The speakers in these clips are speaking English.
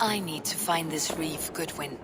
I need to find this reef, Goodwin.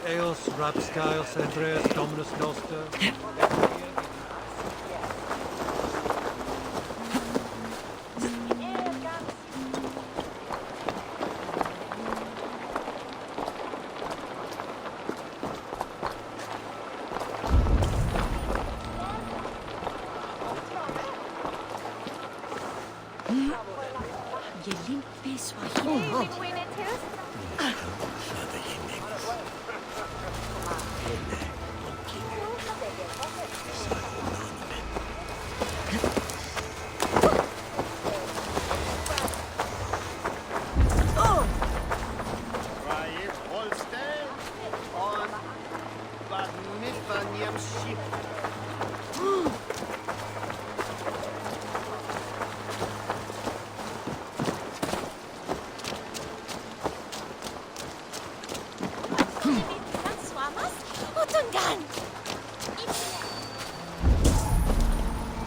Eos, Rapscales, Andreas, Dominus Noster.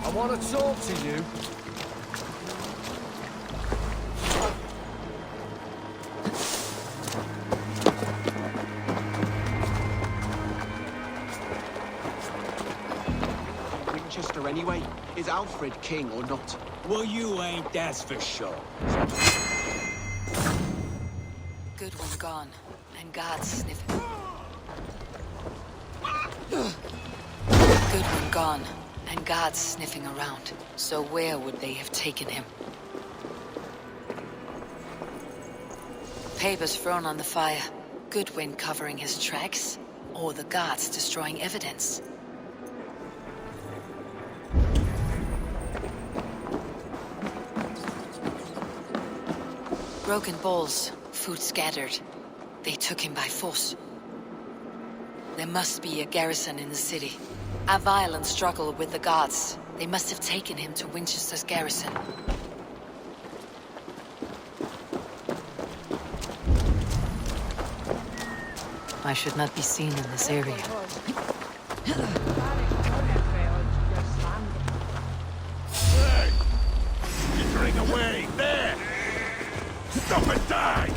I want to talk to you. Winchester anyway? Is Alfred king or not? Well, you ain't, that's for sure. Goodwin gone, and God's sniffing. Goodwin gone, and God's sniffing around. So where would they have taken him? Papers thrown on the fire. Goodwin covering his tracks, or the guards destroying evidence. Broken bowls, food scattered. They took him by force. There must be a garrison in the city. A violent struggle with the guards. They must have taken him to Winchester's garrison. I should not be seen in this area. Hey! Skittering away! There! Stop and die!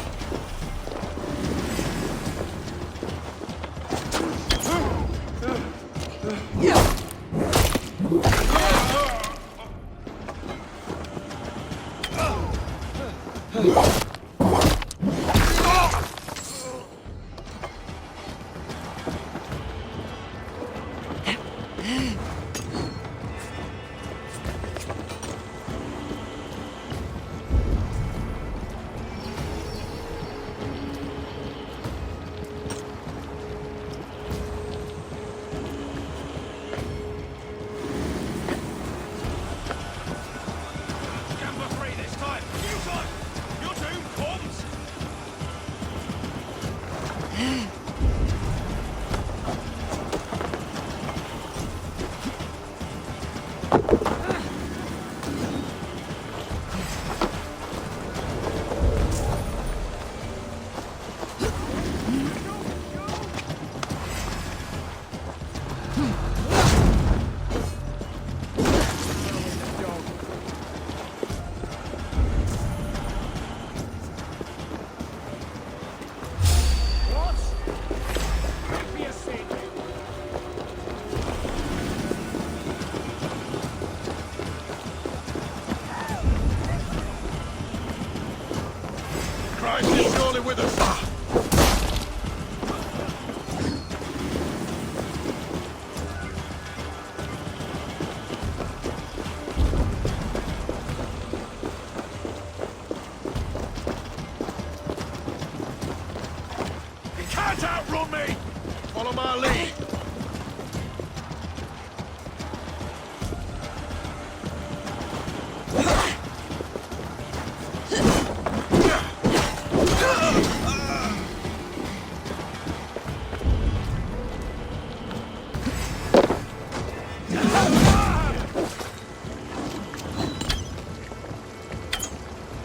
Gamble free this time! You two! coming with us. You can't outrun me! Follow my lead.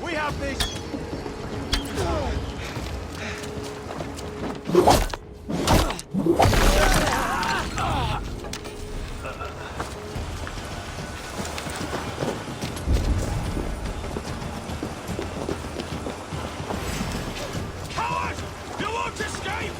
We have this. Coward! You won't escape!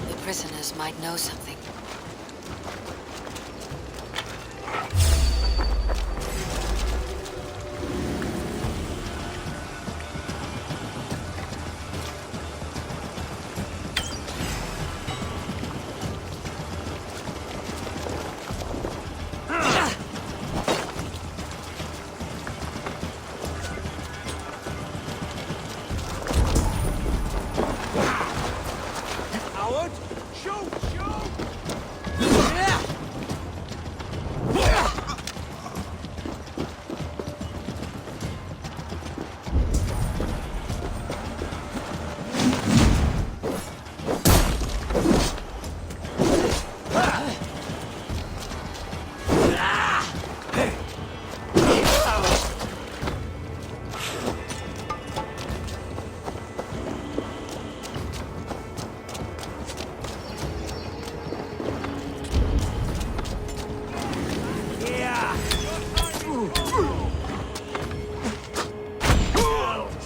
The prisoners might know something. Howard! Shoot! Shoot! Yeah!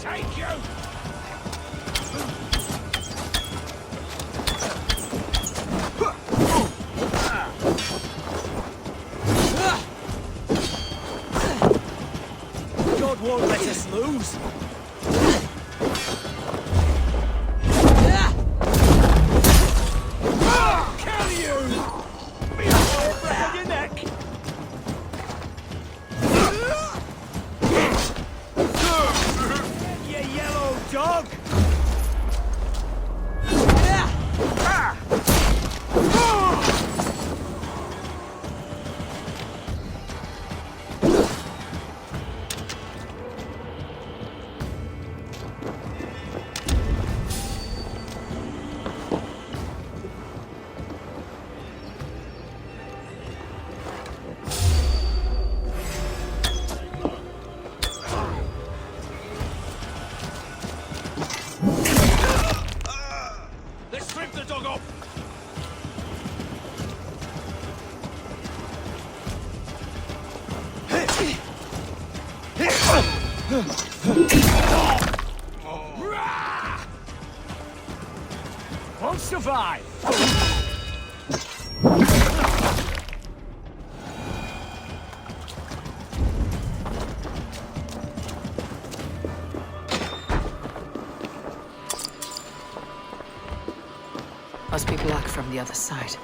Take you! God won't let us lose. Kill you! Break on your neck! You yellow dog! Let's strip the dog off! Won't survive! Must be blocked from the other side.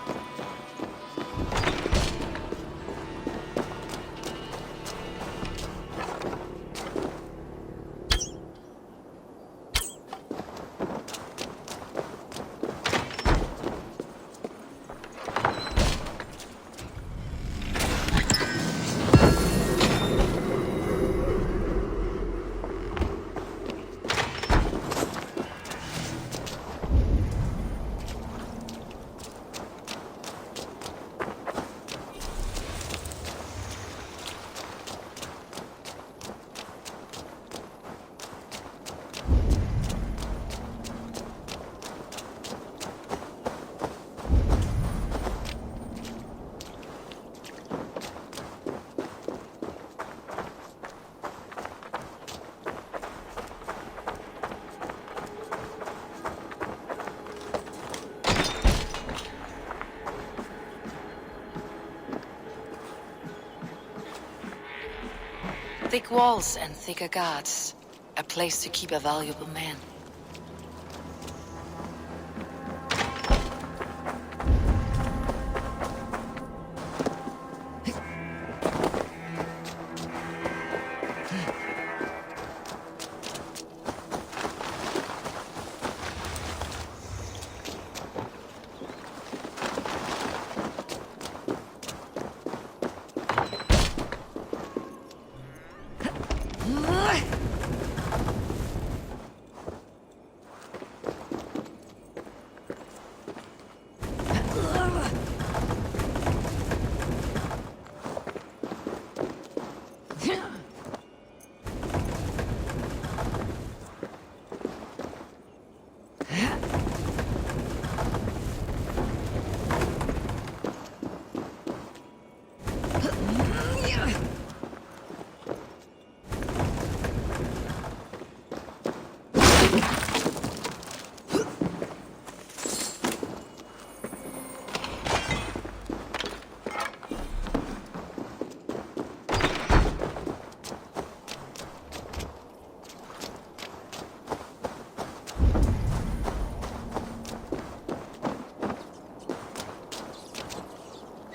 Thick walls and thicker guards. A place to keep a valuable man.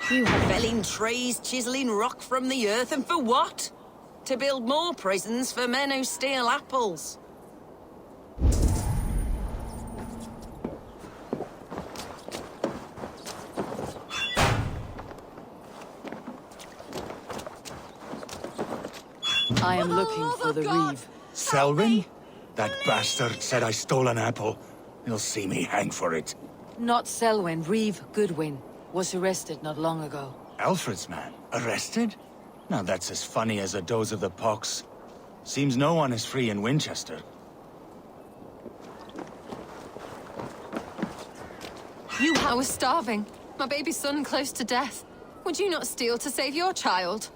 You felling trees, chiseling rock from the earth, and for what? To build more prisons for men who steal apples. I am looking for the Reeve. Selwyn? That bastard said I stole an apple. He'll see me hang for it. Not Selwyn, Reeve Goodwin. Was arrested not long ago. Alfred's man? Arrested? Now that's as funny as a dose of the pox. Seems no one is free in Winchester. I was starving. My baby son close to death. Would you not steal to save your child?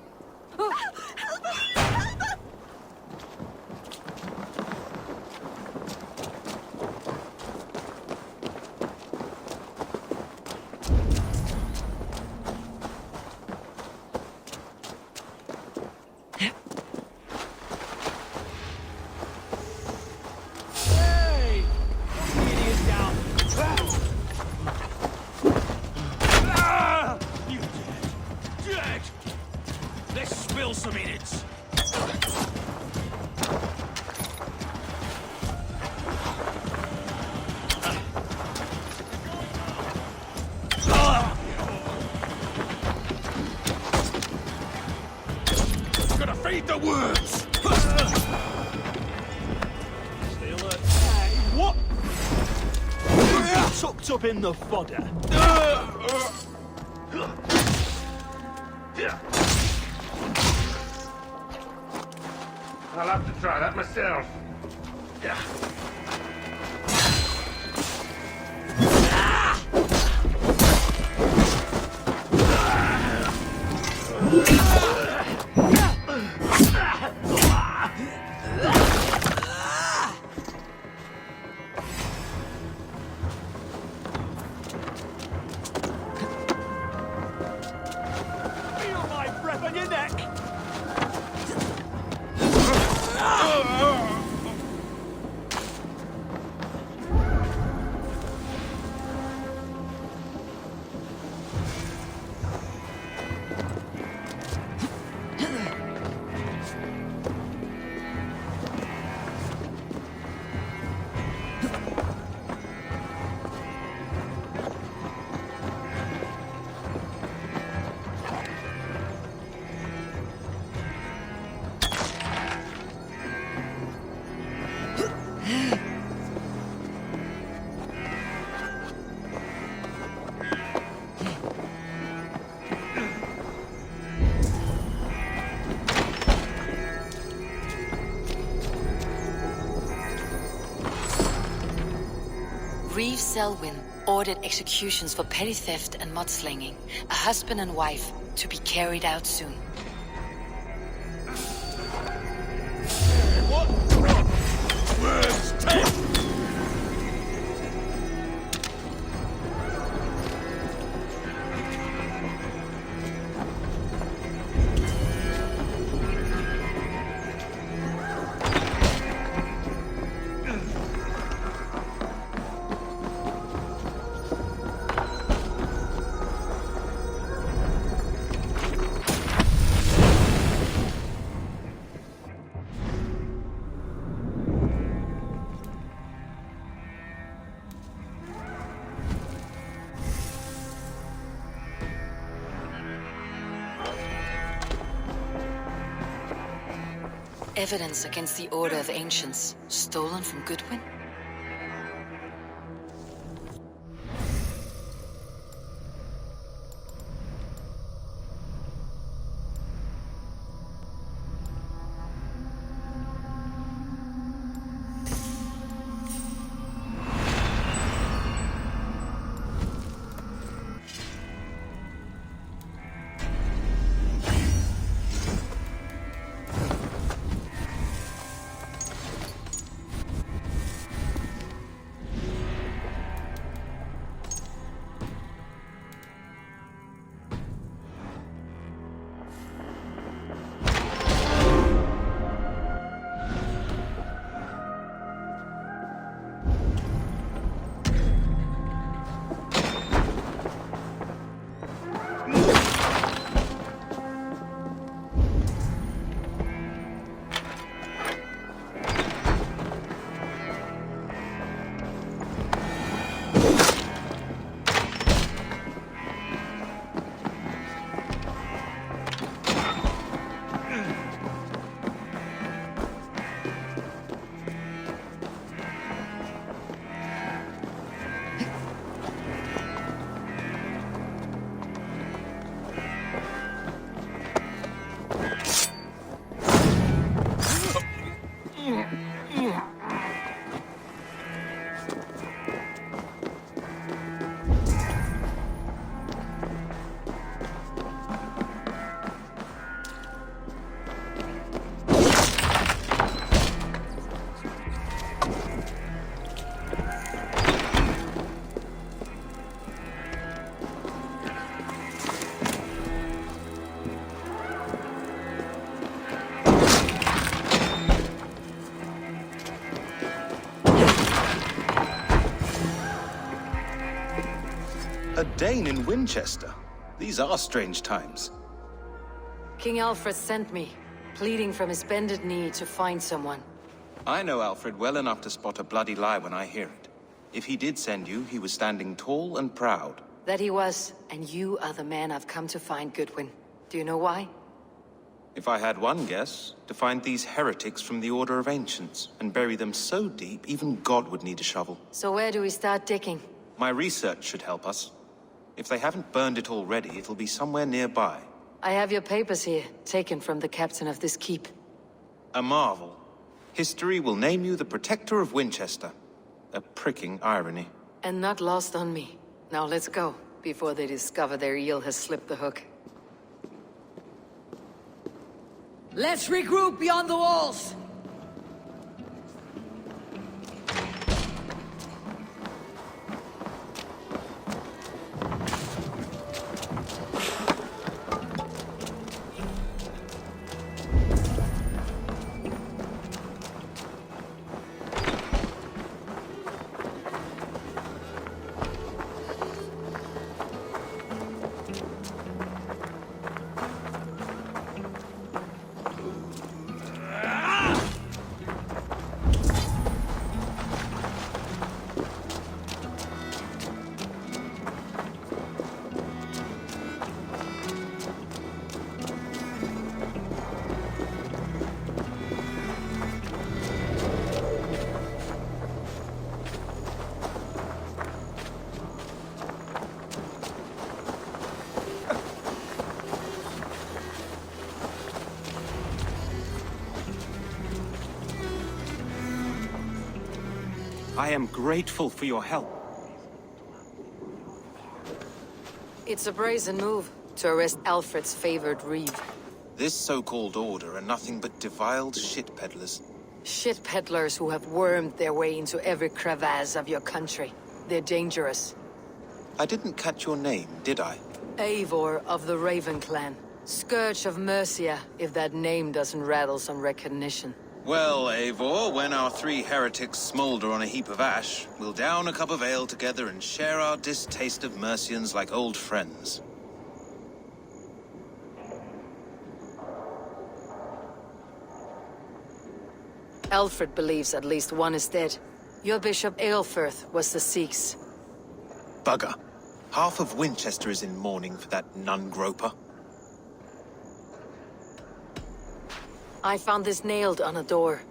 Hey! Put the idiot down. You dead. Dead! Let's spill some innards. Gonna feed the worms! Stay alert. What? Tucked up in the fodder. I'll have to try that myself. Yeah. Feel my breath on your neck. Reeve Selwyn ordered executions for petty theft and mudslinging. A husband and wife to be carried out soon. What? Worms, take! Evidence against the Order of Ancients, stolen from Goodwin? A Dane in Winchester? These are strange times. King Alfred sent me, pleading from his bended knee to find someone. I know Alfred well enough to spot a bloody lie when I hear it. If he did send you, he was standing tall and proud. That he was, and you are the man I've come to find, Goodwin. Do you know why? If I had one guess, to find these heretics from the Order of Ancients, and bury them so deep, even God would need a shovel. So where do we start digging? My research should help us. If they haven't burned it already, it'll be somewhere nearby. I have your papers here, taken from the captain of this keep. A marvel. History will name you the Protector of Winchester. A pricking irony. And not lost on me. Now let's go, before they discover their eel has slipped the hook. Let's regroup beyond the walls! I am grateful for your help. It's a brazen move, to arrest Alfred's favored reeve. This so-called order are nothing but defiled shit peddlers. Shit peddlers who have wormed their way into every crevasse of your country. They're dangerous. I didn't catch your name, did I? Eivor of the Raven Clan. Scourge of Mercia, if that name doesn't rattle some recognition. Well, Eivor, when our three heretics smolder on a heap of ash, we'll down a cup of ale together and share our distaste of Mercians like old friends. Alfred believes at least one is dead. Your Bishop Aelfirth was the Sikhs. Bugger. Half of Winchester is in mourning for that nun-groper. I found this nailed on a door.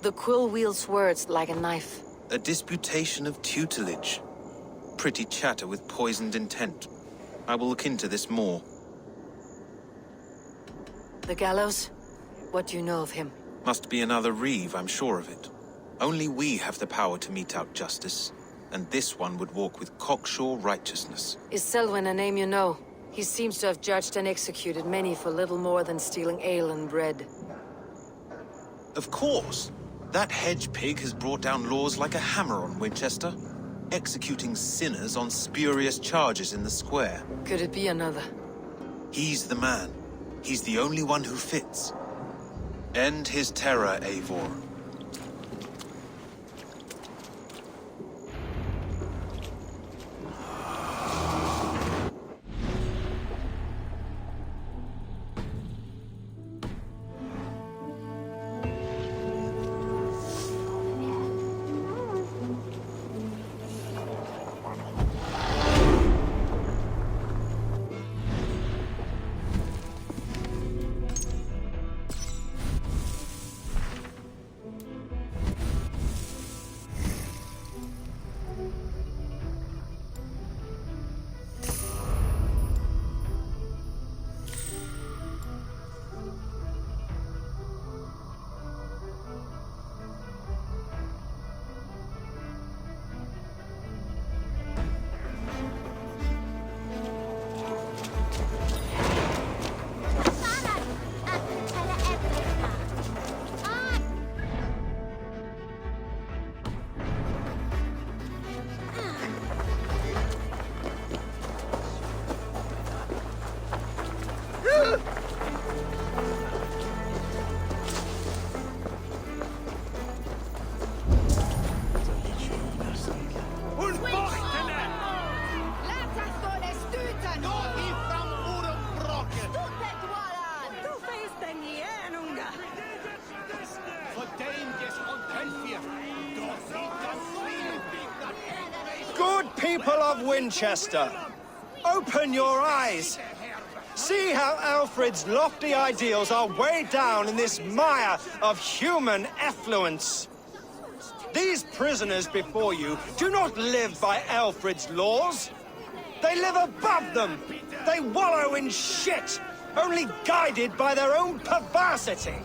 The quill wields words like a knife. A disputation of tutelage. Pretty chatter with poisoned intent. I will look into this more. The gallows? What do you know of him? Must be another Reeve, I'm sure of it. Only we have the power to mete out justice, and this one would walk with cocksure righteousness. Is Selwyn a name you know? He seems to have judged and executed many for little more than stealing ale and bread. Of course! That hedge pig has brought down laws like a hammer on Winchester, executing sinners on spurious charges in the square. Could it be another? He's the man. He's the only one who fits. End his terror, Eivor. Good people of Winchester, open your eyes. See how Alfred's lofty ideals are weighed down in this mire of human effluence. These prisoners before you do not live by Alfred's laws. They live above them. They wallow in shit, only guided by their own perversity.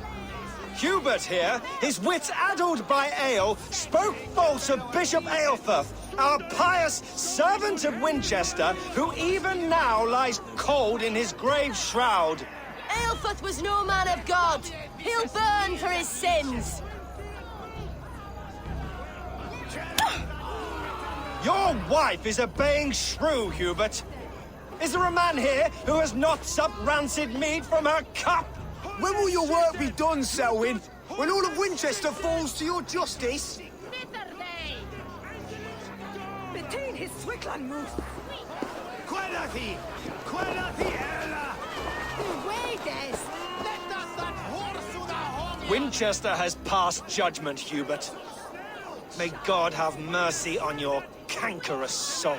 Hubert here, his wits addled by ale, spoke false of Bishop Aelfirth, our pious servant of Winchester, who even now lies cold in his grave shroud. Aelfirth was no man of God. He'll burn for his sins. Your wife is a baying shrew, Hubert. Is there a man here who has not supped rancid mead from her cup? When will your work be done, Selwyn? When all of Winchester falls to your justice? Between his Swickland move. Quellati! Quellati ella! Winchester has passed judgment, Hubert. May God have mercy on your cankerous soul.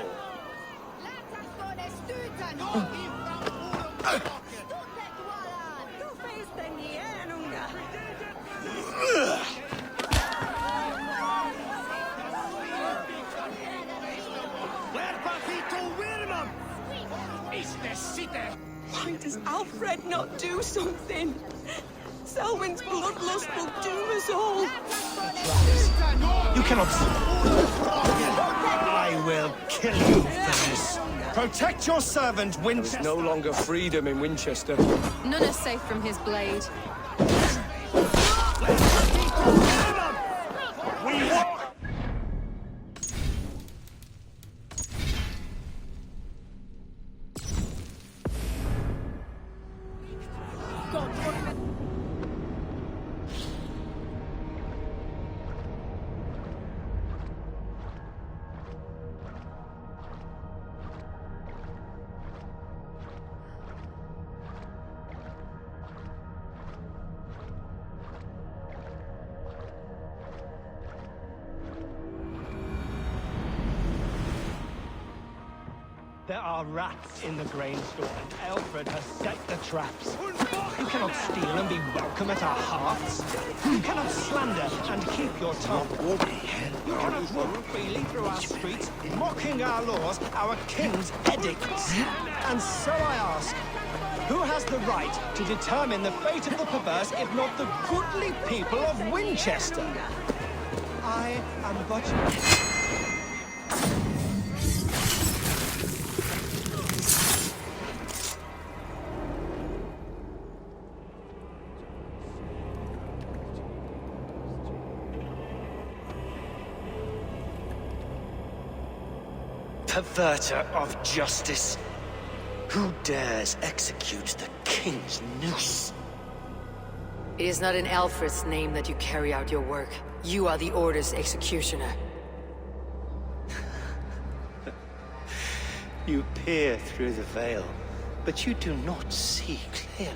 Why does Alfred not do something? Selwyn's bloodlust will doom us all. You cannot... I will kill you for this. Protect your servant, Winchester. There's no longer freedom in Winchester. None are safe from his blade. There are rats in the grain store, and Alfred has set the traps. You cannot steal and be welcome at our hearths. You cannot slander and keep your tongue. You cannot walk freely through our streets, mocking our laws, our king's edicts. And so I ask, who has the right to determine the fate of the perverse if not the goodly people of Winchester? I am but... Perverter of justice. Who dares execute the king's noose? It is not in Alfred's name that you carry out your work. You are the Order's executioner. You peer through the veil, but you do not see clearly.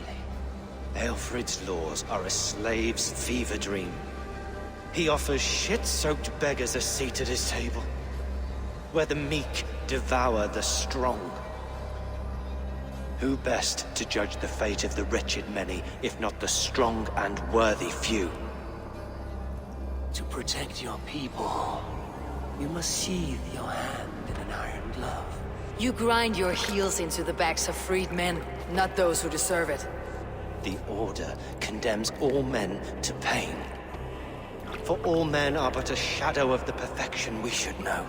Alfred's laws are a slave's fever dream. He offers shit-soaked beggars a seat at his table, where the meek devour the strong. Who best to judge the fate of the wretched many, if not the strong and worthy few? To protect your people, you must sheathe your hand in an iron glove. You grind your heels into the backs of freed men, not those who deserve it. The Order condemns all men to pain. For all men are but a shadow of the perfection we should know.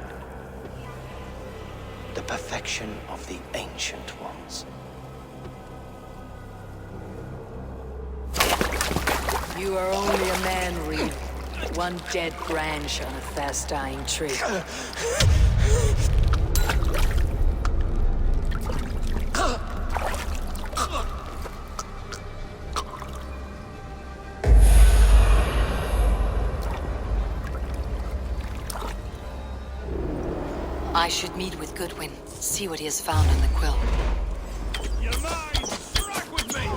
The perfection of the Ancient Ones. You are only a man, Reed. One dead branch on a fast-dying tree. I should meet with Goodwin, see what he has found on the quill. You're mine! Strike with me!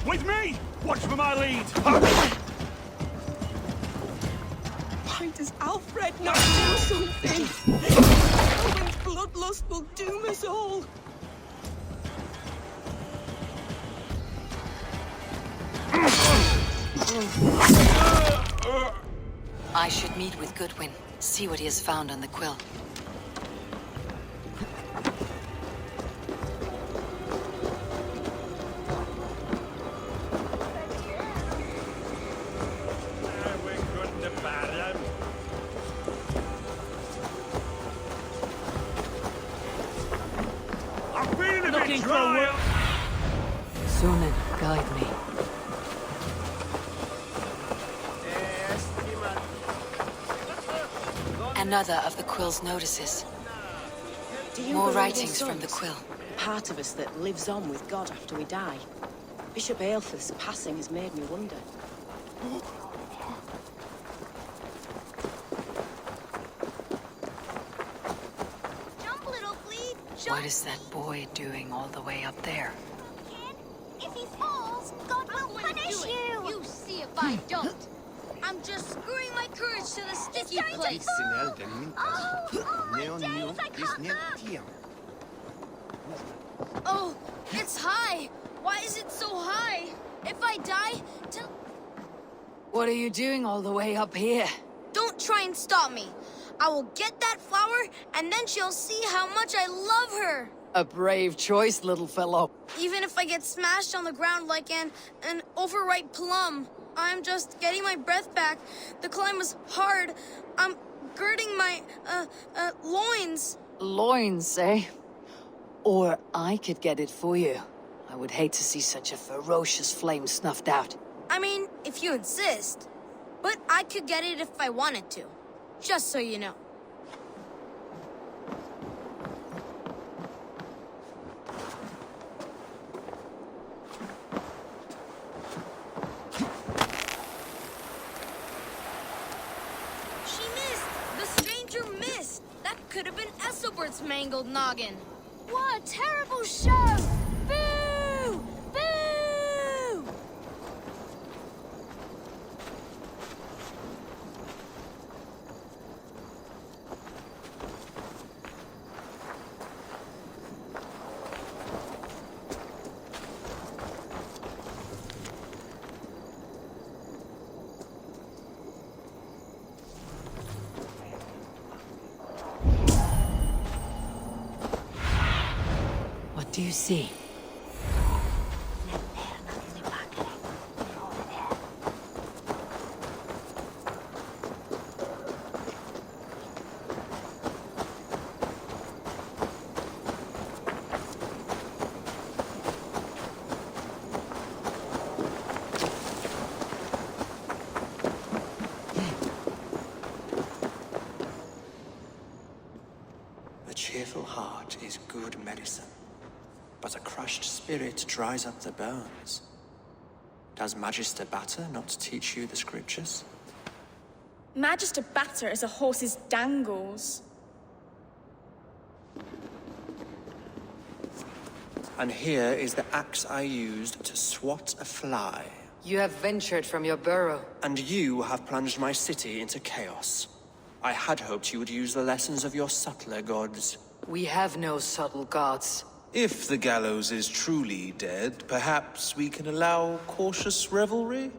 With me! Watch for my lead! Why does Alfred not do something? Owen's bloodlust will doom us all. I should meet with Goodwin, see what he has found on the quill. Looking for a will. Sunan, guide me. Another of the quill's notices. Do you More believe in writings from the souls? quill. Part of us that lives on with God after we die. Bishop Aelfirth's passing has made me wonder. Jump, little flea! What is that boy doing all the way up there? Kid, if he falls, God will punish you! You see if I don't. I'm just screwing my courage to the sticky place. Oh, it's high. Why is it so high? If I die, What are you doing all the way up here? don't try and stop me. I will get that flower, and then she'll see how much I love her. A brave choice, little fellow. Even if I get smashed on the ground like an overripe plum, I'm just getting my breath back. The climb was hard. I'm girding my, loins. Loins, eh? Or I could get it for you. I would hate to see such a ferocious flame snuffed out. I mean, if you insist. But I could get it if I wanted to. Just so you know. She missed! The stranger missed! That could have been SOS! mangled noggin. What a terrible show! Boo! Boo! What do you see? A cheerful heart is good medicine, but a crushed spirit dries up the bones. Does Magister Batter not teach you the scriptures? Magister Batter is a horse's dangles. And here is the axe I used to swat a fly. You have ventured from your burrow. And you have plunged my city into chaos. I had hoped you would use the lessons of your subtler gods. We have no subtle gods. If the gallows is truly dead, perhaps we can allow cautious revelry?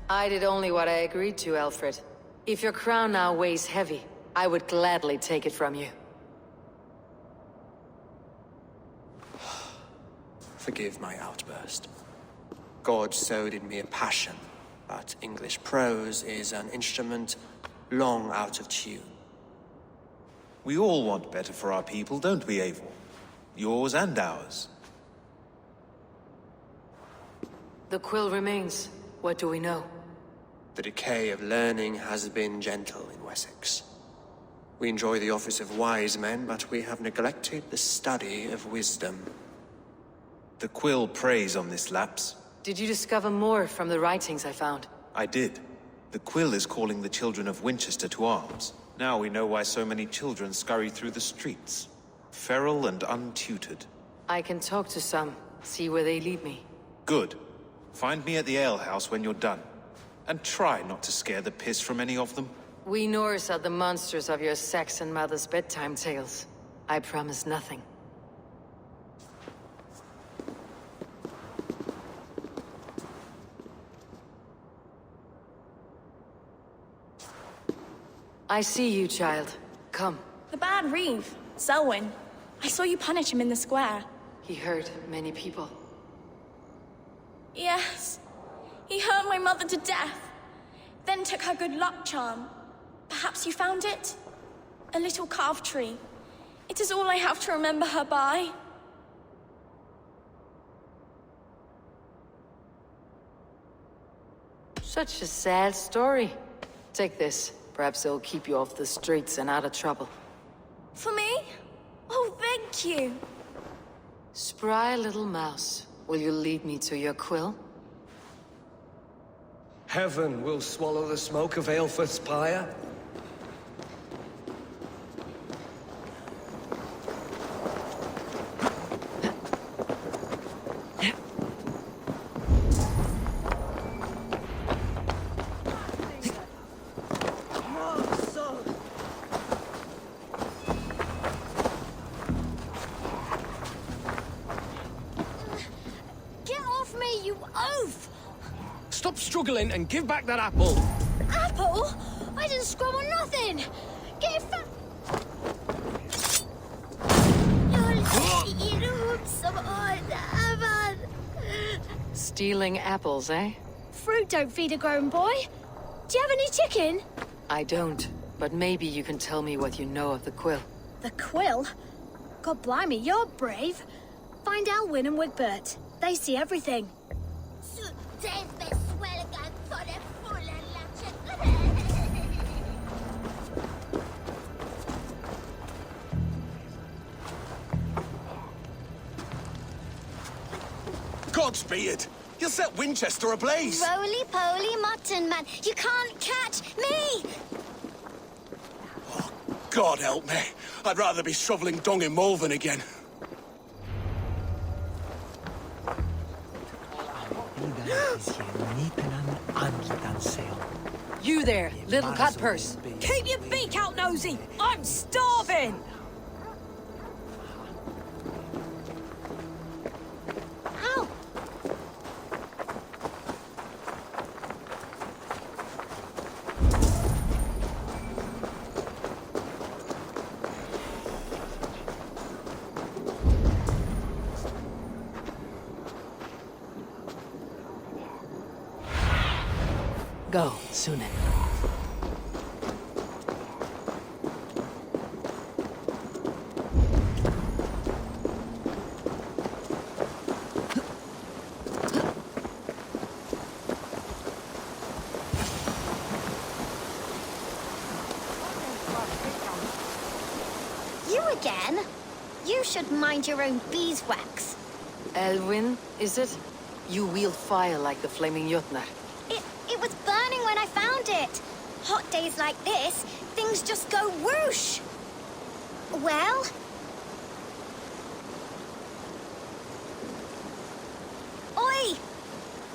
I did only what I agreed to, Alfred. If your crown now weighs heavy, I would gladly take it from you. Forgive my outburst. God sowed in me a passion, but English prose is an instrument long out of tune. We all want better for our people, don't we, Eivor? Yours and ours. The quill remains. What do we know? The decay of learning has been gentle in Wessex. We enjoy the office of wise men, but we have neglected the study of wisdom. The quill preys on this lapse. Did you discover more from the writings I found? I did. The quill is calling the children of Winchester to arms. Now we know why so many children scurry through the streets. Feral and untutored. I can talk to some, see where they lead me. Good. Find me at the alehouse when you're done. And try not to scare the piss from any of them. We Norse are the monsters of your Saxon mother's bedtime tales. I promise nothing. I see you, child. Come. The bad Reeve, Selwyn. I saw you punish him in the square. He hurt many people. Yes. He hurt my mother to death. Then took her good luck charm. Perhaps you found it? A little carved tree. It is all I have to remember her by. Such a sad story. Take this. Perhaps it'll keep you off the streets and out of trouble. For me? Oh, thank you. Spry little mouse. Will you lead me to your quill? Heaven will swallow the smoke of Aelfred's pyre. Get off me, you oaf! Stop struggling and give back that apple. Apple? I didn't scrub on nothing! Get it fa- Stealing apples, eh? Fruit don't feed a grown boy. Do you have any chicken? I don't, but maybe you can tell me what you know of the quill. The quill? God blimey, you're brave. Find Elwyn and Wigbert. They see everything. Godspeed! You'll set Winchester ablaze. Roly-poly mutton man, you can't catch me! God help me. I'd rather be shoveling dung in Malvern again. You there, little cutpurse. Keep your beak out, Nosy! I'm starving! Ow! Go, Sunan. You again? You should mind your own beeswax. Elwyn, is it? You wield fire like the flaming Jotnar. It was burning when I found it. Hot days like this, things just go whoosh. Well? Oi!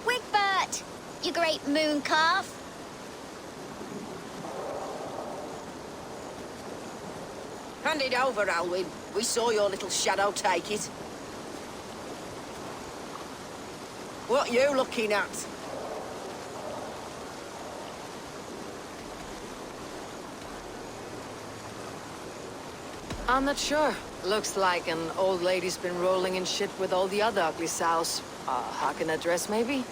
Wigbert! You great moon calf. Hand it over, Alwyn. We saw your little shadow take it. What you looking at? I'm not sure. Looks like an old lady's been rolling in shit with all the other ugly sows. How can I dress, maybe?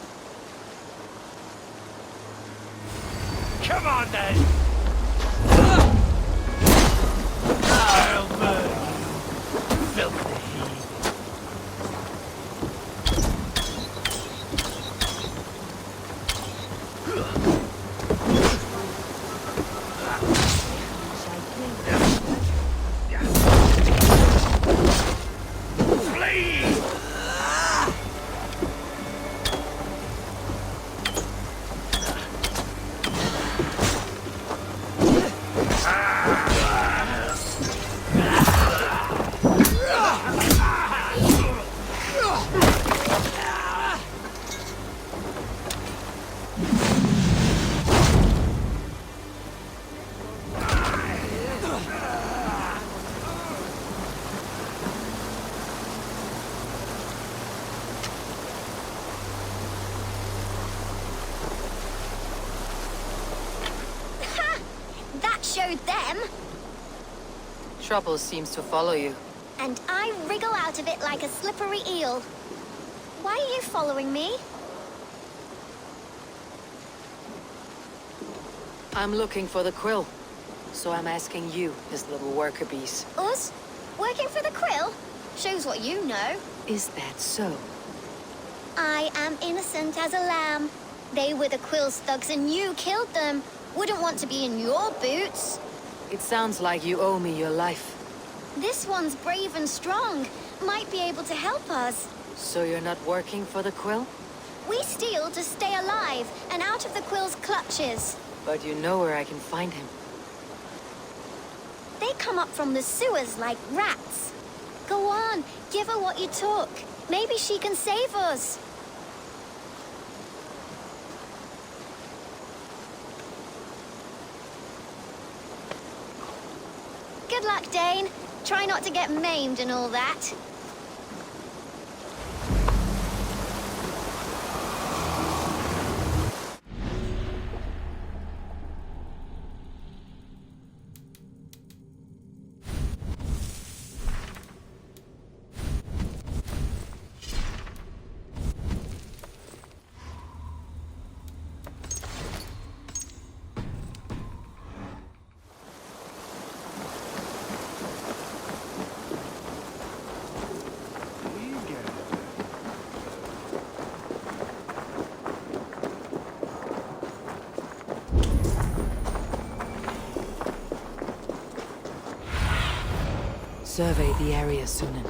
Come on, then! I'll burn you, filthy heathen. Showed them. Trouble seems to follow you. And I wriggle out of it like a slippery eel. Why are you following me? I'm looking for the quill. So I'm asking you, his little worker bees. Us? Working for the quill? Shows what you know. Is that so? I am innocent as a lamb. They were the quill thugs and you killed them. Wouldn't want to be in your boots. It sounds like you owe me your life. This one's brave and strong. Might be able to help us. So you're not working for the quill? We steal to stay alive and out of the quill's clutches. But you know where I can find him. They come up from the sewers like rats. Go on, give her what you took. Maybe she can save us. Good luck, Dane. Try not to get maimed and all that. Survey the area, Sunan.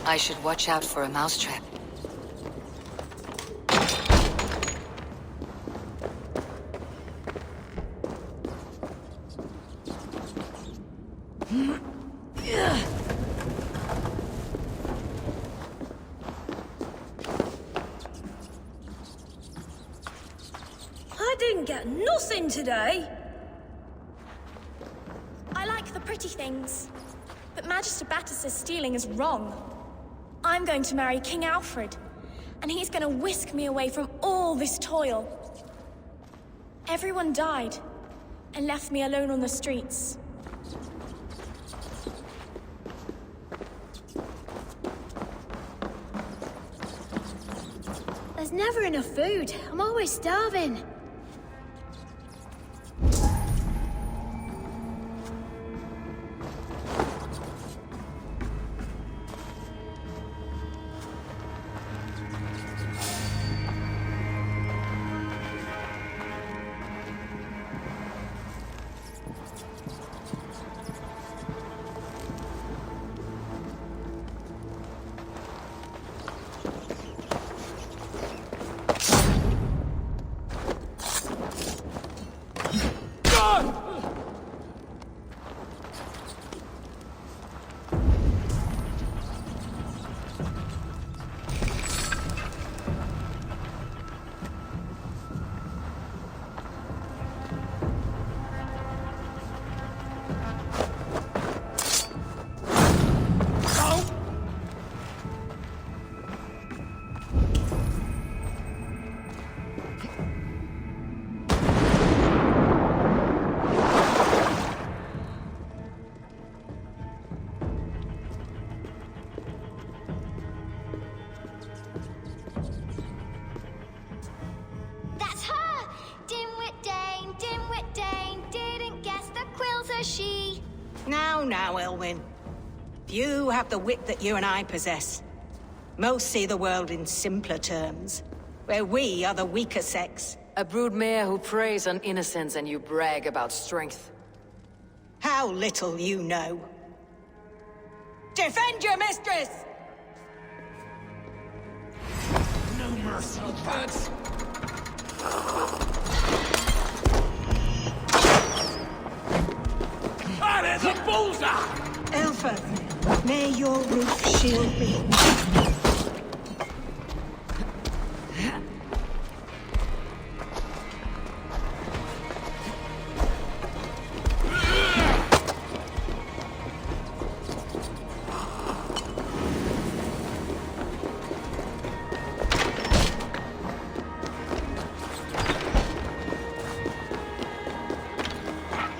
I should watch out for a mousetrap. I didn't get nothing today. I like the pretty things, but Magister Battus's stealing is wrong. I'm going to marry King Alfred, and he's going to whisk me away from all this toil. Everyone died, and left me alone on the streets. There's never enough food. I'm always starving. Now, Elwyn. Few have the wit that you and I possess. Most see the world in simpler terms, where we are the weaker sex. A broodmare who preys on innocence and you brag about strength. How little you know. Defend your mistress! No mercy, lads. That is a bullseye! Elfeth, may your roof shield me.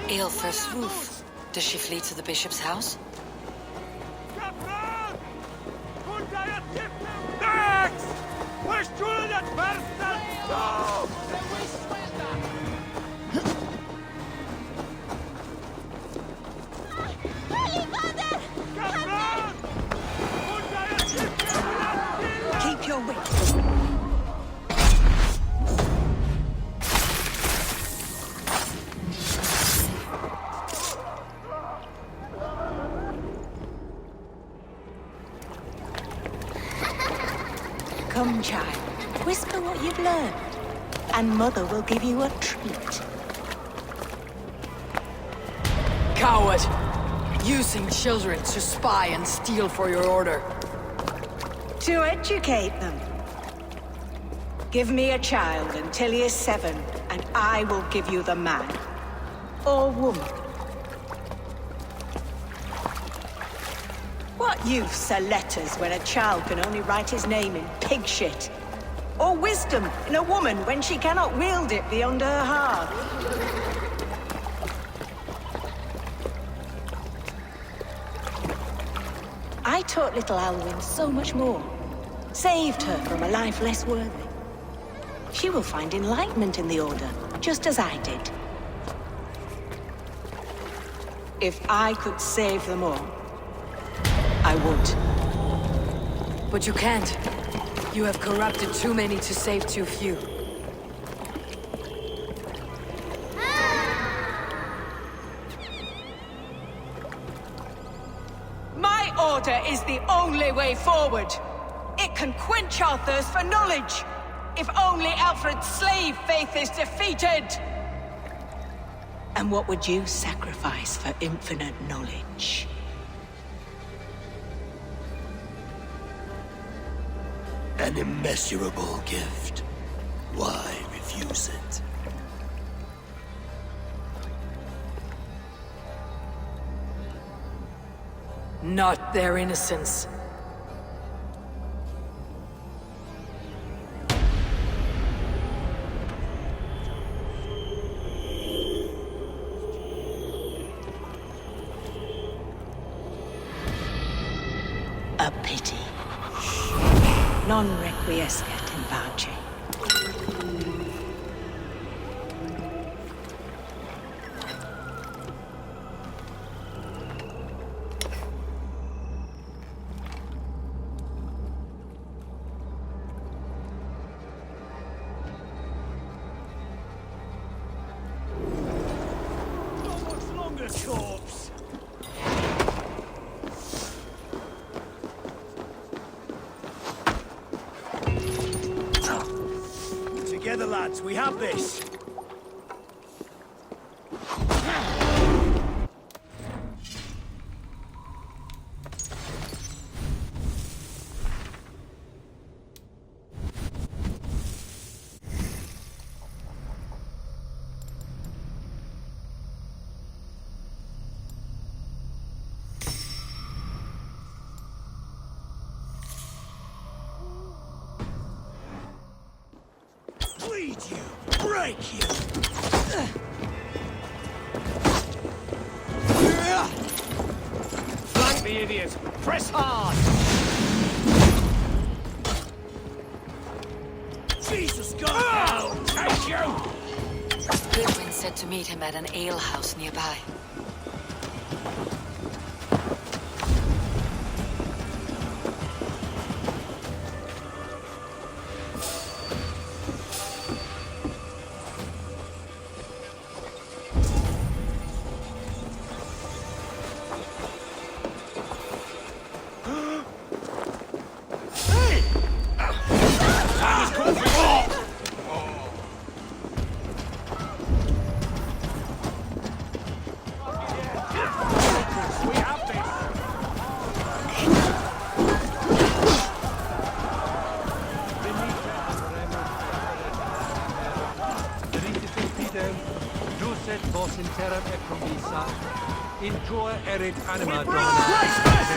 Aelfirth's roof. Does she flee to the bishop's house? Keep your wit. Come, child. Whisper what you've learned, and Mother will give you a treat. Coward! Using children to spy and steal for your order. To educate them. Give me a child until he is 7, and I will give you the man. Or woman. What use are letters when a child can only write his name in pig shit? Or wisdom in a woman when she cannot wield it beyond her heart? I taught little Alwyn so much more. Saved her from a life less worthy. She will find enlightenment in the Order, just as I did. If I could save them all, I would. But you can't. You have corrupted too many to save too few. My water is the only way forward. It can quench our thirst for knowledge. If only Alfred's slave faith is defeated! And what would you sacrifice for infinite knowledge? An immeasurable gift. Why refuse it? Not their innocence. A pity. Non requiescat in pace. Not much longer, corpse. Together, lads, we have this. Bleed you! Break you! Flank the idiot! Press hard! Jesus God! I'll take you! Goodwin said to meet him at an alehouse nearby. Vos interim e promissa, in tua erit anima domina.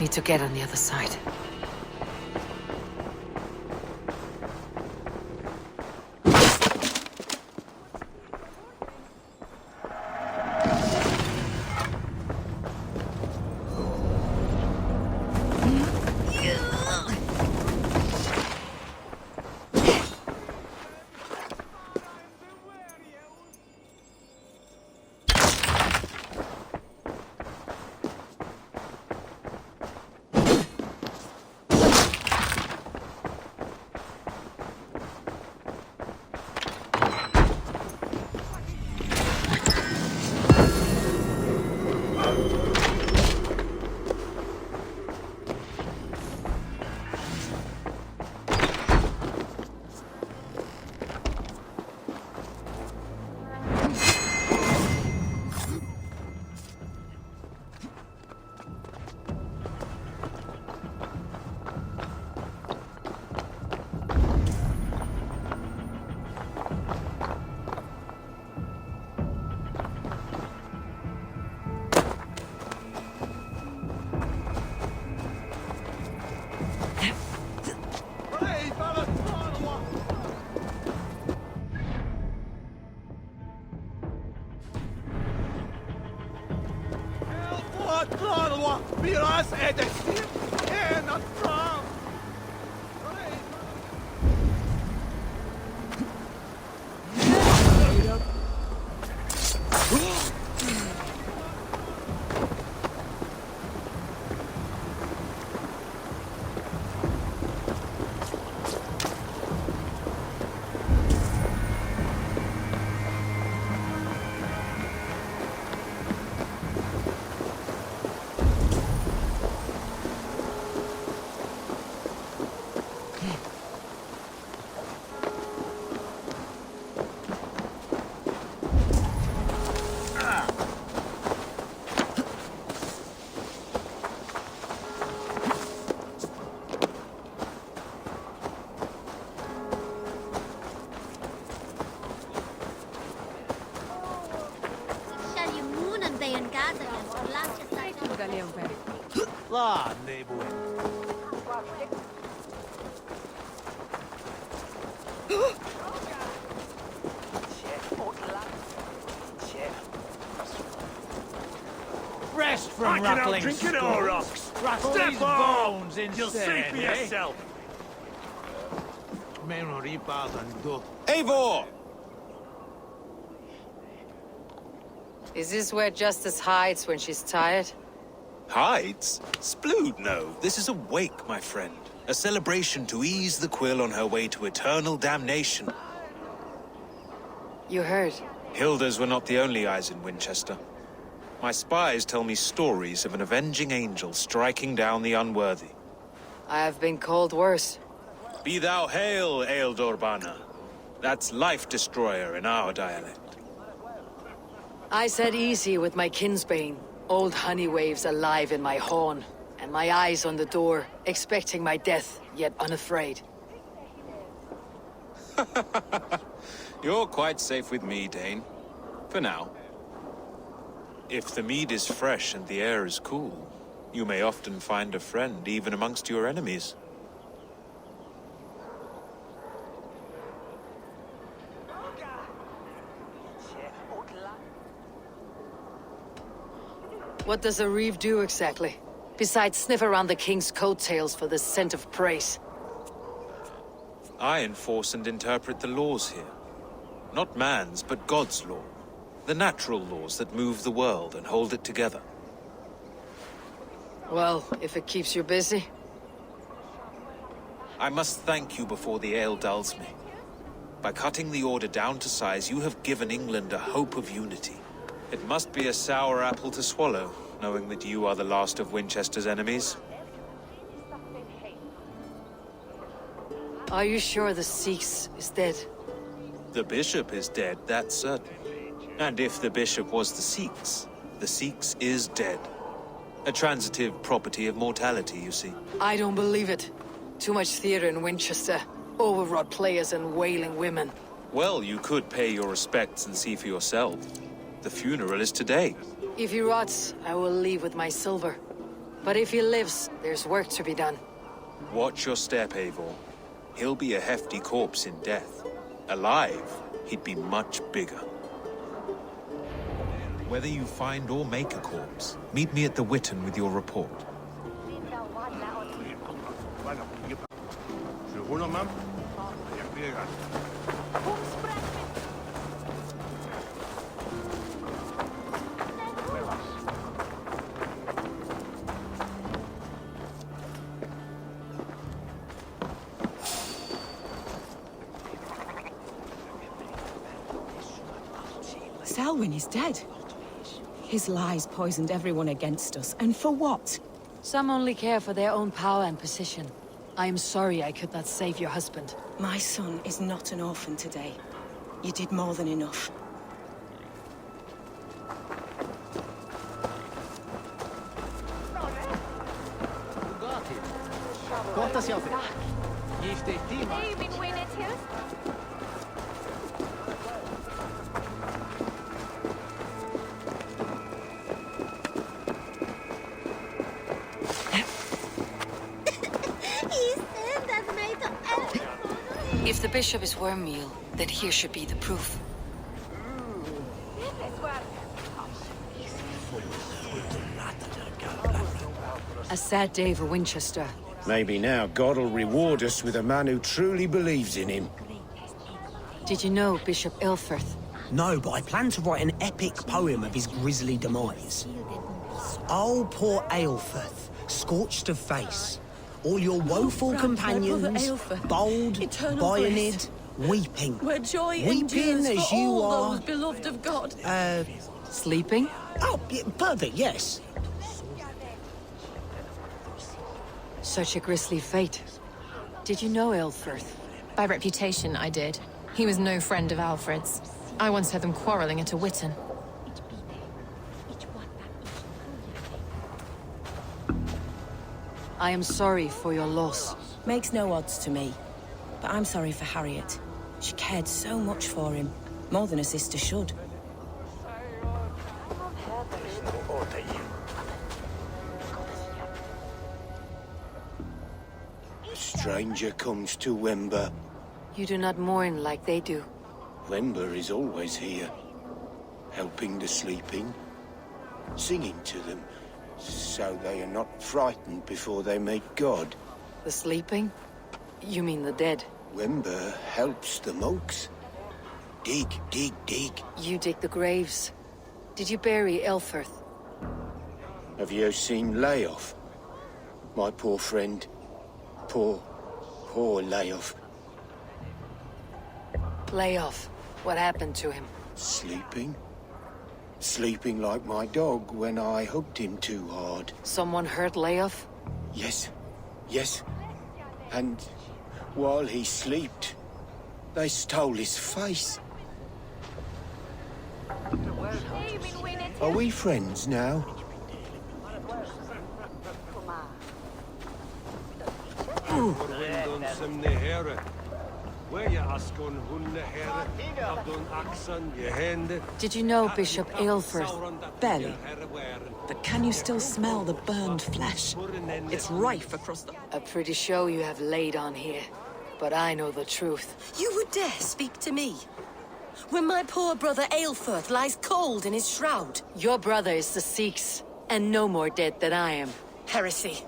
Need to get on the other side. La, neighbor. Rest from rattling drinking skulls. our rocks. Rattle Step these on. bones instead, You'll see for eh? yourself. Eivor! Is this where Justice hides when she's tired? Hides? Splood, no. This is a wake, my friend. A celebration to ease the quill on her way to eternal damnation. You heard. Hilda's were not the only eyes in Winchester. My spies tell me stories of an avenging angel striking down the unworthy. I have been called worse. Be thou hail, Ealdor Bana. That's Life Destroyer in our dialect. I said easy with my kinsbane. Old honey waves alive in my horn, and my eyes on the door, expecting my death, yet unafraid. You're quite safe with me, Dane. For now. If the mead is fresh and the air is cool, you may often find a friend even amongst your enemies. What does a reeve do exactly? Besides sniff around the king's coattails for the scent of praise. I enforce and interpret the laws here. Not man's, but God's law. The natural laws that move the world and hold it together. Well, if it keeps you busy. I must thank you before the ale dulls me. By cutting the order down to size, you have given England a hope of unity. It must be a sour apple to swallow, knowing that you are the last of Winchester's enemies. Are you sure the Sikhs is dead? The bishop is dead, that's certain. And if the bishop was the Sikhs is dead. A transitive property of mortality, you see. I don't believe it. Too much theater in Winchester. Overwrought players and wailing women. Well, you could pay your respects and see for yourself. The funeral is today. If he rots, I will leave with my silver. But if he lives, there's work to be done. Watch your step, Eivor. He'll be a hefty corpse in death. Alive, he'd be much bigger. Whether you find or make a corpse, meet me at the Witten with your report. Selwyn is dead. His lies poisoned everyone against us, and for what? Some only care for their own power and position. I am sorry I could not save your husband. My son is not an orphan today. You did more than enough. If the bishop is wormmeal, then here should be the proof. A sad day for Winchester. Maybe now God will reward us with a man who truly believes in him. Did you know Bishop Ilfrith? No, but I plan to write an epic poem of his grisly demise. Oh, poor Aelfrith, scorched of face. All your woeful companions, bold, Bionid, weeping. Where joy weeping endures as for you all are. those beloved of God. Sleeping? Oh, yeah, perfect, yes. Such a grisly fate. Did you know Ilfrith? By reputation, I did. He was no friend of Alfred's. I once heard them quarreling at a Witten. I am sorry for your loss. Makes no odds to me. But I'm sorry for Harriet. She cared so much for him. More than a sister should. A stranger comes to Wember. You do not mourn like they do. Wember is always here, helping the sleeping, singing to them, so they are not frightened before they meet God. The sleeping? You mean the dead? Wember helps the monks. Dig, dig, dig. You dig the graves. Did you bury Ilfrith? Have you seen Layoff? My poor friend. Poor Layoff. Layoff. What happened to him? Sleeping? Sleeping like my dog when I hugged him too hard. Someone hurt Layoff? Yes. And while he slept, they stole his face. Are we friends now? Did you know Bishop Aelfrith? Barely. But can you still smell the burned flesh? It's rife across the... A pretty show you have laid on here. But I know the truth. You would dare speak to me? When my poor brother Aelfrith lies cold in his shroud. Your brother is the Sikhs, and no more dead than I am. Heresy.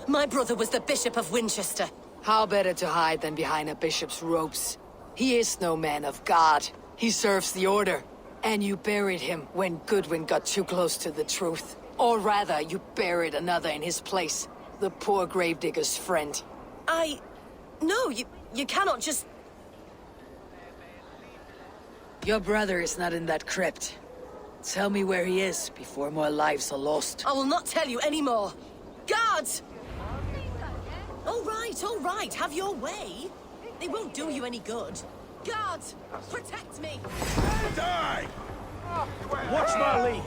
My brother was the Bishop of Winchester. How better to hide than behind a bishop's robes? He is no man of God. He serves the order. And you buried him when Goodwin got too close to the truth. Or rather, you buried another in his place. The poor gravedigger's friend. No, you cannot just... Your brother is not in that crypt. Tell me where he is before more lives are lost. I will not tell you anymore. Guards! All right, have your way. They won't do you any good. Guards, protect me! Die! Watch my lead!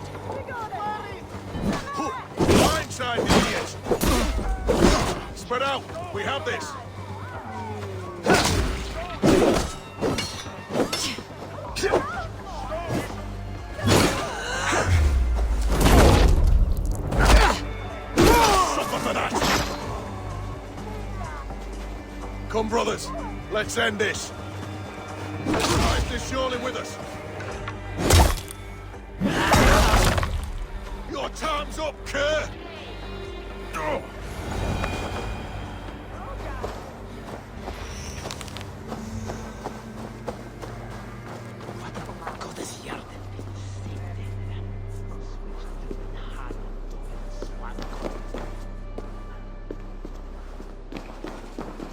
Blindside, idiots! Spread out! We have this! Suffer for that! Come, brothers, let's end this. Christ is surely with us. Your time's up, cur! Oh.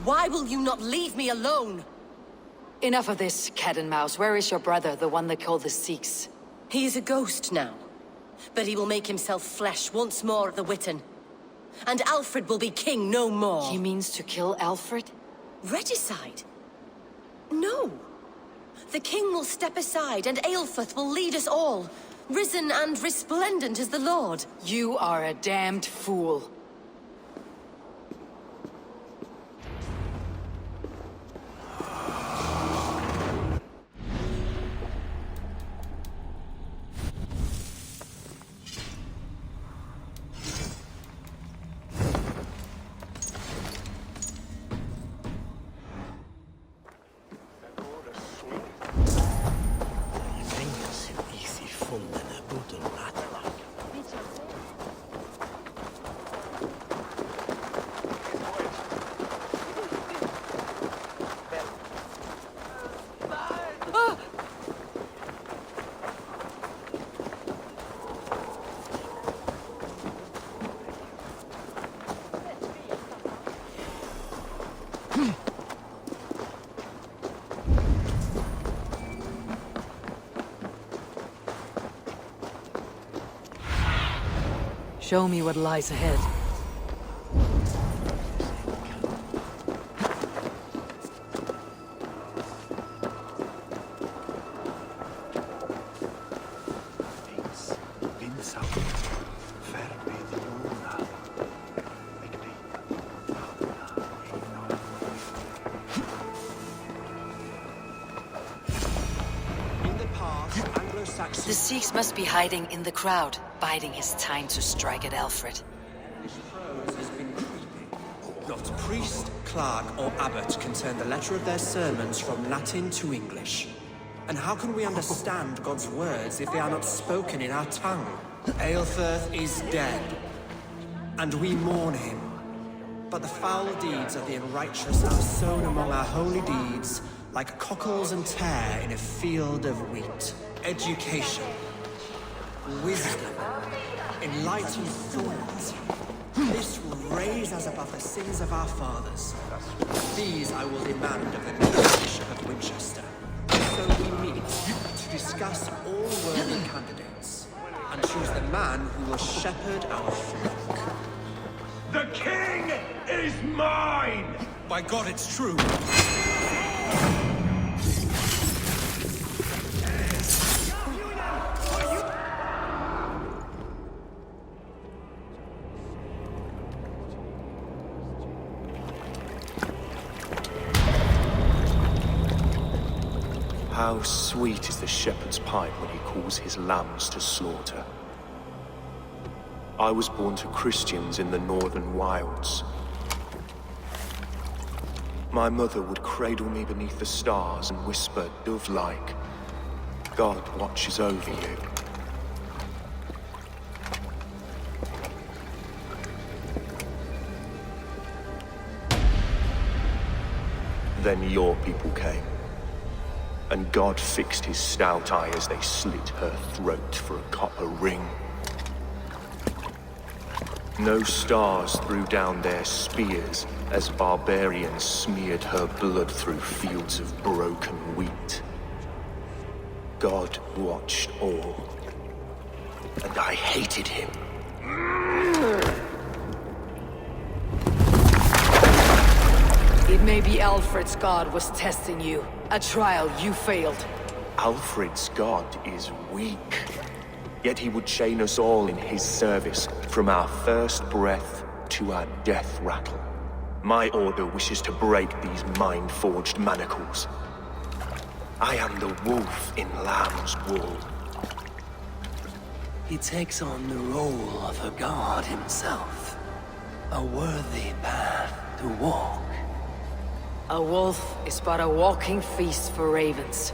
Why will you not leave me alone? Enough of this, cat and mouse. Where is your brother, the one they call the Sikhs? He is a ghost now. But he will make himself flesh once more at the Witten. And Alfred will be king no more. He means to kill Alfred? Regicide? No. The king will step aside and Aelfrith will lead us all. Risen and resplendent as the Lord. You are a damned fool. Show me what lies ahead. The Sikhs must be hiding in the crowd, biding his time to strike at Alfred. Not priest, clerk, or abbot can turn the letter of their sermons from Latin to English. And how can we understand God's words if they are not spoken in our tongue? Aelfirth is dead, and we mourn him. But the foul deeds of the unrighteous are sown among our holy deeds, like cockles and tare in a field of wheat. Education, wisdom, enlightened thought. This will raise us above the sins of our fathers. These I will demand of the new Bishop of Winchester. So we meet to discuss all worthy candidates and choose the man who will shepherd our flock. The king is mine! By God, it's true. How sweet is the shepherd's pipe when he calls his lambs to slaughter. I was born to Christians in the northern wilds. My mother would cradle me beneath the stars and whisper, dove-like, God watches over you. Then your people came. And God fixed his stout eye as they slit her throat for a copper ring. No stars threw down their spears as barbarians smeared her blood through fields of broken wheat. God watched all, and I hated him. It may be Alfred's god was testing you. A trial you failed. Alfred's god is weak. Yet he would chain us all in his service, from our first breath to our death rattle. My order wishes to break these mind-forged manacles. I am the wolf in lamb's wool. He takes on the role of a god himself. A worthy path to walk. A wolf is but a walking feast for ravens.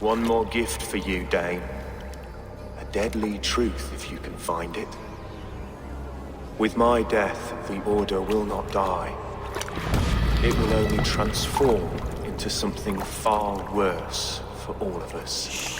One more gift for you, Dane. A deadly truth, if you can find it. With my death, the Order will not die. It will only transform into something far worse for all of us.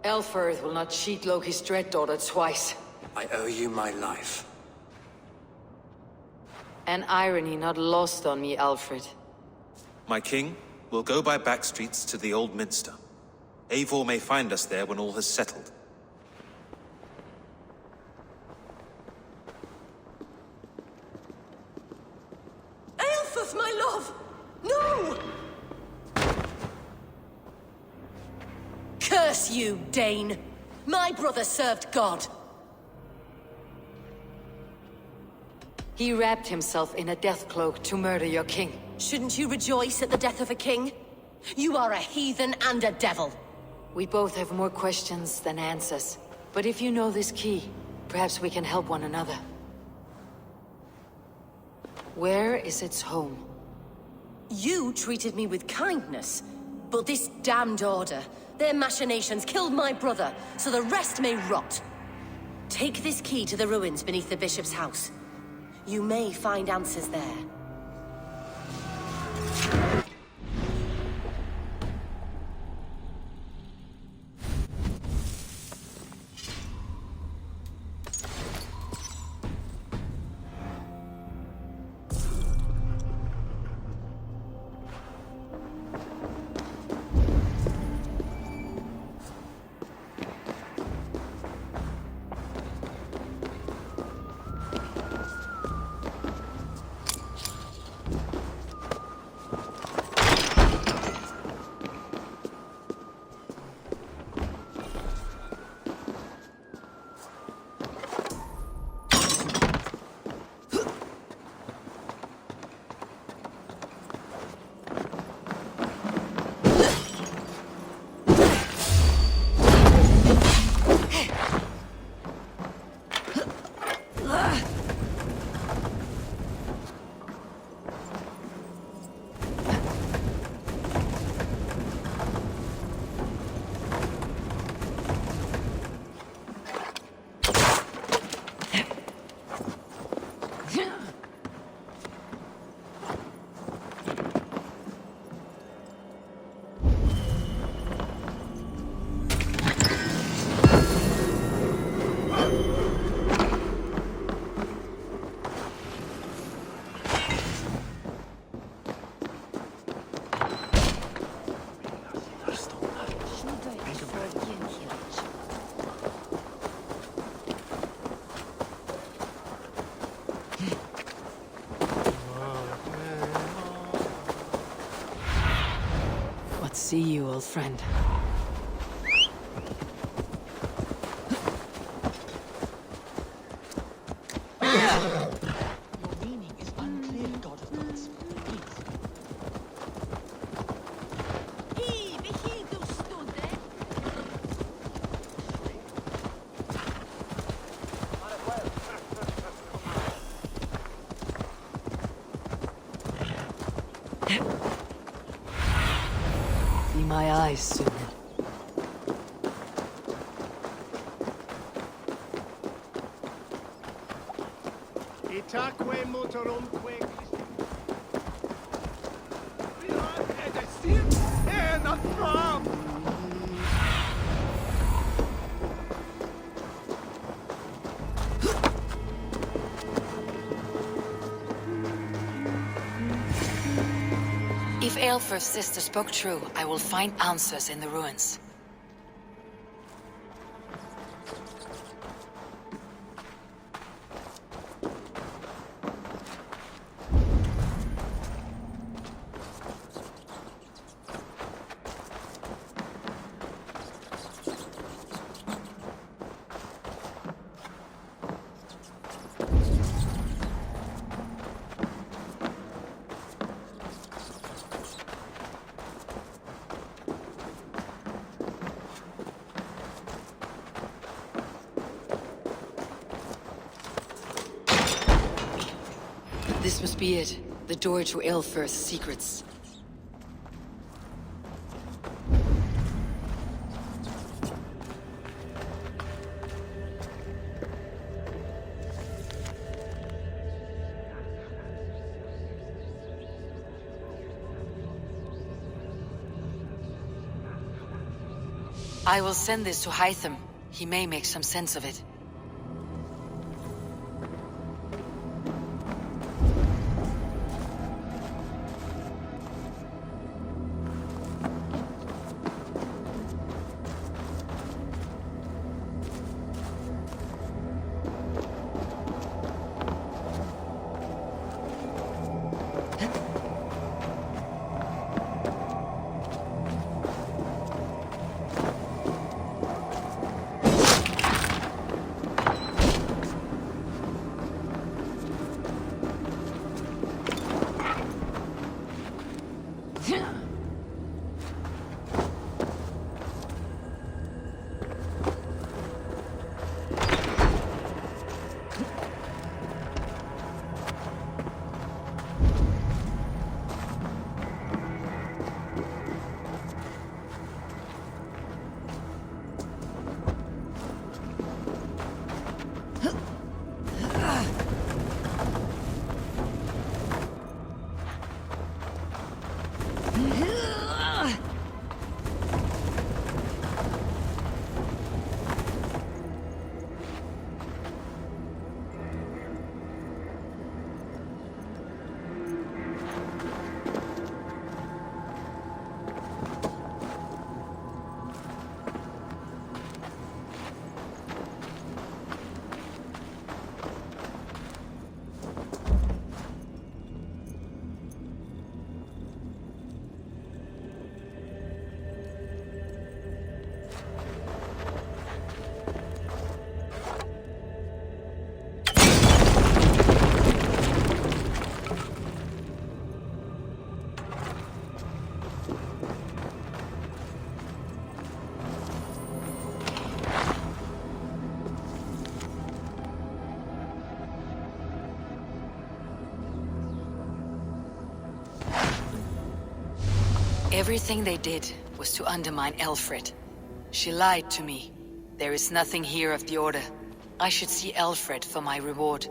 Elfirth will not cheat Loki's dread-daughter twice. I owe you my life. An irony not lost on me, Alfred. My king, we'll go by back streets to the Old Minster. Eivor may find us there when all has settled. Aelfirth, my love! No! Curse you, Dane! My brother served God. He wrapped himself in a death cloak to murder your king. Shouldn't you rejoice at the death of a king? You are a heathen and a devil. We both have more questions than answers. But if you know this key, perhaps we can help one another. Where is its home? You treated me with kindness. But this damned order, their machinations killed my brother, so the rest may rot. Take this key to the ruins beneath the bishop's house. You may find answers there. See you, old friend. My eyes soon. Itaque motorumque. If Aelfir's sister spoke true, I will find answers in the ruins. This must be it. The door to Aelfir's secrets. I will send this to Hytham. He may make some sense of it. Everything they did was to undermine Alfred. She lied to me. There is nothing here of the Order. I should see Alfred for my reward.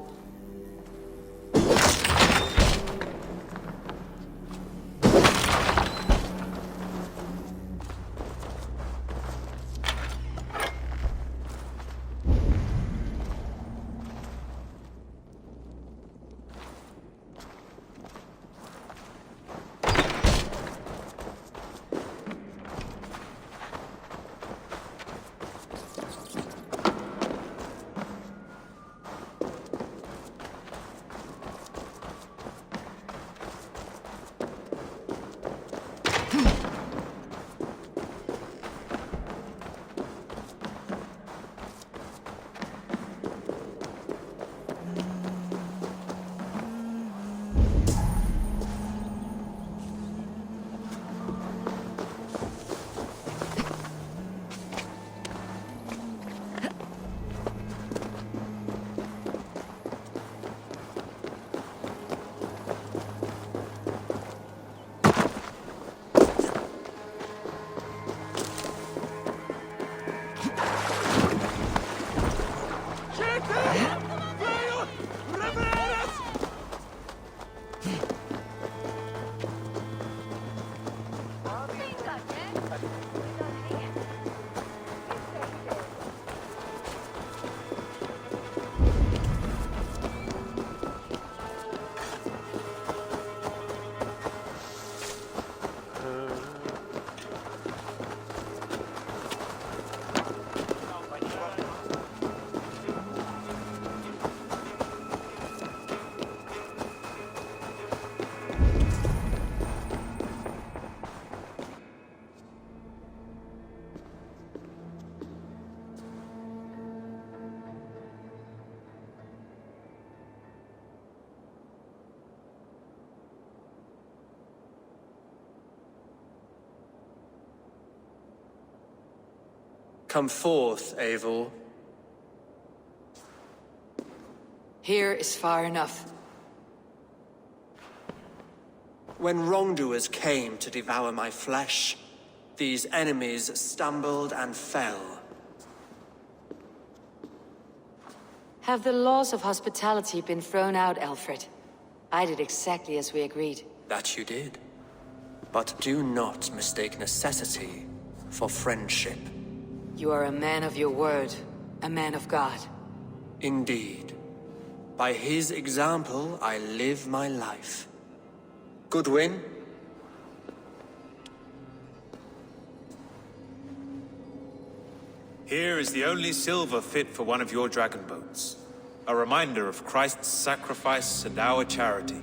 Come forth, Eivor. Here is far enough. When wrongdoers came to devour my flesh, these enemies stumbled and fell. Have the laws of hospitality been thrown out, Alfred? I did exactly as we agreed. That you did. But do not mistake necessity for friendship. You are a man of your word, a man of God. Indeed. By his example, I live my life. Goodwin? Here is the only silver fit for one of your dragon boats. A reminder of Christ's sacrifice and our charity.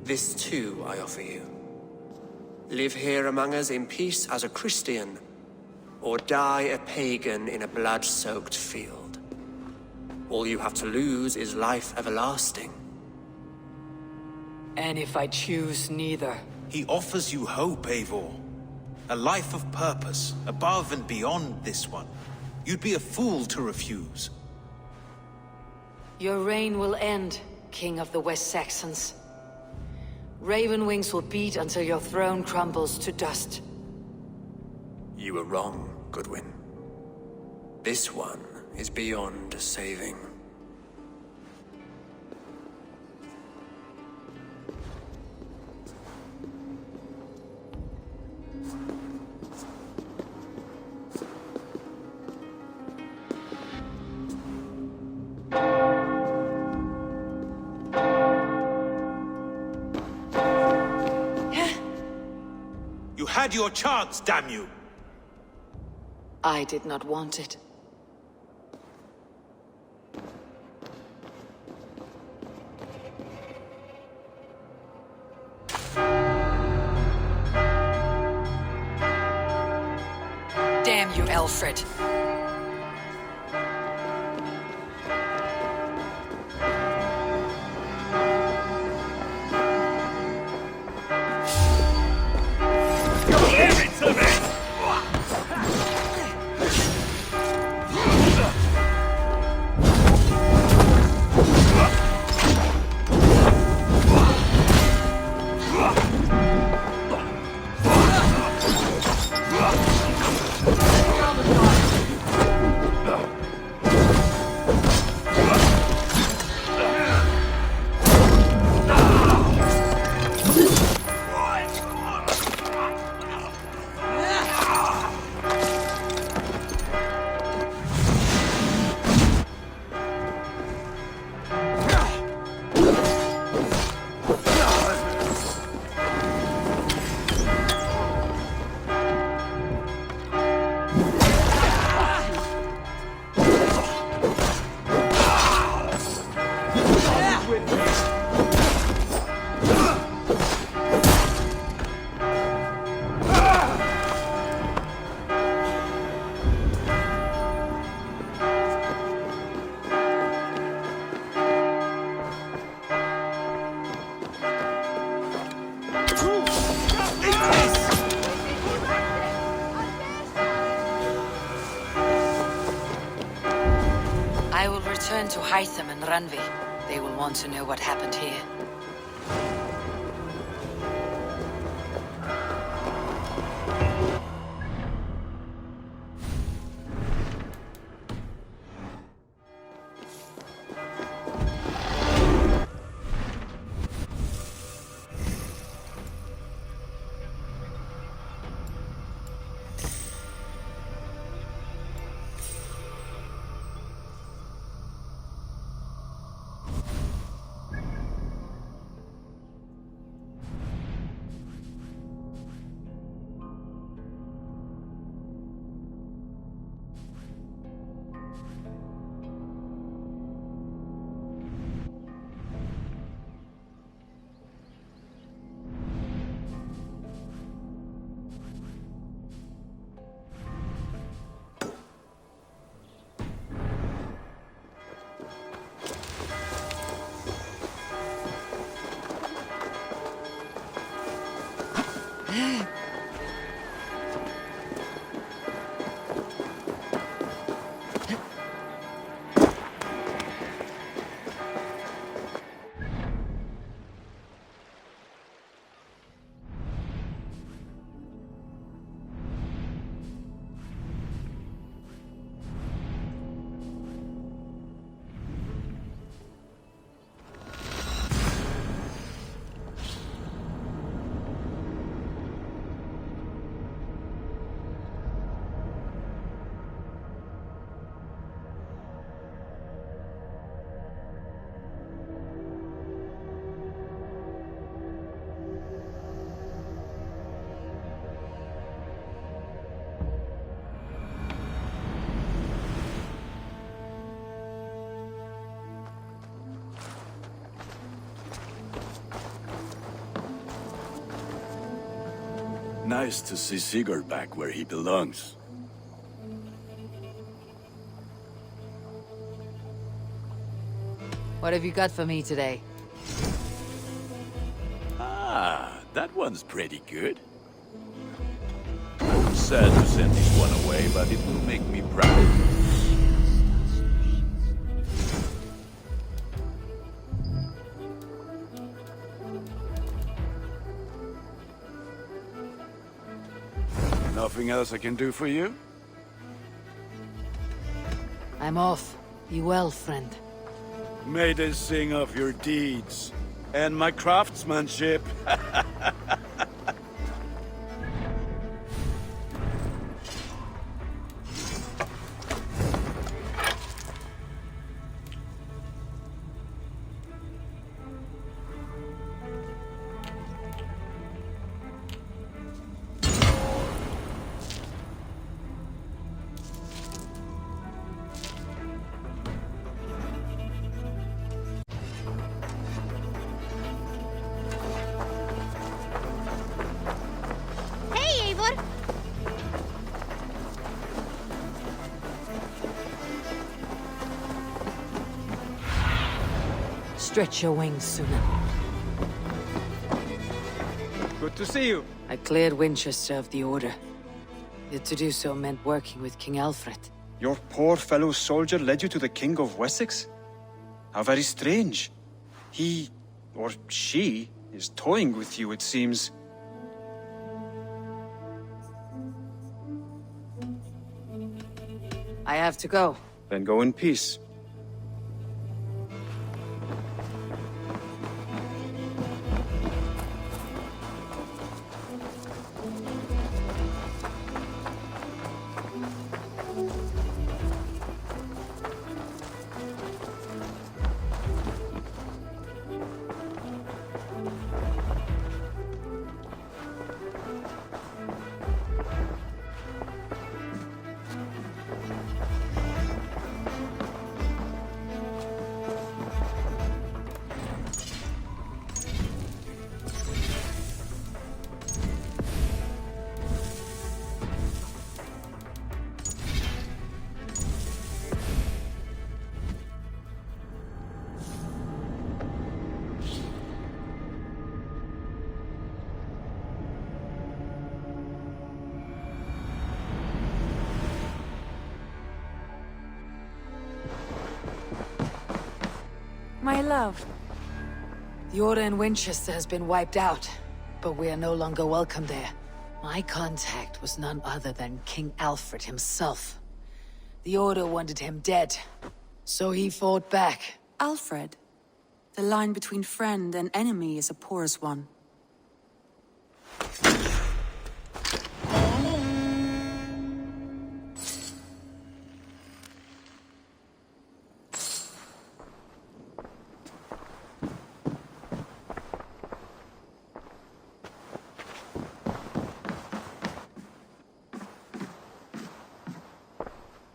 This too I offer you. Live here among us in peace as a Christian, or die a pagan in a blood-soaked field. All you have to lose is life everlasting. And if I choose neither? He offers you hope, Eivor. A life of purpose, above and beyond this one. You'd be a fool to refuse. Your reign will end, King of the West Saxons. Raven wings will beat until your throne crumbles to dust. You were wrong, Goodwin. This one is beyond saving. You had your chance, damn you! I did not want it. Damn you, Alfred. to Hytham and Ranvi. They will want to know what happened here. Nice to see Sigurd back where he belongs. What have you got for me today? Ah, that one's pretty good. I'm sad to send this one away, but it will make me proud. Nothing else I can do for you? I'm off. Be well, friend. May they sing of your deeds and my craftsmanship. Stretch your wings sooner. Good to see you. I cleared Winchester of the Order. Yet to do so meant working with King Alfred. Your poor fellow soldier led you to the King of Wessex? How very strange. He, or she, is toying with you, it seems. I have to go. Then go in peace. My love. The Order in Winchester has been wiped out, but we are no longer welcome there. My contact was none other than King Alfred himself. The Order wanted him dead, so he fought back. Alfred? The line between friend and enemy is a porous one.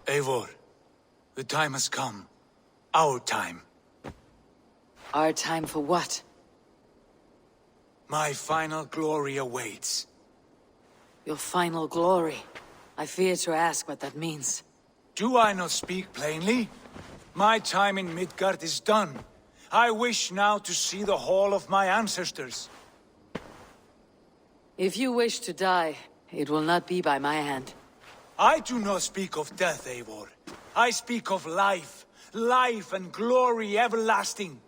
Eivor, the time has come. Our time. Our time for what? My final glory awaits. Your final glory? I fear to ask what that means. Do I not speak plainly? My time in Midgard is done. I wish now to see the hall of my ancestors. If you wish to die, it will not be by my hand. I do not speak of death, Eivor. I speak of life. Life and glory everlasting.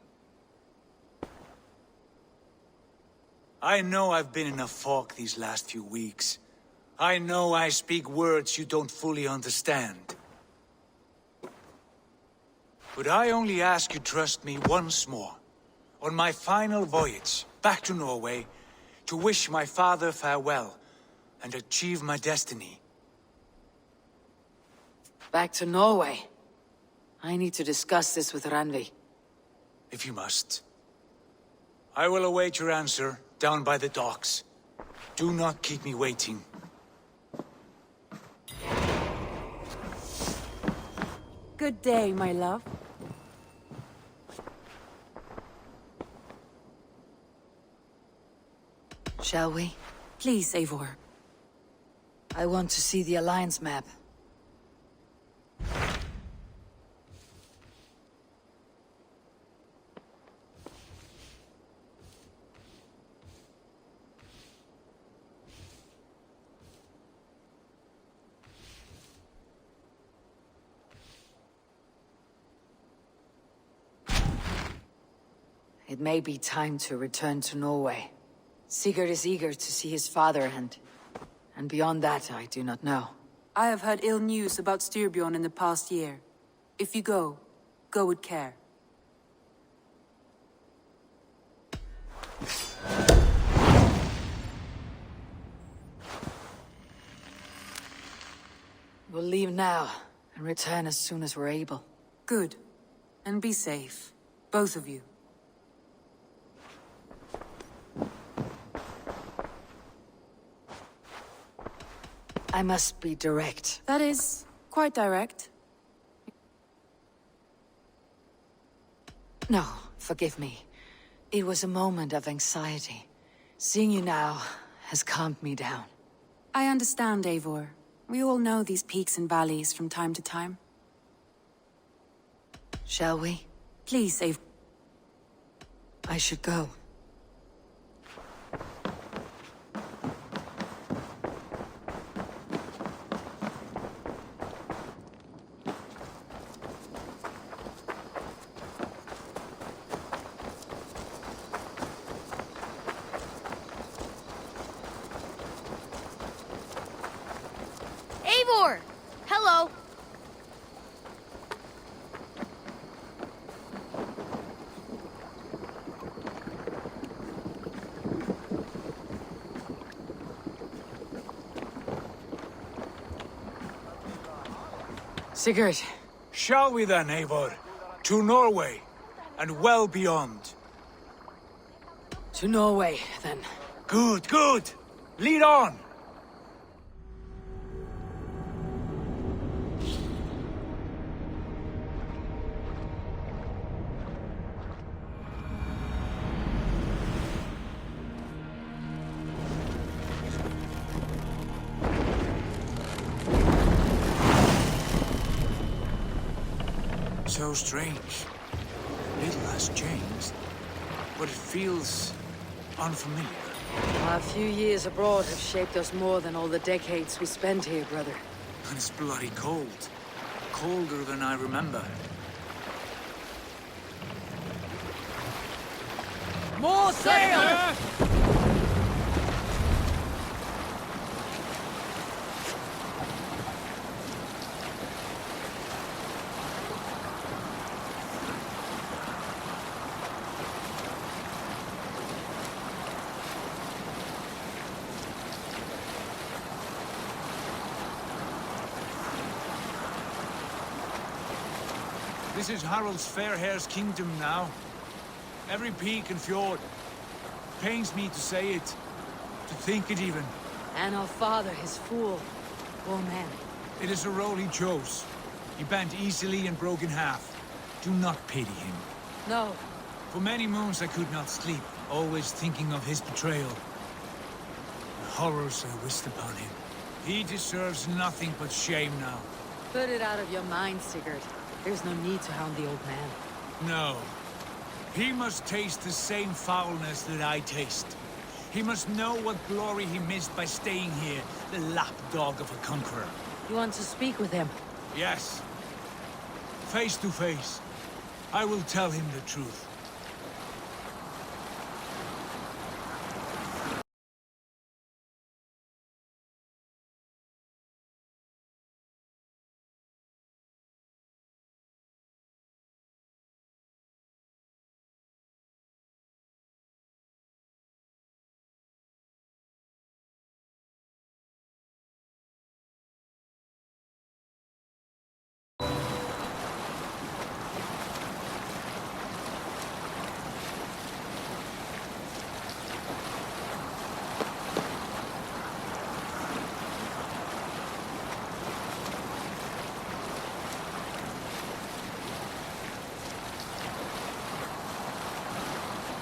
I know I've been in a fog these last few weeks. I know I speak words you don't fully understand. But I only ask you trust me once more, on my final voyage back to Norway, to wish my father farewell and achieve my destiny. Back to Norway? I need to discuss this with Randvi. If you must. I will await your answer down by the docks. Do not keep me waiting. Good day, my love. Shall we? Please, Eivor. I want to see the Alliance map. It may be time to return to Norway. Sigurd is eager to see his father, and beyond that, I do not know. I have heard ill news about Styrbjorn in the past year. If you go, go with care. We'll leave now, and return as soon as we're able. Good. And be safe. Both of you. I must be direct. That is quite direct. No, forgive me. It was a moment of anxiety. Seeing you now has calmed me down. I understand, Eivor. We all know these peaks and valleys from time to time. Shall we? Please, Eivor. I should go. Eivor! Hello. Sigurd. Shall we then, Eivor? To Norway, and well beyond. To Norway, then. Good, good! Lead on! So strange. Little has changed, but it feels unfamiliar. Our few years abroad have shaped us more than all the decades we spent here, brother. And it's bloody cold. Colder than I remember. More sail! This is Harald's Fairhair's kingdom now. Every peak and fjord. Pains me to say it, to think it even. And our father, his fool. Poor man. It is a role he chose. He bent easily and broke in half. Do not pity him. No. For many moons I could not sleep, always thinking of his betrayal. The horrors I wished upon him. He deserves nothing but shame now. Put it out of your mind, Sigurd. There's no need to hound the old man. No. He must taste the same foulness that I taste. He must know what glory he missed by staying here, the lapdog of a conqueror. You want to speak with him? Yes. Face to face. I will tell him the truth.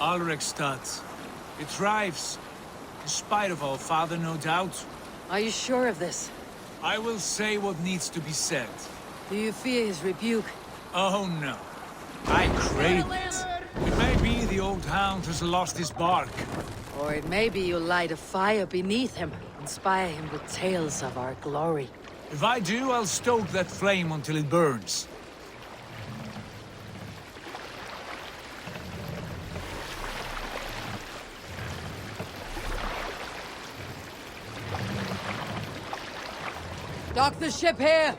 Alrekstad. It thrives. In spite of our father, no doubt. Are you sure of this? I will say what needs to be said. Do you fear his rebuke? Oh no. I crave it. It may be the old hound has lost his bark. Or it may be you light a fire beneath him, inspire him with tales of our glory. If I do, I'll stoke that flame until it burns. Dock the ship here!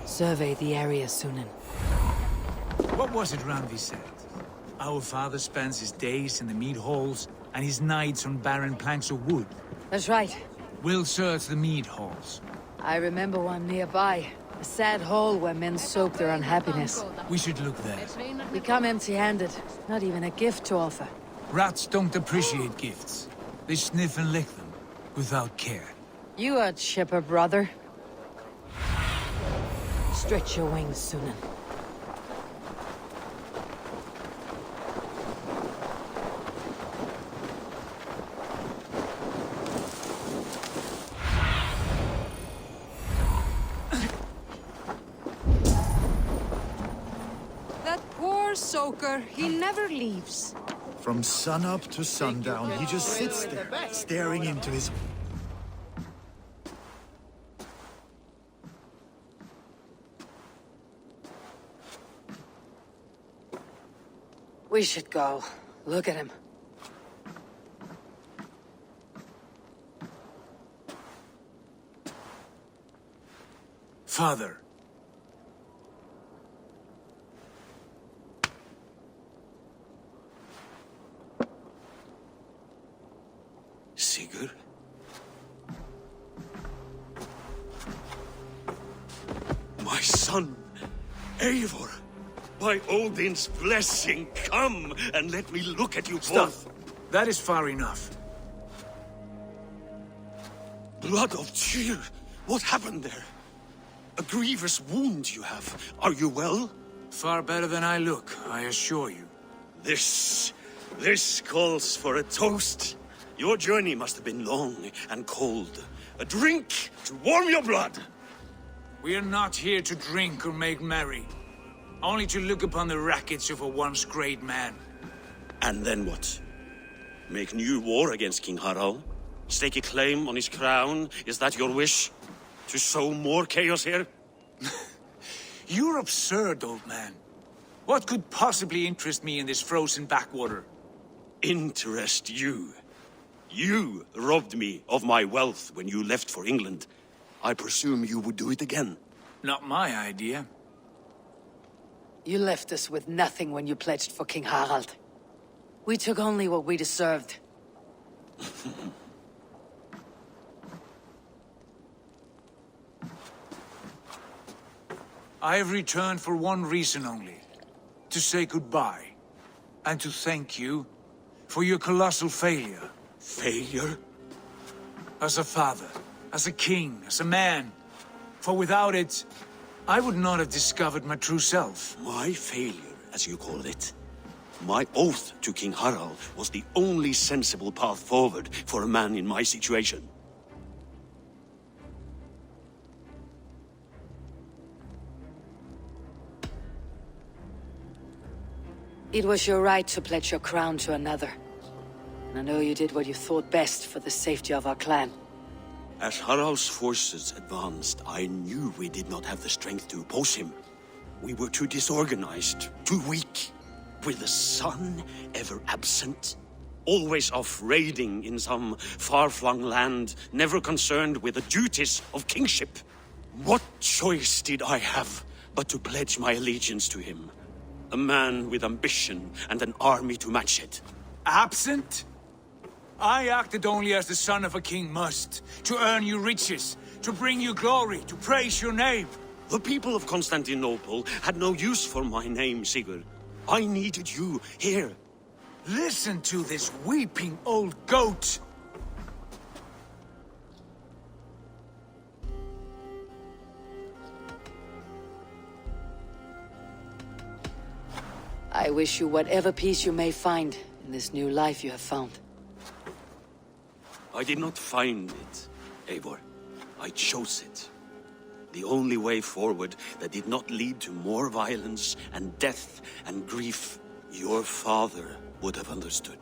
Survey the area, Sunan. What was it Randvi said? Our father spends his days in the mead halls, and his nights on barren planks of wood. That's right. We'll search the mead halls. I remember one nearby. A sad hole where men soak their unhappiness. We should look there. We come empty-handed. Not even a gift to offer. Rats don't appreciate gifts. They sniff and lick them, without care. You a chipper, brother. Stretch your wings, Sunan. Soaker, he never leaves. From sunup to sundown, he just sits there, staring into his... We should go. Look at him. Father. Sigurd? My son, Eivor! By Odin's blessing, come and let me look at you both! That is far enough. Blood of Tyr! What happened there? A grievous wound you have. Are you well? Far better than I look, I assure you. This calls for a toast. Your journey must have been long and cold. A drink to warm your blood! We are not here to drink or make merry. Only to look upon the wreckage of a once great man. And then what? Make new war against King Harald? Stake a claim on his crown? Is that your wish? To sow more chaos here? You're absurd, old man. What could possibly interest me in this frozen backwater? Interest you? You robbed me of my wealth when you left for England. I presume you would do it again. Not my idea. You left us with nothing when you pledged for King Harald. We took only what we deserved. I have returned for one reason only. To say goodbye. And to thank you for your colossal failure. Failure? As a father, as a king, as a man. For without it, I would not have discovered my true self. My failure, as you call it. My oath to King Harald was the only sensible path forward for a man in my situation. It was your right to pledge your crown to another. And I know you did what you thought best for the safety of our clan. As Harald's forces advanced, I knew we did not have the strength to oppose him. We were too disorganized, too weak. With the son ever absent, always off raiding in some far-flung land, never concerned with the duties of kingship. What choice did I have but to pledge my allegiance to him? A man with ambition and an army to match it. Absent? I acted only as the son of a king must, to earn you riches, to bring you glory, to praise your name. The people of Constantinople had no use for my name, Sigurd. I needed you here. Listen to this weeping old goat. I wish you whatever peace you may find in this new life you have found. I did not find it, Eivor. I chose it. The only way forward that did not lead to more violence and death and grief. Your father would have understood.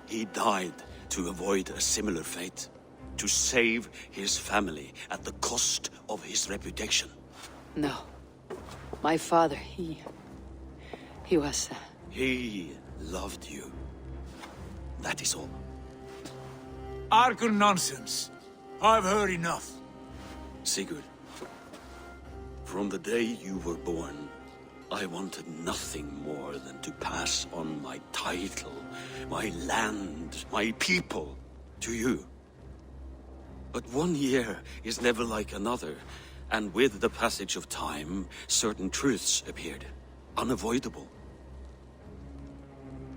He died to avoid a similar fate. To save his family at the cost of his reputation. No. My father, he was... He loved you. That is all. Argur nonsense. I've heard enough. Sigurd, from the day you were born, I wanted nothing more than to pass on my title, my land, my people, to you. But 1 year is never like another, and with the passage of time, certain truths appeared, unavoidable.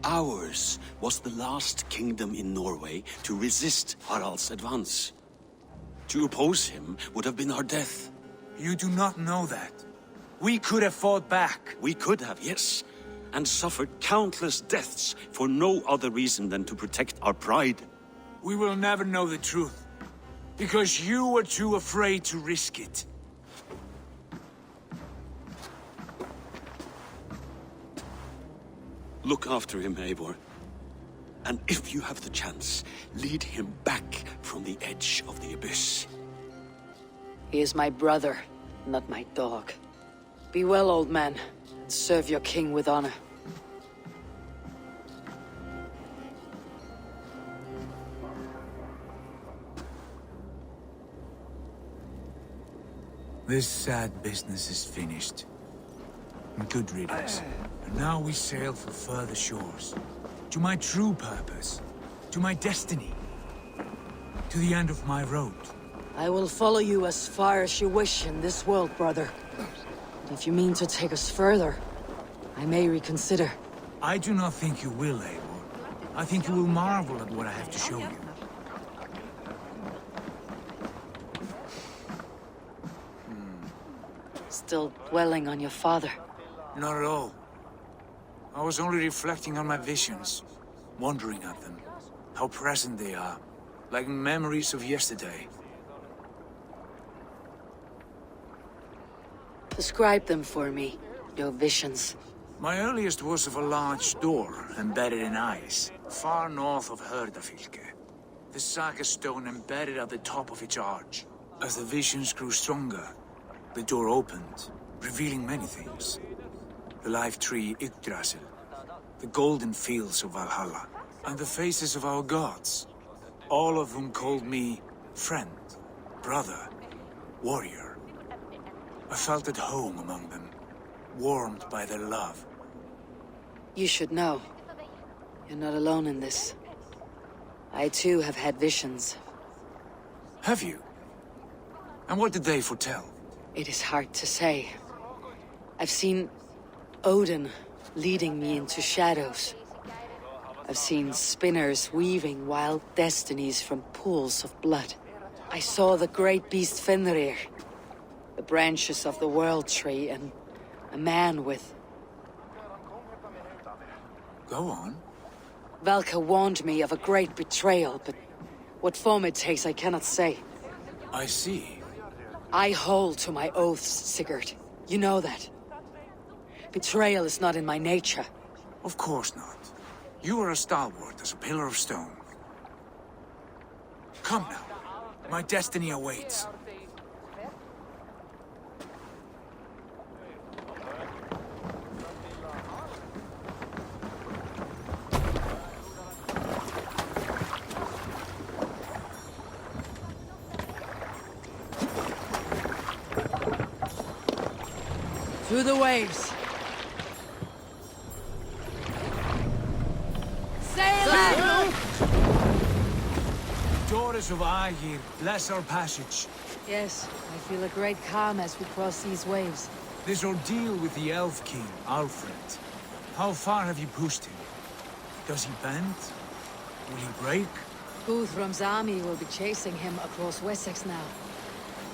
Ours was the last kingdom in Norway to resist Harald's advance. To oppose him would have been our death. You do not know that. We could have fought back. We could have, yes. And suffered countless deaths for no other reason than to protect our pride. We will never know the truth. Because you were too afraid to risk it. Look after him, Eivor. And if you have the chance, lead him back from the edge of the abyss. He is my brother, not my dog. Be well, old man, and serve your king with honor. This sad business is finished. Good riddance. And now we sail for further shores. To my true purpose. To my destiny. To the end of my road. I will follow you as far as you wish in this world, brother. But if you mean to take us further, I may reconsider. I do not think you will, Eivor. I think you will marvel at what I have to show you. Still dwelling on your father? Not at all. I was only reflecting on my visions, wondering at them. How present they are, like memories of yesterday. Describe them for me, your visions. My earliest was of a large door embedded in ice, far north of Herdafylke. The saga stone embedded at the top of its arch. As the visions grew stronger, the door opened, revealing many things. The life tree Yggdrasil, the golden fields of Valhalla, and the faces of our gods, all of whom called me friend, brother, warrior. I felt at home among them, warmed by their love. You should know. You're not alone in this. I too have had visions. Have you? And what did they foretell? It is hard to say. I've seen Odin leading me into shadows. I've seen spinners weaving wild destinies from pools of blood. I saw the great beast Fenrir, the branches of the World Tree, and a man with... Go on. Valka warned me of a great betrayal, but what form it takes I cannot say. I see. I hold to my oaths, Sigurd. You know that. Betrayal is not in my nature. Of course not. You are as stalwart as a pillar of stone. Come now. My destiny awaits. Through the waves. Sail! Daughters of Aegir, bless our passage. Yes, I feel a great calm as we cross these waves. This ordeal with the Elf King, Alfred. How far have you pushed him? Does he bend? Will he break? Guthrum's army will be chasing him across Wessex now.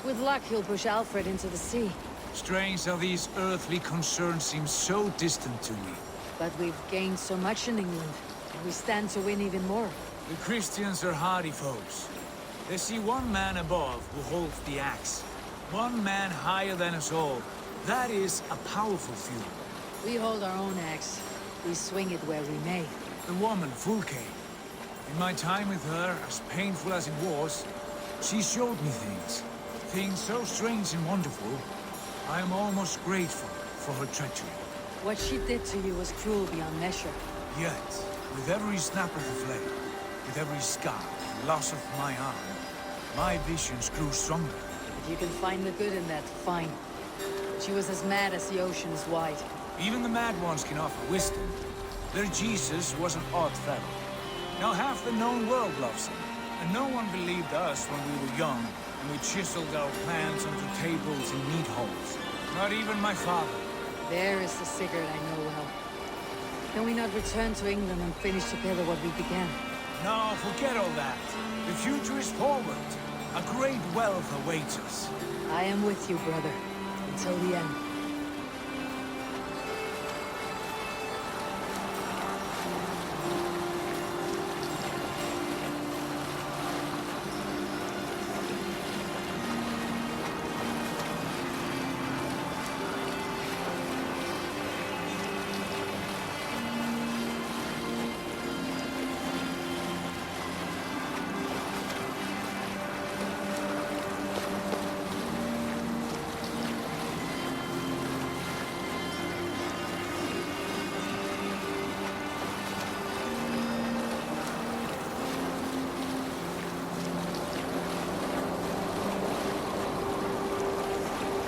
With luck, he'll push Alfred into the sea. Strange how these earthly concerns seem so distant to me. But we've gained so much in England, and we stand to win even more. The Christians are hardy foes. They see one man above who holds the axe. One man higher than us all. That is a powerful feud. We hold our own axe. We swing it where we may. The woman, Fulke. In my time with her, as painful as it was, she showed me things. Things so strange and wonderful. I am almost grateful for her treachery. What she did to you was cruel beyond measure. Yet, with every snap of the flame, with every scar and loss of my arm, my visions grew stronger. If you can find the good in that, fine. She was as mad as the ocean is wide. Even the mad ones can offer wisdom. Their Jesus was an odd fellow. Now half the known world loves him, and no one believed us when we were young, and we chiseled our plans onto tables in meat holes. Not even my father. There is the Sigurd I know well. Can we not return to England and finish together what we began? No, forget all that. The future is forward. A great wealth awaits us. I am with you, brother. Until the end.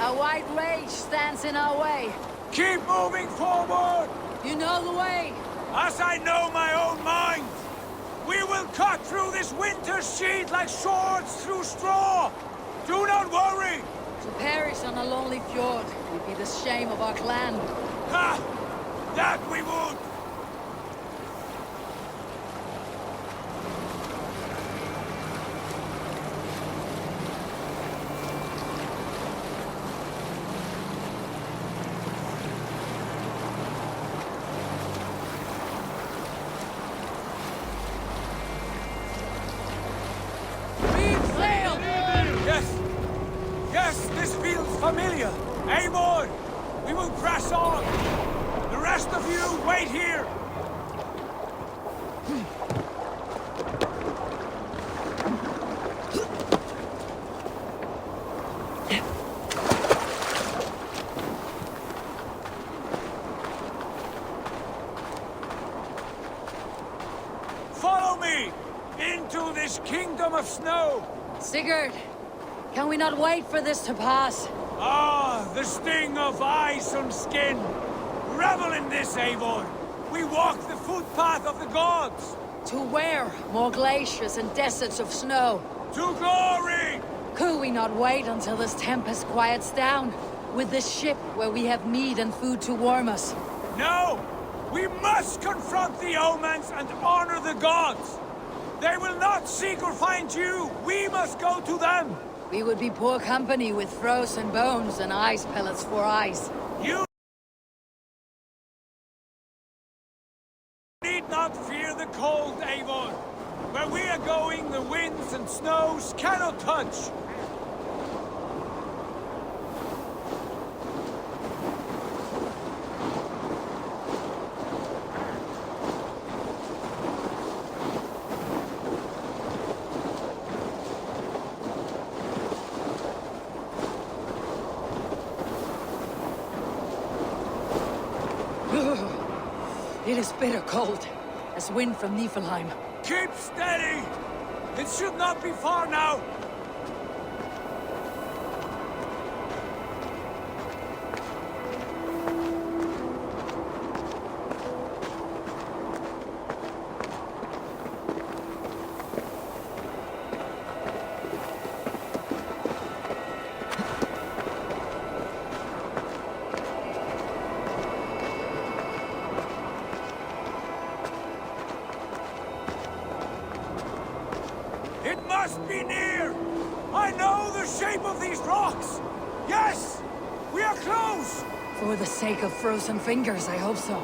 A white rage stands in our way. Keep moving forward! You know the way. As I know my own mind! We will cut through this winter sheet like swords through straw! Do not worry! To perish on a lonely fjord would be the shame of our clan. Ha! That we would! Yes, this feels familiar. Eivor, we will press on. The rest of you, wait here. of snow! Sigurd, can we not wait for this to pass? Ah, the sting of ice on skin! Revel in this, Eivor! We walk the footpath of the gods! To where? More glaciers and deserts of snow. To glory! Could we not wait until this tempest quiets down? With this ship where we have meat and food to warm us? No! We must confront the omens and honor the gods! They will not seek or find you! We must go to them! We would be poor company with frozen bones and ice pellets for eyes. You need not fear the cold, Eivor. Where we are going, the winds and snows cannot touch. It is bitter cold, as wind from Niflheim. Keep steady! It should not be far now! It must be near! I know the shape of these rocks! Yes! We are close! For the sake of frozen fingers, I hope so.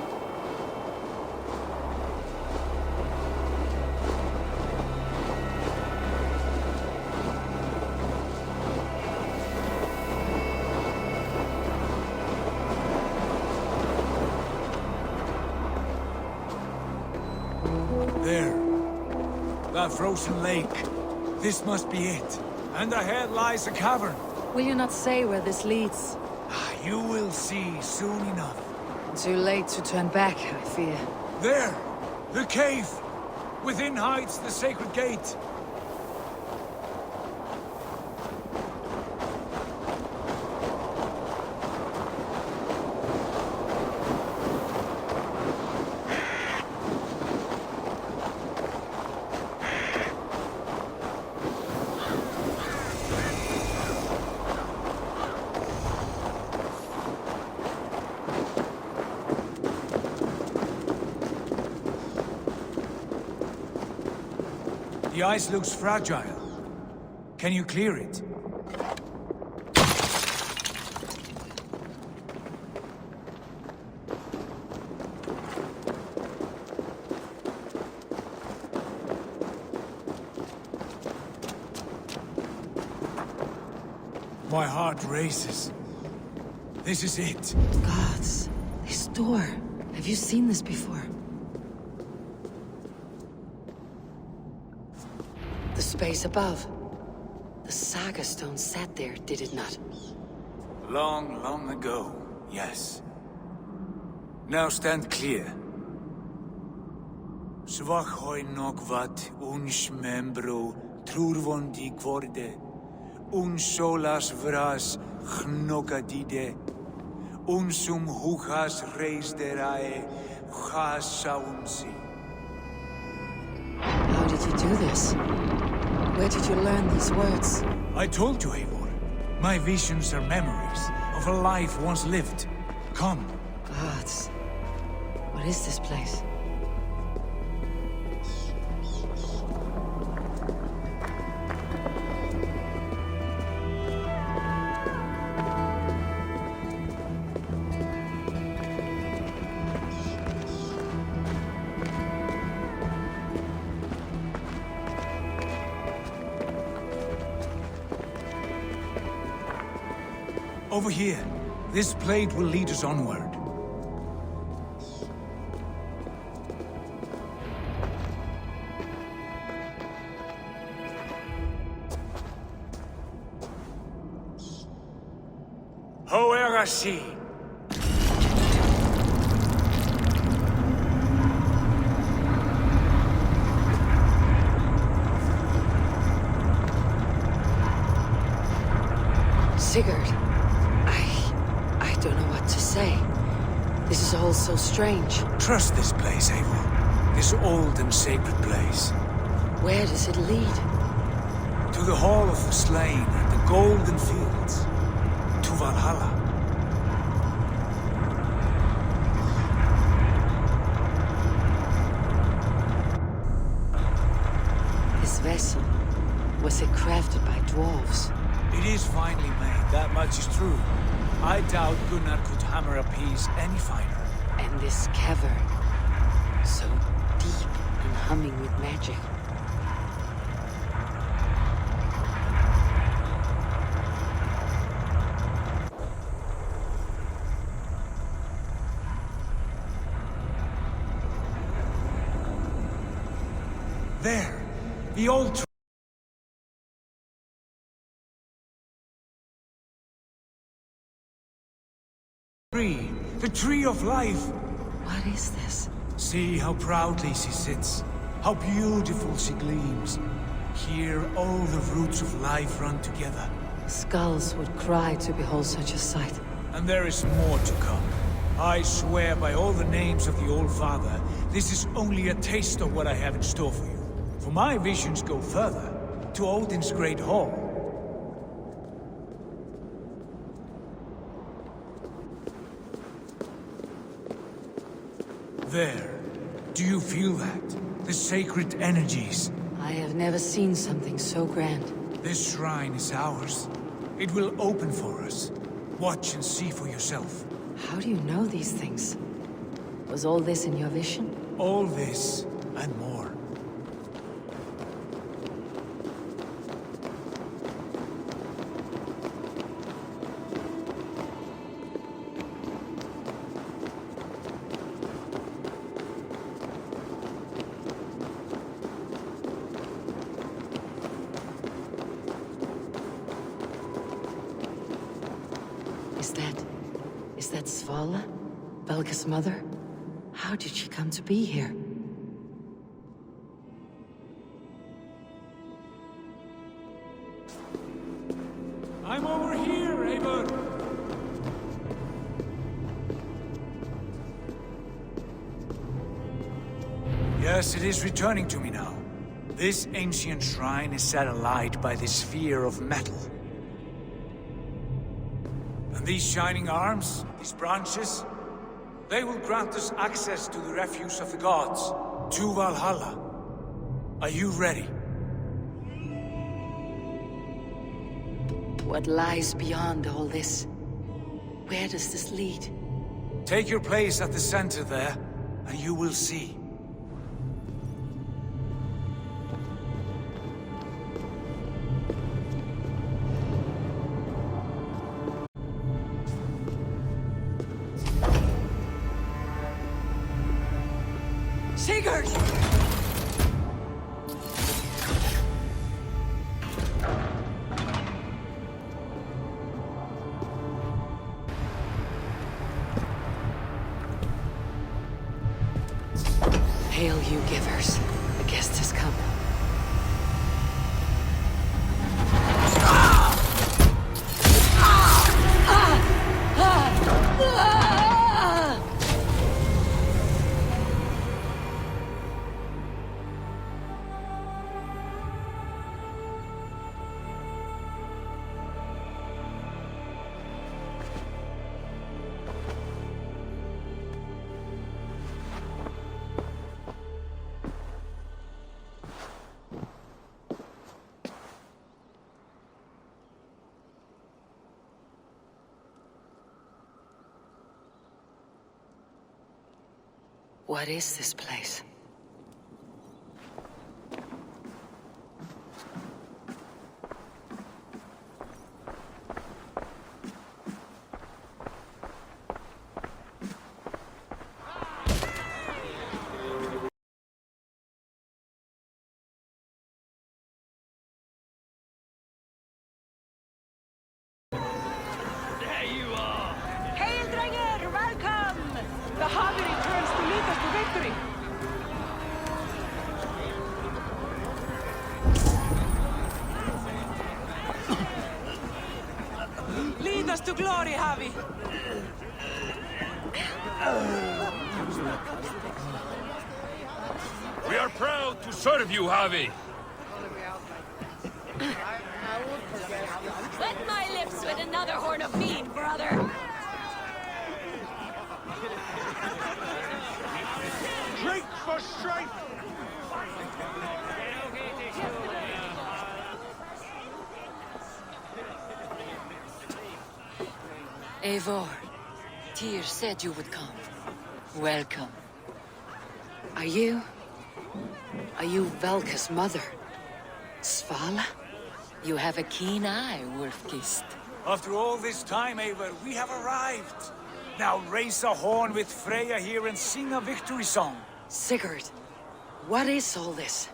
There. That frozen lake. This must be it. And ahead lies a cavern. Will you not say where this leads? You will see soon enough. Too late to turn back, I fear. There! The cave! Within hides the sacred gate. The ice looks fragile. Can you clear it? My heart races. This is it. Gods, this door. Have you seen this before? The space above. The Saga stone sat there, did it not? Long, long ago, yes. Now stand clear. Svachoi nokvat uns membro trurvondi kvorde, uns solas vras chnokadide, unsum huchas reisderae chasaunsi. How did you do this? Where did you learn these words? I told you, Eivor. My visions are memories of a life once lived. Come. Gods. What is this place? Over here. This blade will lead us onward. Hoerasi. What to say? This is all so strange. Trust this place, Eivor. This old and sacred place. Where does it lead? To the Hall of the Slain and the Golden Fields. To Valhalla. This vessel, was it crafted by dwarves? It is finely made, that much is true. I doubt Gunnar could hammer a piece any finer. And this cavern, so deep and humming with magic. There, the old tree, the tree of life. What is this? See how proudly she sits, how beautiful she gleams. Here all the roots of life run together. Skulls would cry to behold such a sight. And there is more to come. I swear by all the names of the Old Father, this is only a taste of what I have in store for you. For my visions go further, to Odin's Great Hall. There. Do you feel that? The sacred energies. I have never seen something so grand. This shrine is ours. It will open for us. Watch and see for yourself. How do you know these things? Was all this in your vision? All this, and more. Is that Svala? Belga's mother? How did she come to be here? I'm over here, Eivor! Yes, it is returning to me now. This ancient shrine is set alight by this sphere of metal. And these shining arms, these branches, they will grant us access to the refuse of the gods, to Valhalla. Are you ready? What lies beyond all this? Where does this lead? Take your place at the center there, and you will see. Sigurd! Hail, you givers. The guest has come. What is this place? Hail, Drenger! Welcome! The Harvey returns to lead us to victory! Lead us to glory, Harvey! We are proud to serve you, Javi. Wet my lips with another horn of mead, brother. Drink for strength! Eivor, Tyr said you would come. Welcome. Are you Valka's mother? Svala? You have a keen eye, Wolfgist. After all this time, Eivor, we have arrived. Now raise a horn with Freya here and sing a victory song. Sigurd, what is all this?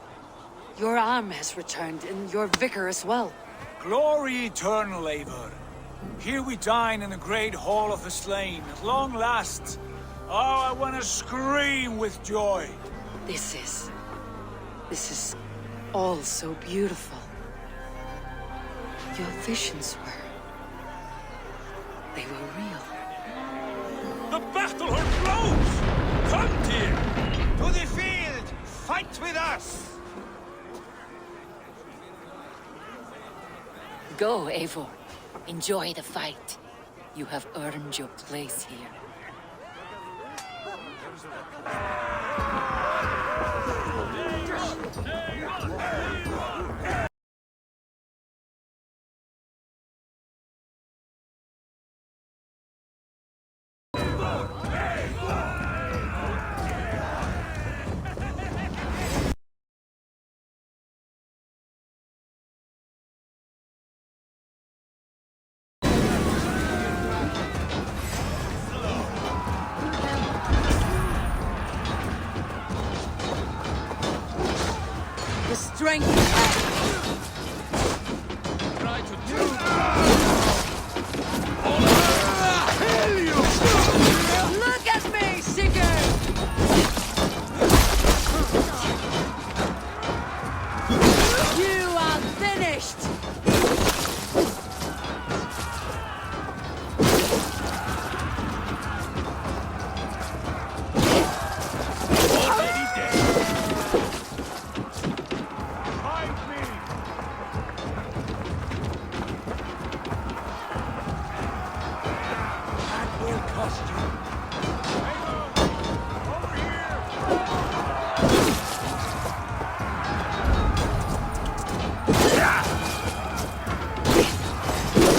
Your arm has returned, and your vicar as well. Glory eternal, Eivor. Here we dine in the great hall of the slain, at long last. Oh, I want to scream with joy. This is all so beautiful. Your visions they were real. The battle horn blows! Come, Tyr! To the field! Fight with us! Go, Eivor. Enjoy the fight. You have earned your place here. The strength you have. Try to do Look at me, Sigurd! You are finished! already dead. Fight me! That will cost you. Over here!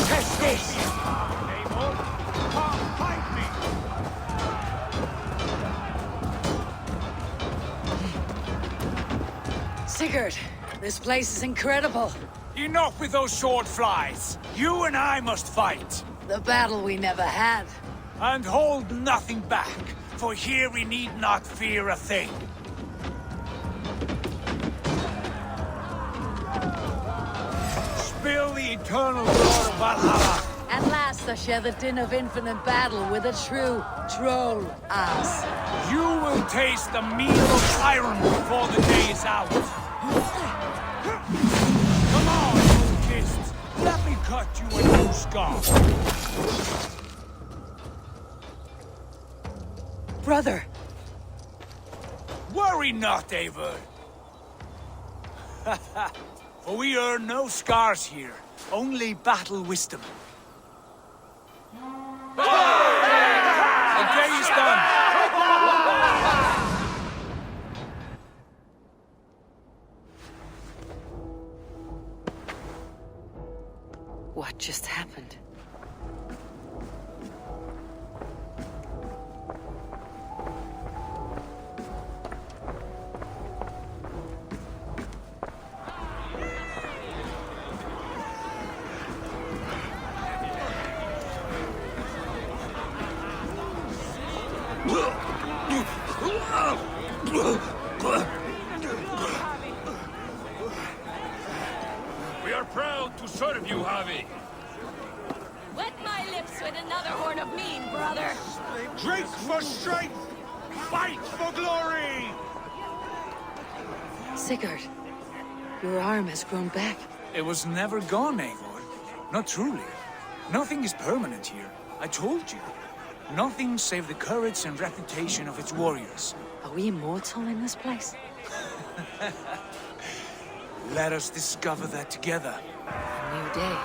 Test this! Abel, come fight me! Sigurd, this place is incredible. Enough with those sword flies! You and I must fight! The battle we never had. And hold nothing back, for here we need not fear a thing. Spill the eternal blood of Valhalla! At last I share the din of infinite battle with a true troll ass. You will taste the meal of iron before the day is out. Come on, old kist. Let me cut you a new scar. Brother! Worry not, Eivor. For we earn no scars here, only battle wisdom. The day is done. What just happened? We are proud to serve you, Javi. Wet my lips with another horn of mead, brother. Drink for strength! Fight for glory! Sigurd, your arm has grown back. It was never gone, Eivor. Not truly. Nothing is permanent here. I told you. Nothing save the courage and reputation of its warriors. Are we immortal in this place? Let us discover that together. A new day.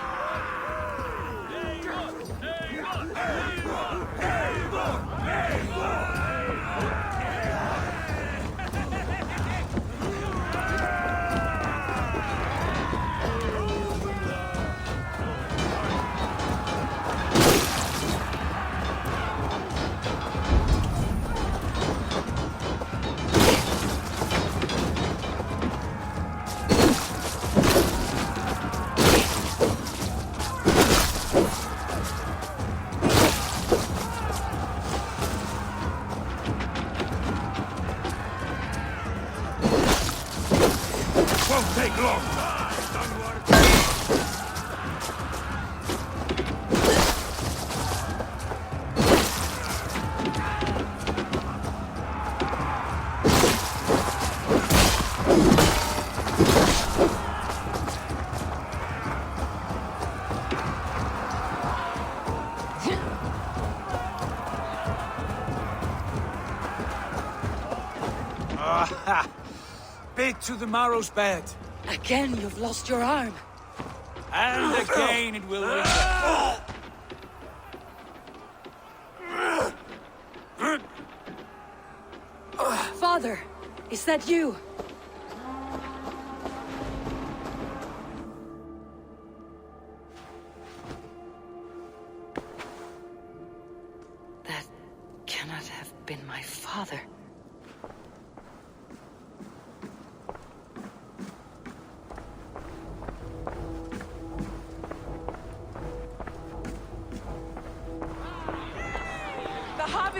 Won't take long. Ah, bit to the marrow's bed. Again, you've lost your arm. And again it will return. Father, is that you? That cannot have been my father.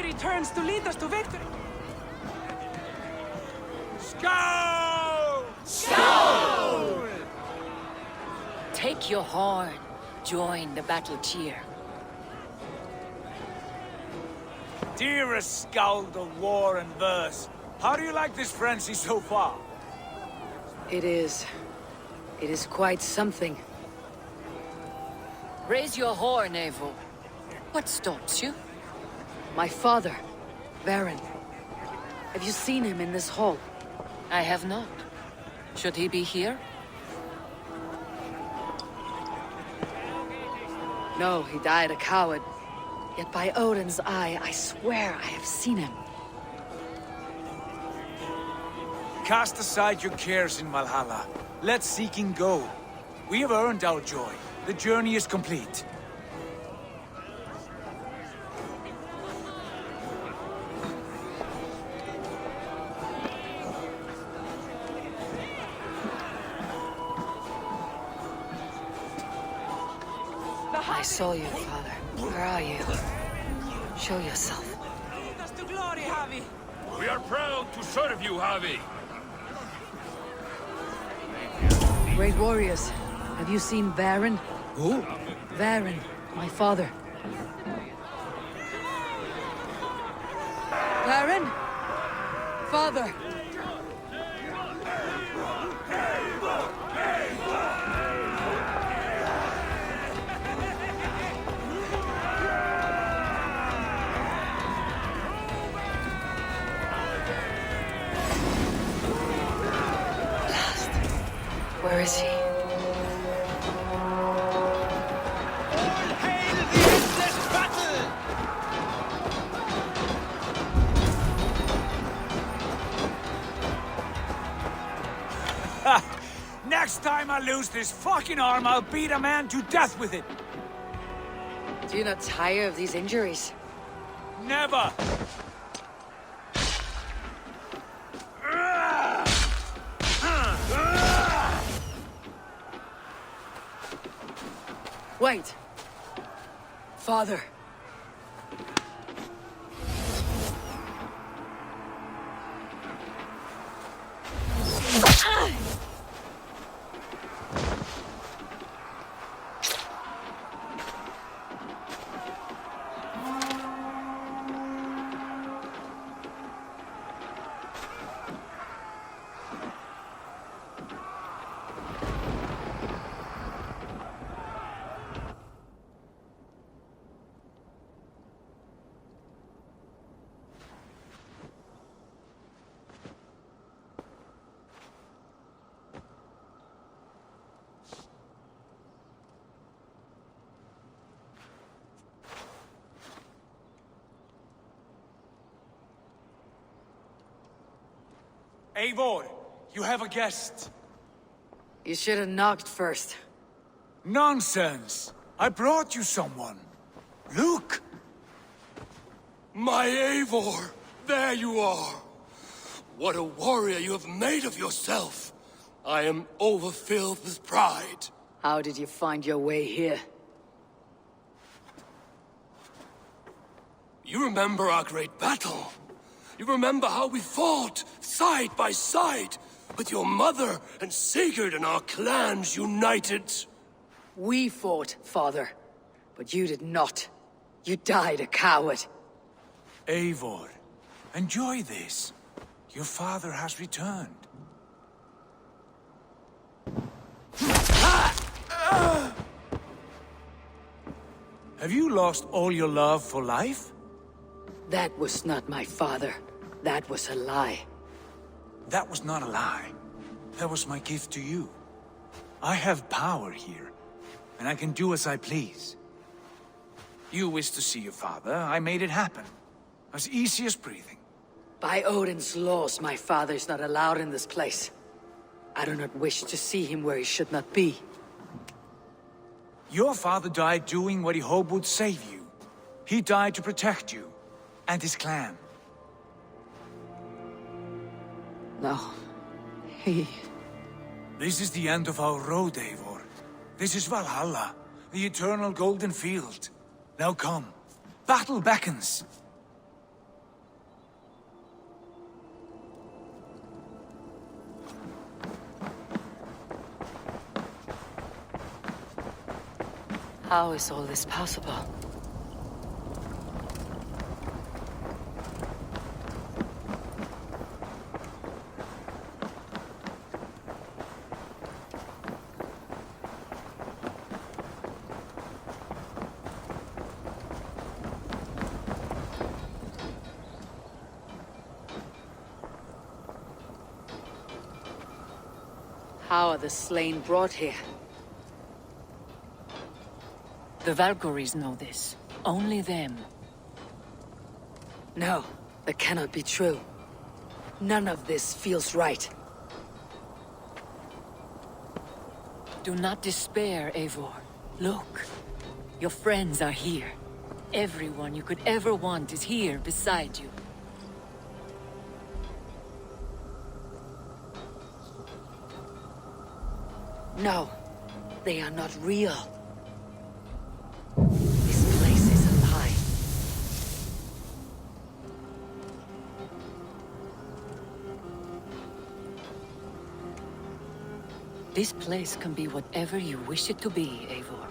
Returns to lead us to victory. Skull! Skull! Take your horn. Join the battle cheer. Dearest skald of war and verse, how do you like this frenzy so far? It is quite something. Raise your horn, Eivor. What stops you? My father, Baron. Have you seen him in this hall? I have not. Should he be here? No, he died a coward. Yet by Odin's eye, I swear I have seen him. Cast aside your cares in Valhalla. Let seeking go. We have earned our joy. The journey is complete. I saw you, Father. Where are you? Show yourself. Lead us to glory, Javi. We are proud to serve you, Javi. Great warriors, have you seen Baron? Who? Baron, my father. Baron? Father! Where is he? Next time I lose this fucking arm, I'll beat a man to death with it. Do you not tire of these injuries? Never! Wait! Father! Eivor, you have a guest. You should have knocked first. Nonsense! I brought you someone. Look! My Eivor! There you are! What a warrior you have made of yourself! I am overfilled with pride. How did you find your way here? You remember our great battle? You remember how we fought, side by side, with your mother and Sigurd and our clans united? We fought, father. But you did not. You died a coward. Eivor, enjoy this. Your father has returned. Have you lost all your love for life? That was not my father. That was a lie. That was not a lie. That was my gift to you. I have power here, and I can do as I please. You wished to see your father, I made it happen. As easy as breathing. By Odin's laws, my father is not allowed in this place. I do not wish to see him where he should not be. Your father died doing what he hoped would save you. He died to protect you, and his clan. No, he... This is the end of our road, Eivor. This is Valhalla, the eternal golden field. Now come, battle beckons. How is all this possible? How are the slain brought here? The Valkyries know this. Only them. No, that cannot be true. None of this feels right. Do not despair, Eivor. Look. Your friends are here. Everyone you could ever want is here beside you. No, they are not real. This place is a lie. This place can be whatever you wish it to be, Eivor.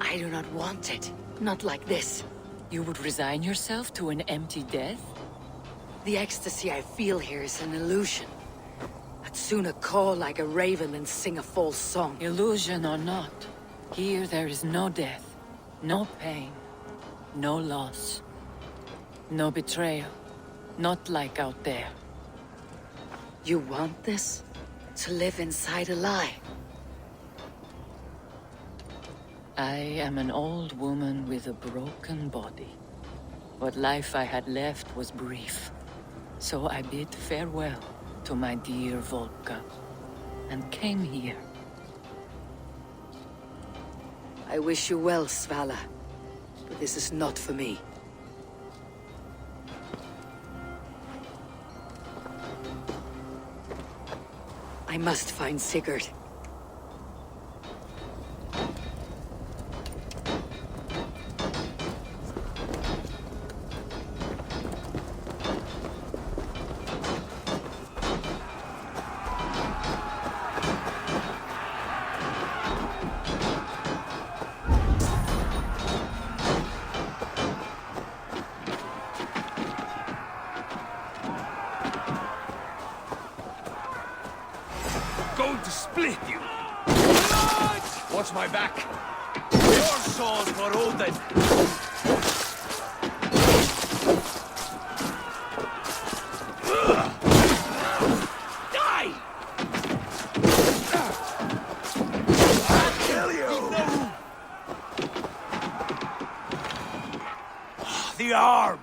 I do not want it. Not like this. You would resign yourself to an empty death? The ecstasy I feel here is an illusion. I'd sooner call like a raven than sing a false song. Illusion or not, here there is no death, no pain, no loss, no betrayal, not like out there. You want this? To live inside a lie? I am an old woman with a broken body. What life I had left was brief, so I bid farewell to my dear Volka, and came here. I wish you well, Svala, but this is not for me. I must find Sigurd. Going to split you! Watch my back! Your sword for Odin! Die! I'll kill you! The arm!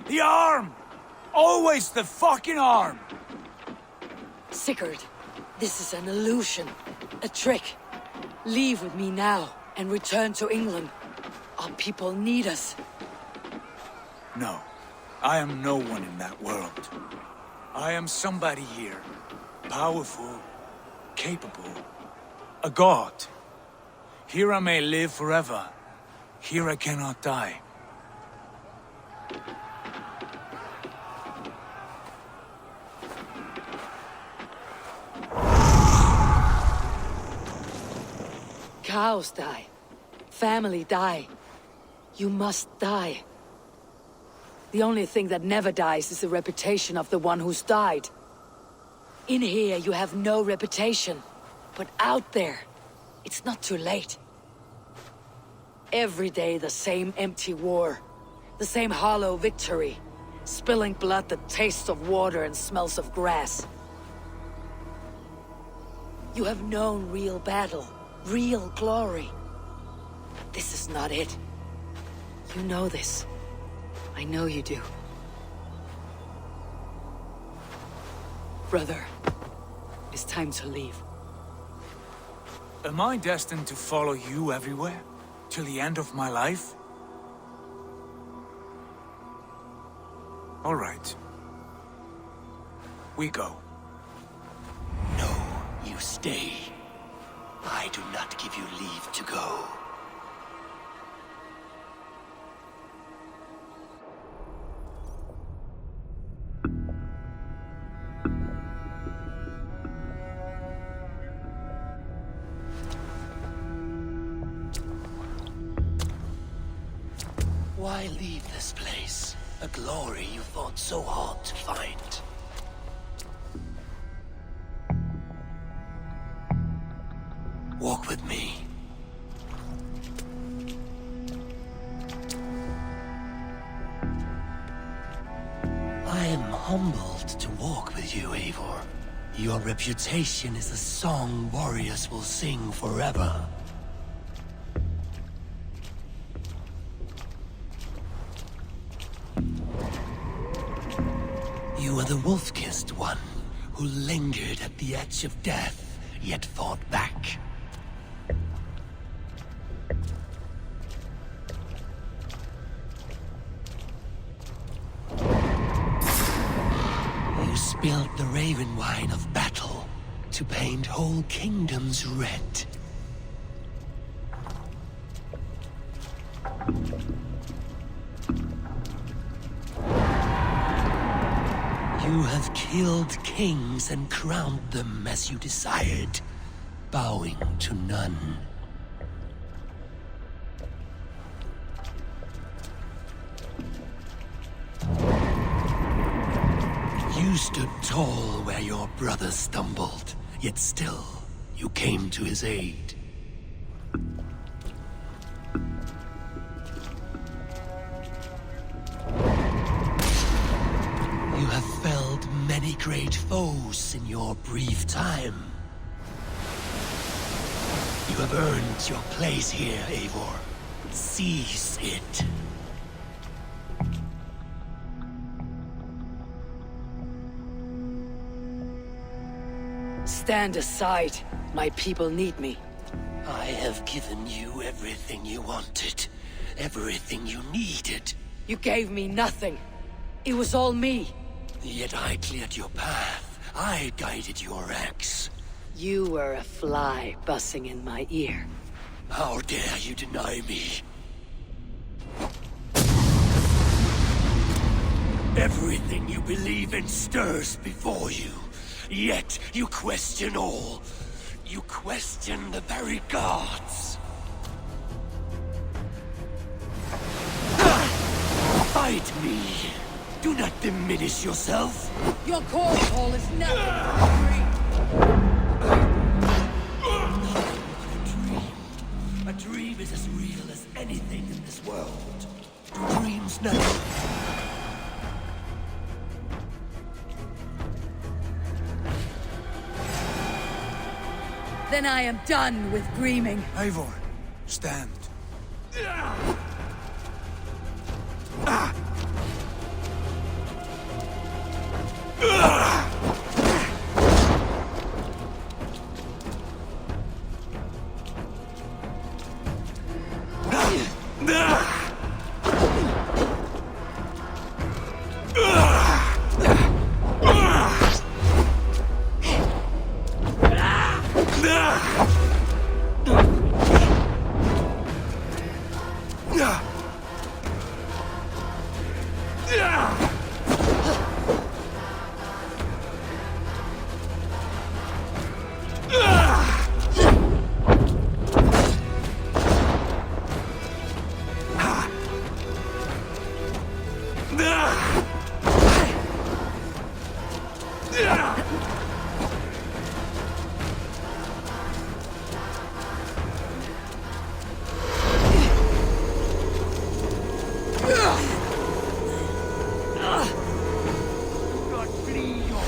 The arm! Always the fucking arm! Sigurd, this is an illusion. A trick. Leave with me now and return to England. Our people need us. No. I am no one in that world. I am somebody here. Powerful. Capable. A god. Here I may live forever. Here I cannot die. Cows die. Family die. You must die. The only thing that never dies is the reputation of the one who's died. In here, you have no reputation. But out there, it's not too late. Every day, the same empty war. The same hollow victory. Spilling blood that tastes of water and smells of grass. You have known real battle. Real glory. But this is not it. You know this. I know you do. Brother, it's time to leave. Am I destined to follow you everywhere? Till the end of my life? All right. We go. No, you stay. I do not give you leave to go. Why leave this place? A glory you fought so hard to find. Walk with me. I am humbled to walk with you, Eivor. Your reputation is a song warriors will sing forever. You are the wolf-kissed one, who lingered at the edge of death, yet fought back. You spilled the raven wine of battle to paint whole kingdoms red. You have killed kings and crowned them as you desired, bowing to none. You stood tall where your brother stumbled, yet still you came to his aid. You have felled many great foes in your brief time. You have earned your place here, Eivor. Seize it. Stand aside. My people need me. I have given you everything you wanted. Everything you needed. You gave me nothing. It was all me. Yet I cleared your path. I guided your axe. You were a fly buzzing in my ear. How dare you deny me? Everything you believe in stirs before you. Yet you question all. You question the very gods. Fight me. Do not diminish yourself. Your call is never a dream is as real as anything in this world. Do dreams never? Then I am done with dreaming. Eivor, stand.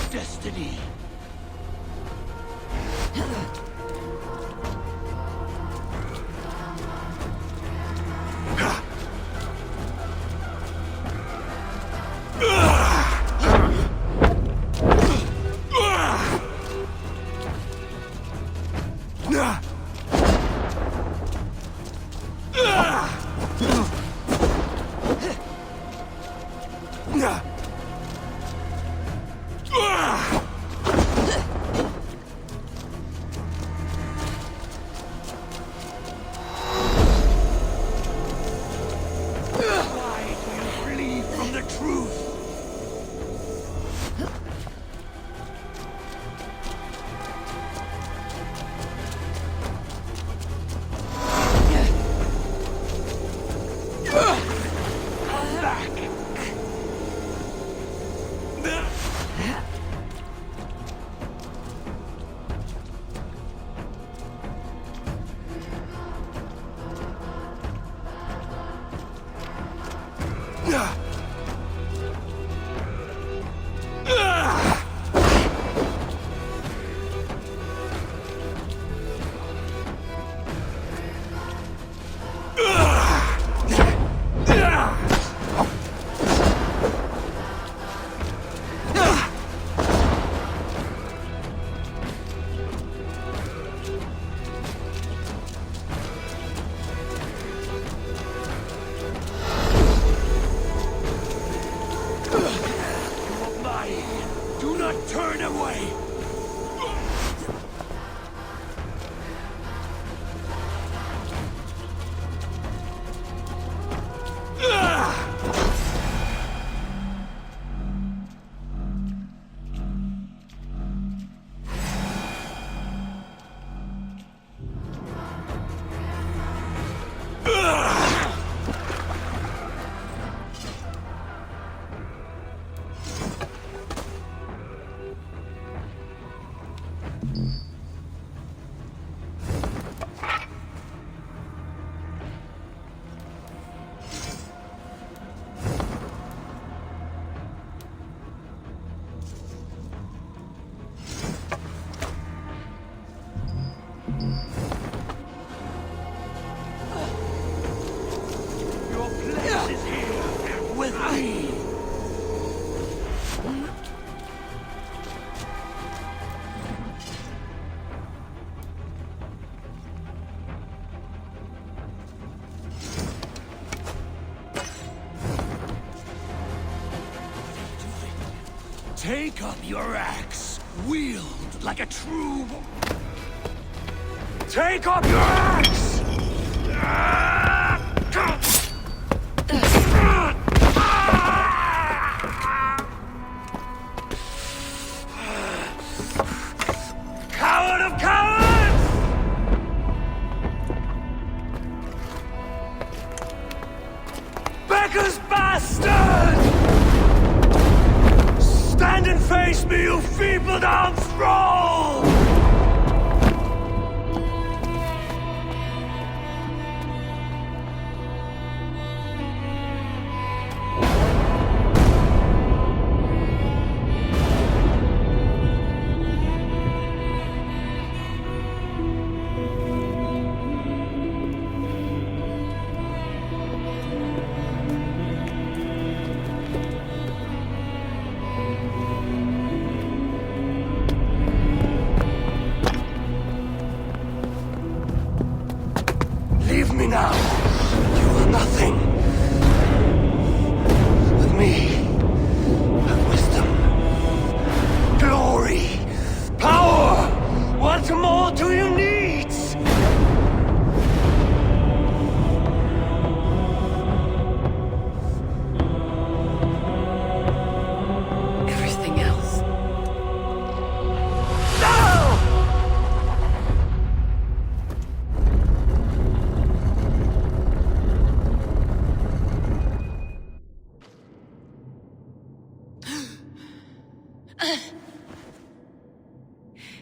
Destiny. Turn away! Take up your axe, wield like a true... Take up your axe! Coward of cowards! Becker's bastard! Stand and face me, you feeble-down thrall!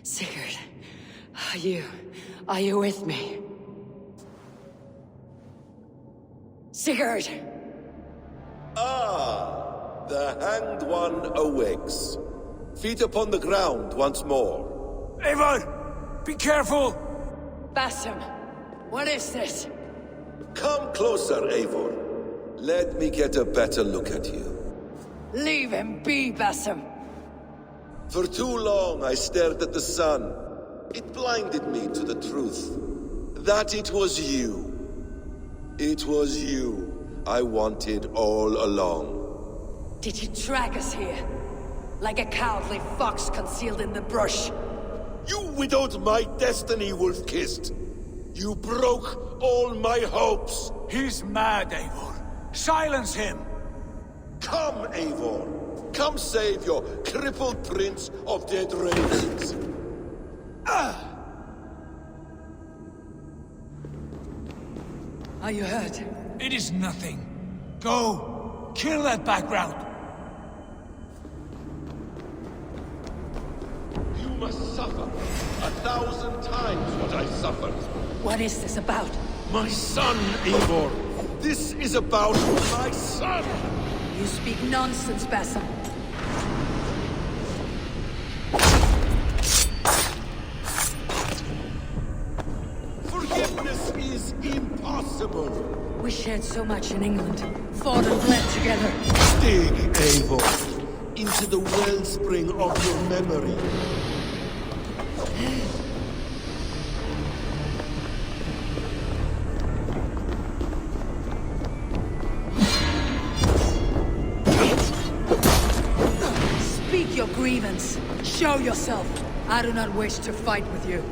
Sigurd, are you with me? Sigurd! Ah, the Hanged One awakes. Feet upon the ground once more. Eivor! Be careful! Basim, what is this? Come closer, Eivor. Let me get a better look at you. Leave him be, Basim. For too long I stared at the sun. It blinded me to the truth. That it was you. It was you I wanted all along. Did you drag us here? Like a cowardly fox concealed in the brush? You widowed my destiny, Wolf-Kissed. You broke all my hopes. He's mad, Eivor. Silence him! Come, Eivor. Come save your crippled prince of dead ravens. Are you hurt? It is nothing. Go! Kill that background! You must suffer 1,000 times what I suffered. What is this about? My son, Eivor. This is about my son! You speak nonsense, Basim. Forgiveness is impossible. We shared so much in England. Fought and bled together. Dig, Eivor, into the wellspring of your memory. Speak your grievance. Show yourself. I do not wish to fight with you.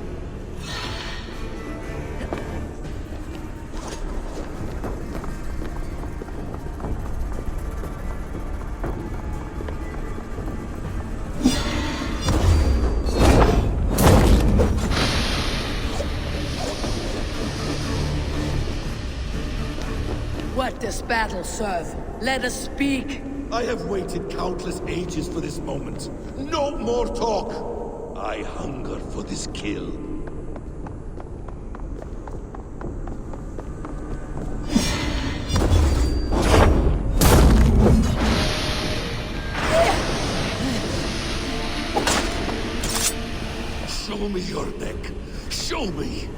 What does battle serve? Let us speak. I have waited countless ages for this moment. No more talk. I hunger for this kill. Show me your neck. Show me.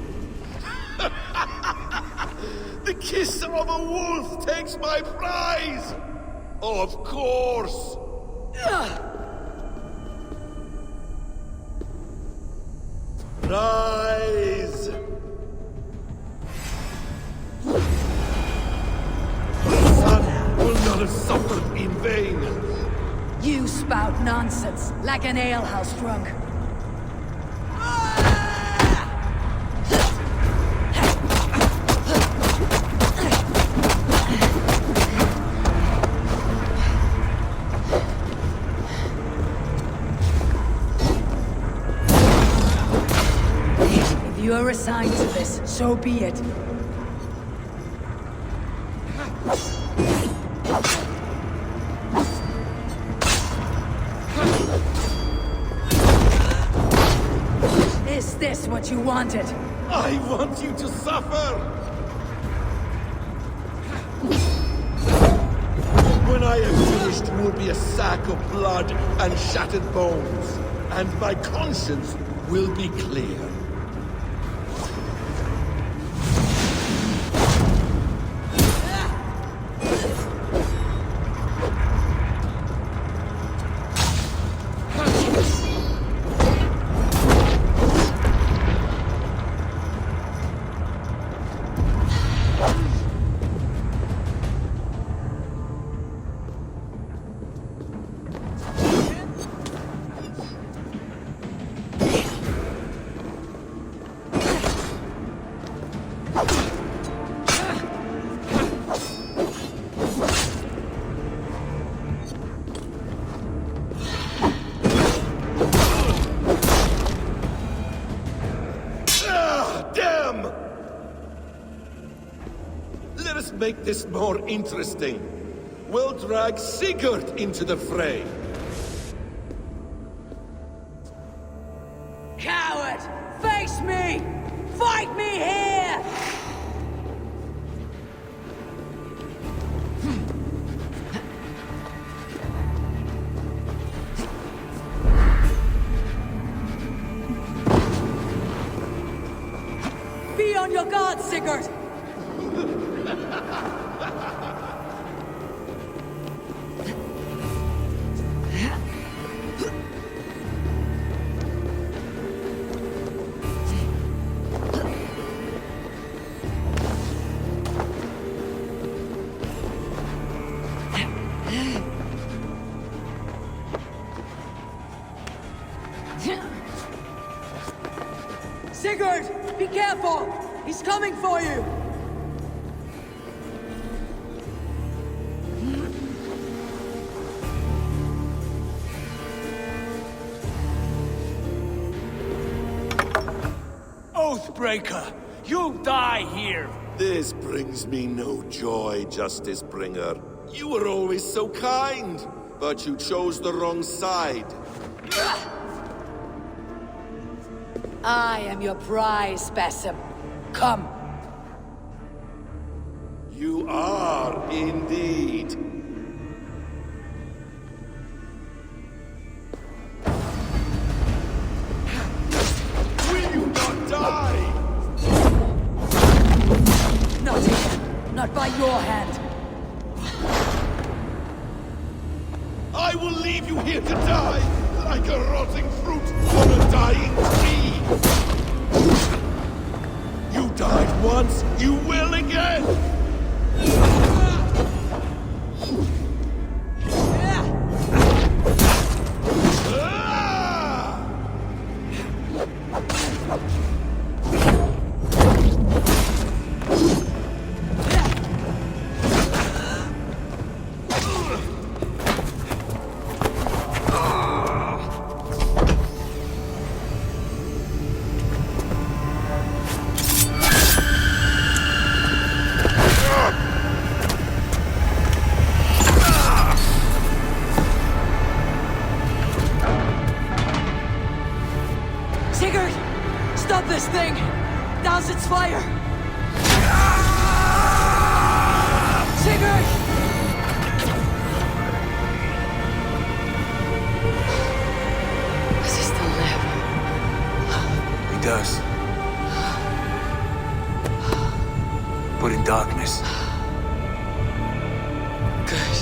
The kiss of a wolf takes my prize! Of course! Rise! The son will not have suffered in vain! You spout nonsense, like an alehouse drunk. You are assigned to this, so be it. Is this what you wanted? I want you to suffer! When I am finished, you will be a sack of blood and shattered bones, and my conscience will be clear. Make this more interesting. We'll drag Sigurd into the fray. me! Fight me here! Be on your guard, Sigurd! Sigurd! Be careful! He's coming for you! Oathbreaker! You'll die here! This brings me no joy, Justice Bringer. You were always so kind, but you chose the wrong side. I am your prize, Basim. Come. You are indeed. Will you not die? Not here. Not by your hand. I will leave you here to die, like a rotting fruit on a dying tree. You died once, you will again! Sigurd! Stop this thing! Douse its fire! Sigurd! Does he still live? He does. But in darkness. Good.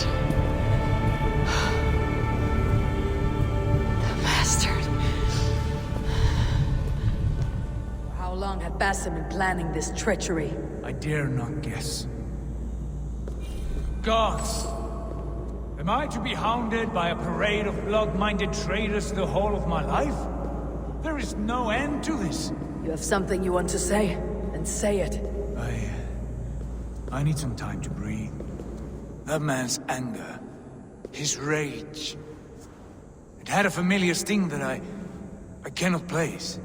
The bastard. How long had Basim been planning this treachery? I dare not guess. Gods! Am I to be hounded by a parade of blood-minded traitors the whole of my life? There is no end to this. You have something you want to say? Then say it. I need some time to breathe. That man's anger, his rage, it had a familiar sting that I cannot place.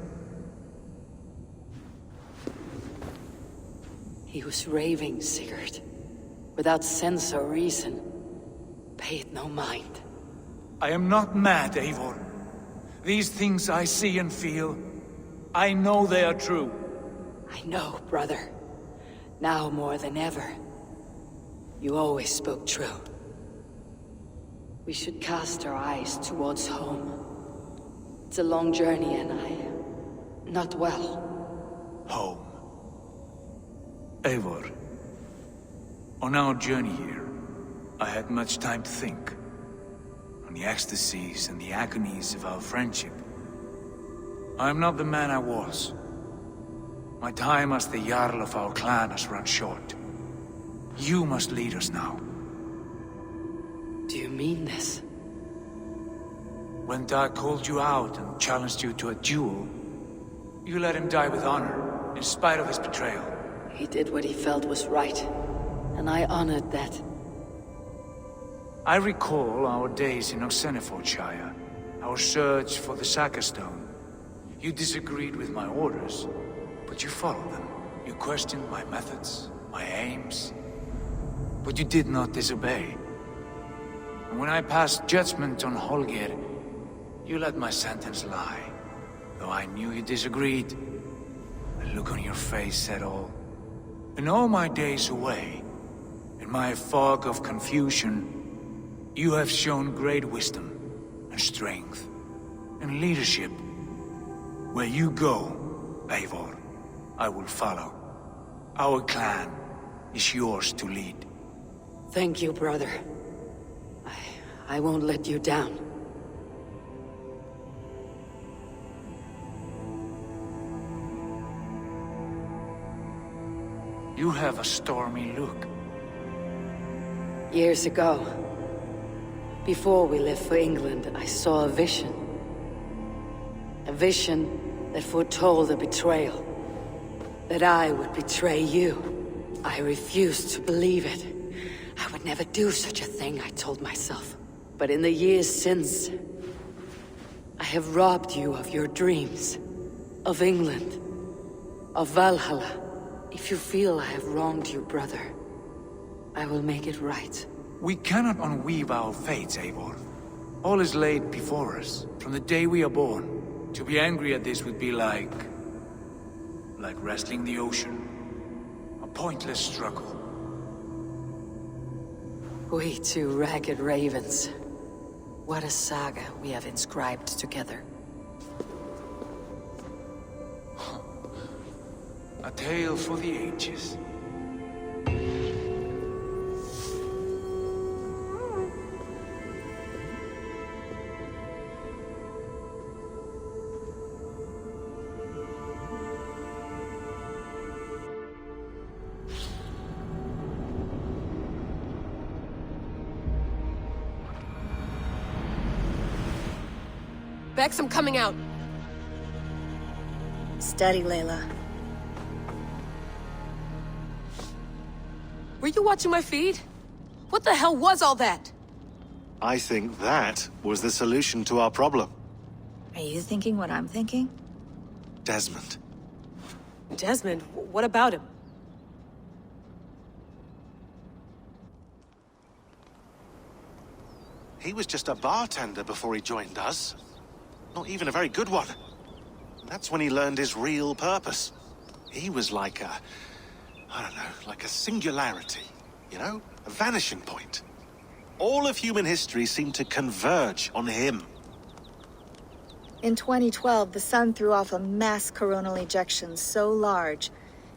He was raving, Sigurd. Without sense or reason. Pay it no mind. I am not mad, Eivor. These things I see and feel, I know they are true. I know, brother. Now more than ever. You always spoke true. We should cast our eyes towards home. It's a long journey and I'm not well. Home. Eivor. On our journey here, I had much time to think. On the ecstasies and the agonies of our friendship. I am not the man I was. My time as the Jarl of our clan has run short. You must lead us now. Do you mean this? When Dag called you out and challenged you to a duel, you let him die with honor, in spite of his betrayal. He did what he felt was right, and I honored that. I recall our days in Oxenfordshire, our search for the Saga Stone. You disagreed with my orders, but you followed them. You questioned my methods, my aims, but you did not disobey. And when I passed judgment on Holger, you let my sentence lie, though I knew you disagreed. The look on your face said all. In all my days away, in my fog of confusion, you have shown great wisdom and strength and leadership. Where you go, Eivor, I will follow. Our clan is yours to lead. Thank you, brother. I won't let you down. You have a stormy look. Years ago, before we left for England, I saw a vision. A vision that foretold a betrayal. That I would betray you. I refused to believe it. I would never do such a thing, I told myself. But in the years since, I have robbed you of your dreams. Of England. Of Valhalla. If you feel I have wronged you, brother, I will make it right. We cannot unweave our fates, Eivor. All is laid before us, from the day we are born. To be angry at this would be like wrestling the ocean. A pointless struggle. We two ragged ravens. What a saga we have inscribed together. A tale for the ages. Bex, I'm coming out. Steady, Layla. Were you watching my feed? What the hell was all that? I think that was the solution to our problem. Are you thinking what I'm thinking? Desmond. Desmond? What about him? He was just a bartender before he joined us. Not even a very good one. That's when he learned his real purpose. He was like a... I don't know, like a singularity, you know? A vanishing point. All of human history seemed to converge on him. In 2012, the sun threw off a mass coronal ejection so large,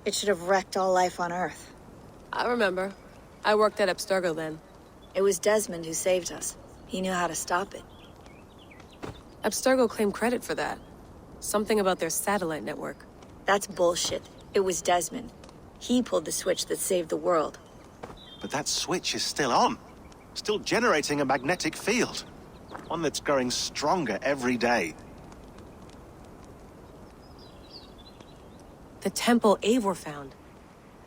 it should have wrecked all life on Earth. I remember. I worked at Abstergo then. It was Desmond who saved us. He knew how to stop it. Abstergo claimed credit for that. Something about their satellite network. That's bullshit. It was Desmond. He pulled the switch that saved the world. But that switch is still on. Still generating a magnetic field. One that's growing stronger every day. The temple Eivor found.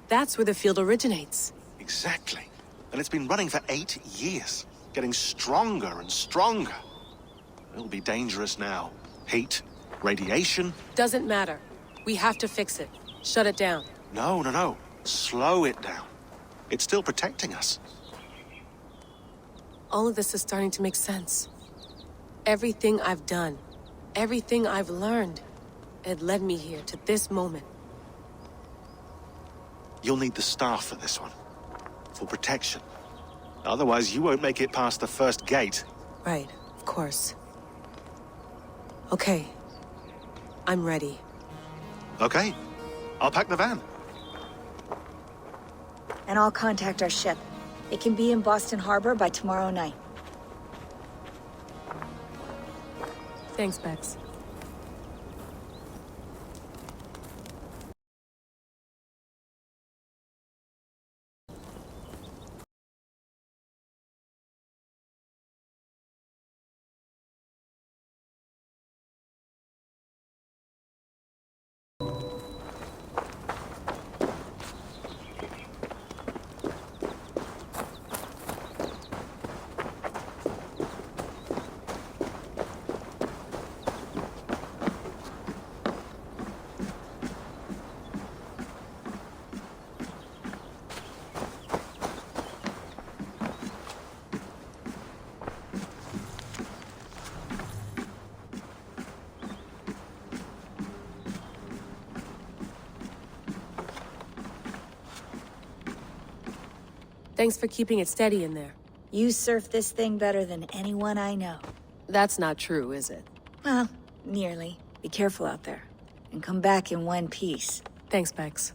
That's where the field originates. Exactly. And it's been running for 8 years. Getting stronger and stronger. It'll be dangerous now. Heat, radiation. Doesn't matter. We have to fix it. Shut it down. No. Slow it down. It's still protecting us. All of this is starting to make sense. Everything I've done, everything I've learned, it led me here to this moment. You'll need the staff for this one. For protection. Otherwise, you won't make it past the first gate. Right, of course. Okay. I'm ready. Okay. I'll pack the van. And I'll contact our ship. It can be in Boston Harbor by tomorrow night. Thanks, Bex. Thanks for keeping it steady in there. You surf this thing better than anyone I know. That's not true, is it? Well, nearly. Be careful out there. And come back in one piece. Thanks, Bex.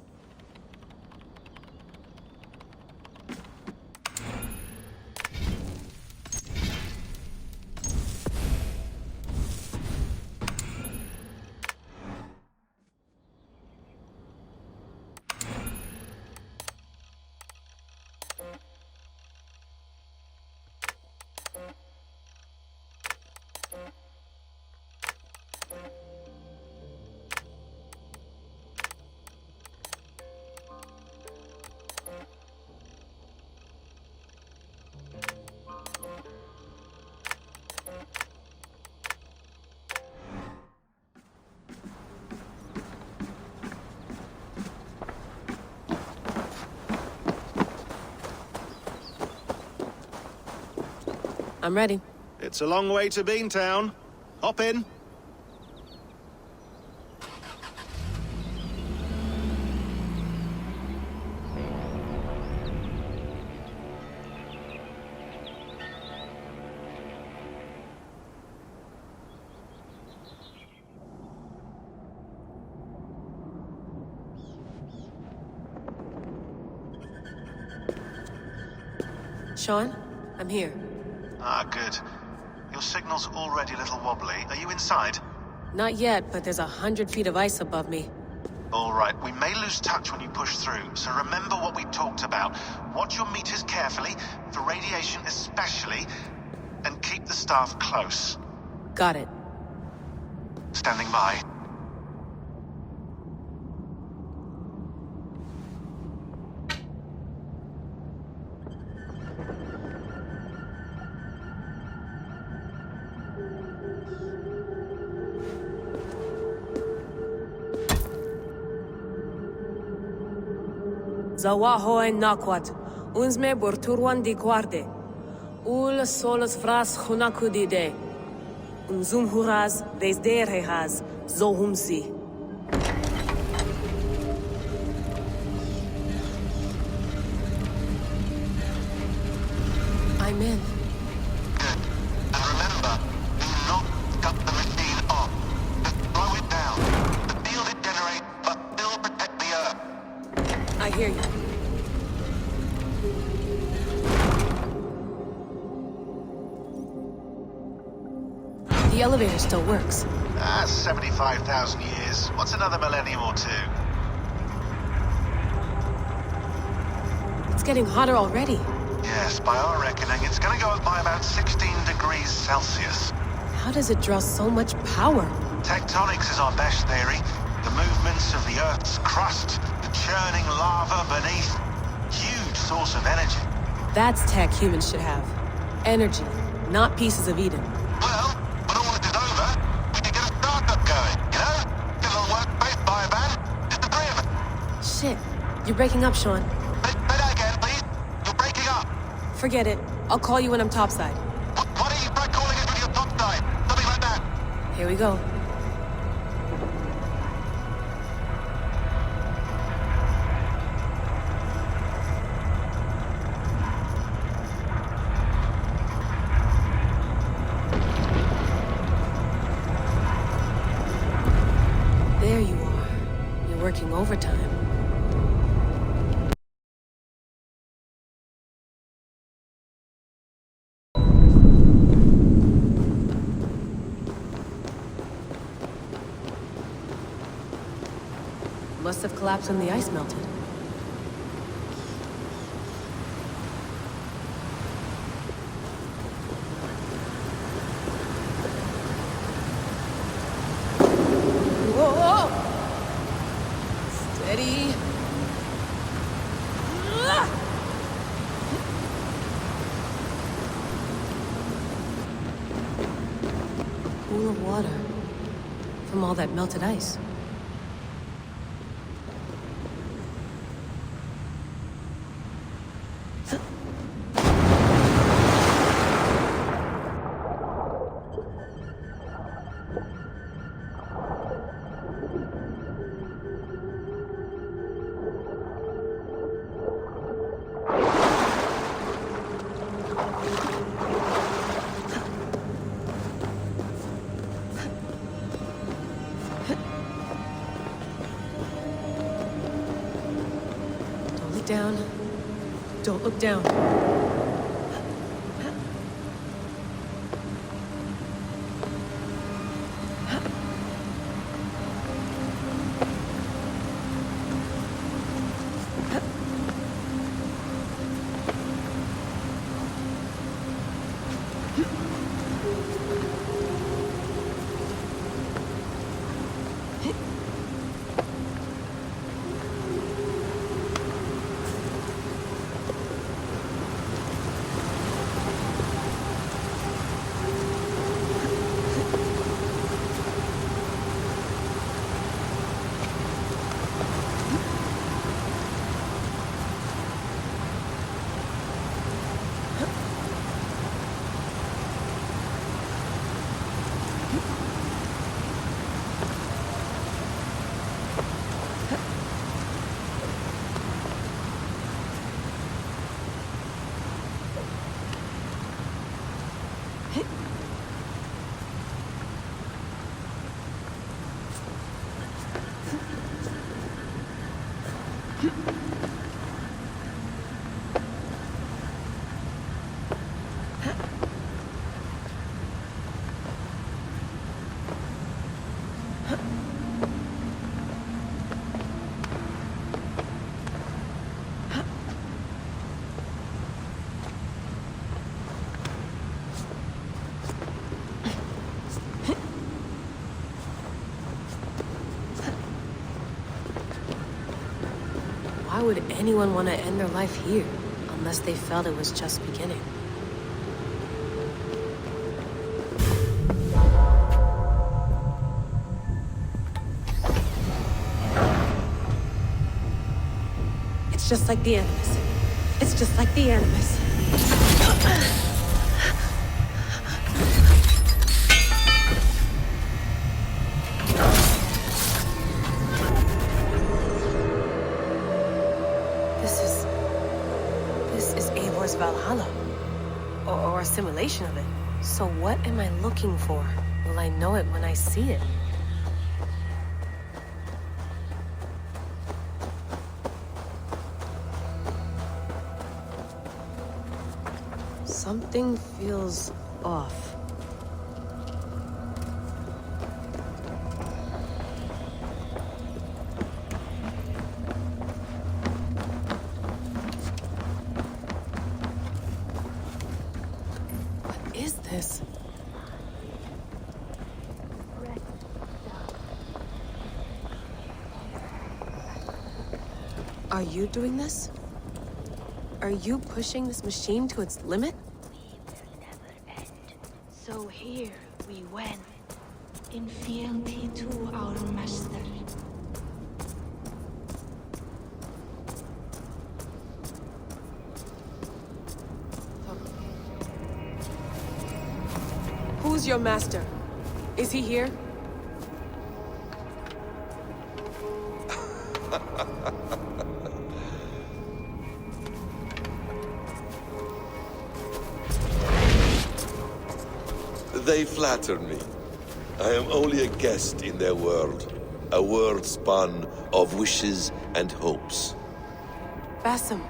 I'm ready. It's a long way to Beantown. Hop in. Sean, I'm here. Ah, good. Your signal's already a little wobbly. Are you inside? Not yet, but there's 100 feet of ice above me. All right, we may lose touch when you push through, so remember what we talked about. Watch your meters carefully, for radiation especially, and keep the staff close. Got it. Standing by. Zawaho en nakwat, unzme borturwan di guarde. Ul solos vras hunakudide. Unzum huraz, desderehaz, zohumsi. I'm in. And remember, do not cut the machine off. Just slow it down. The field it generates must still protect the Earth. I hear you. The elevator still works. That's 75,000 years. What's another millennium or two? It's getting hotter already. Yes, by our reckoning, it's gonna go up by about 16 degrees Celsius. How does it draw so much power? Tectonics is our best theory. The movements of the Earth's crust, the churning lava beneath. Huge source of energy. That's tech humans should have. Energy, not pieces of Eden. Well, when all this is over, we can get a startup going, you know? Get a little workspace, buy a van, just the three of us. Shit, you're breaking up, Sean. Say that again, please. You're breaking up. Forget it. I'll call you when I'm topside. Why don't you try calling us when you're topside? Something like that. Here we go. There you are. You're working overtime. Must have collapsed when the ice melted. Whoa! Steady. Pool of water from all that melted ice. down. Don't look down. Why would anyone want to end their life here, unless they felt it was just beginning? It's just like the Animus. It's just like the Animus. This is Eivor's Valhalla. Or a simulation of it. So what am I looking for? Will I know it when I see it? Something feels off. What is this? Are you doing this? Are you pushing this machine to its limit? So here we went, in fealty to our master. Who's your master? Is he here? They flatter me. I am only a guest in their world. A world spun of wishes and hopes. Basim,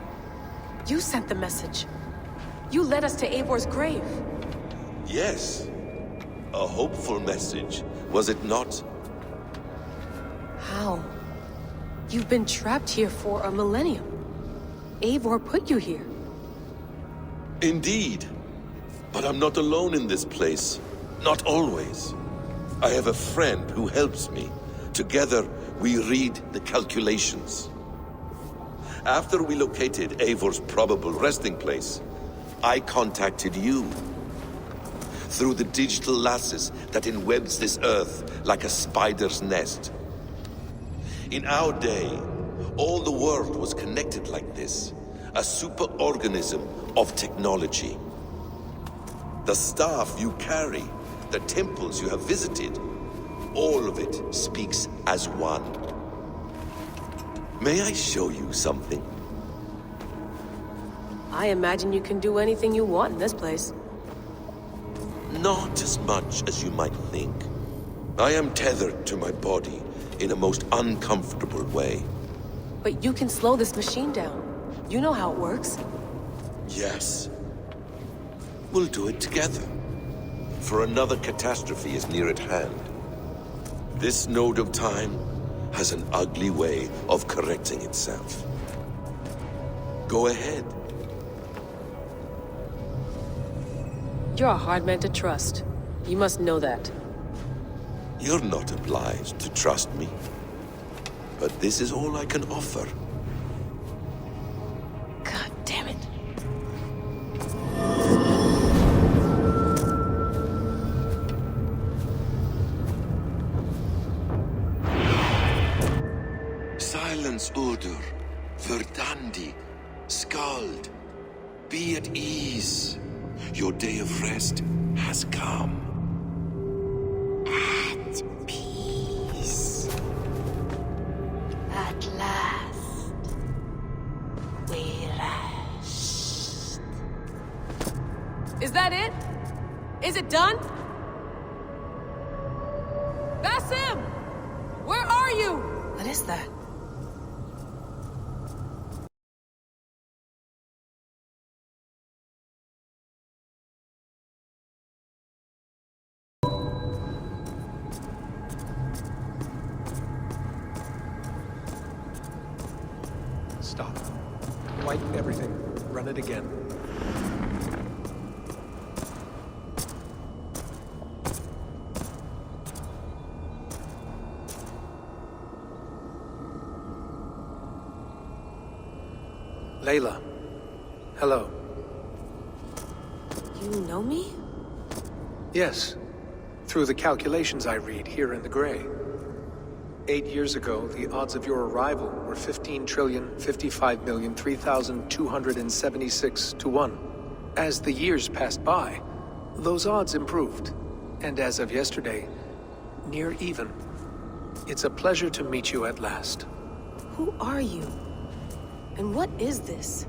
you sent the message. You led us to Eivor's grave. Yes. A hopeful message, was it not? How? You've been trapped here for a millennium. Eivor put you here. Indeed. But I'm not alone in this place. Not always. I have a friend who helps me. Together, we read the calculations. After we located Eivor's probable resting place, I contacted you. Through the digital lasses that enwebs this earth like a spider's nest. In our day, all the world was connected like this. A superorganism of technology. The staff you carry, the temples you have visited, all of it speaks as one. May I show you something? I imagine you can do anything you want in this place. Not as much as you might think. I am tethered to my body in a most uncomfortable way. But you can slow this machine down. You know how it works. Yes. We'll do it together. For another catastrophe is near at hand. This node of time has an ugly way of correcting itself. Go ahead. You're a hard man to trust. You must know that. You're not obliged to trust me. But this is all I can offer. God damn it. Silence, Udur. Verdandi. Skald. Be at ease. Your day of rest has come. At peace. At last. We rest. Is that it? Is it done? Basim! Where are you? What is that? Stop. Wipe everything. Run it again. Layla. Hello. You know me? Yes. Through the calculations I read here in the gray. 8 years ago, the odds of your arrival were 15,055,003,276 to 1. As the years passed by, those odds improved. And as of yesterday, near even. It's a pleasure to meet you at last. Who are you? And what is this?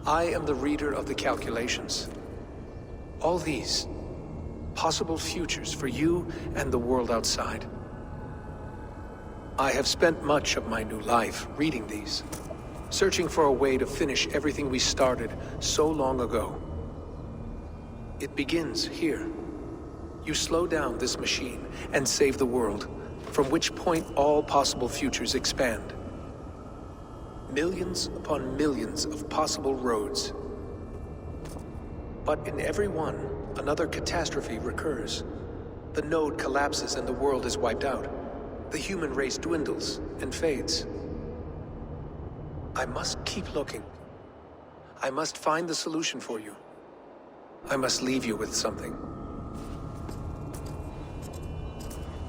I am the reader of the calculations. All these, possible futures for you and the world outside. I have spent much of my new life reading these, searching for a way to finish everything we started so long ago. It begins here. You slow down this machine and save the world, from which point all possible futures expand. Millions upon millions of possible roads. But in every one, another catastrophe recurs. The node collapses and the world is wiped out. The human race dwindles and fades. I must keep looking. I must find the solution for you. I must leave you with something.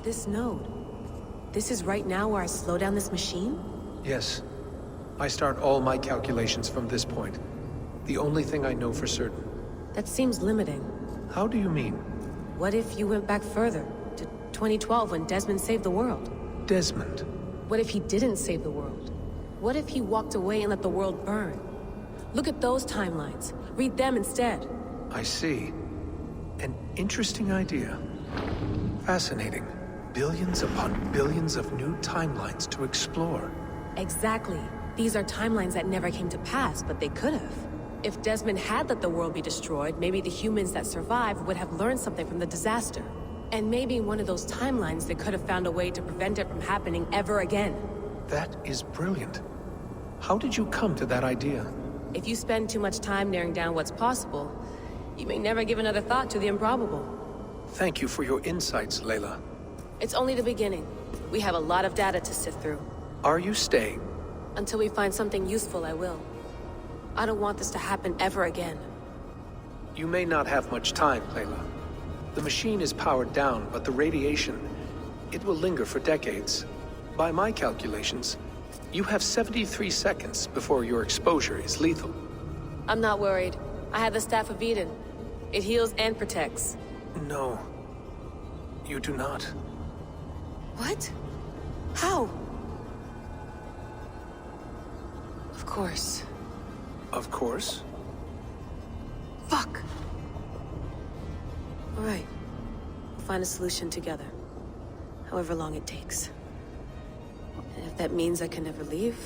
This node. This is right now where I slow down this machine? Yes. I start all my calculations from this point. The only thing I know for certain. That seems limiting. How do you mean? What if you went back further, to 2012 when Desmond saved the world? Desmond? What if he didn't save the world? What if he walked away and let the world burn? Look at those timelines. Read them instead. I see. An interesting idea. Fascinating. Billions upon billions of new timelines to explore. Exactly. These are timelines that never came to pass, but they could have. If Desmond had let the world be destroyed, maybe the humans that survived would have learned something from the disaster. And maybe in one of those timelines they could have found a way to prevent it from happening ever again. That is brilliant. How did you come to that idea? If you spend too much time narrowing down what's possible, you may never give another thought to the improbable. Thank you for your insights, Layla. It's only the beginning. We have a lot of data to sift through. Are you staying? Until we find something useful, I will. I don't want this to happen ever again. You may not have much time, Layla. The machine is powered down, but the radiation, it will linger for decades. By my calculations, you have 73 seconds before your exposure is lethal. I'm not worried. I have the Staff of Eden. It heals and protects. No. You do not. What? How? Of course. Of course? Fuck! All right. We'll find a solution together. However long it takes. And if that means I can never leave,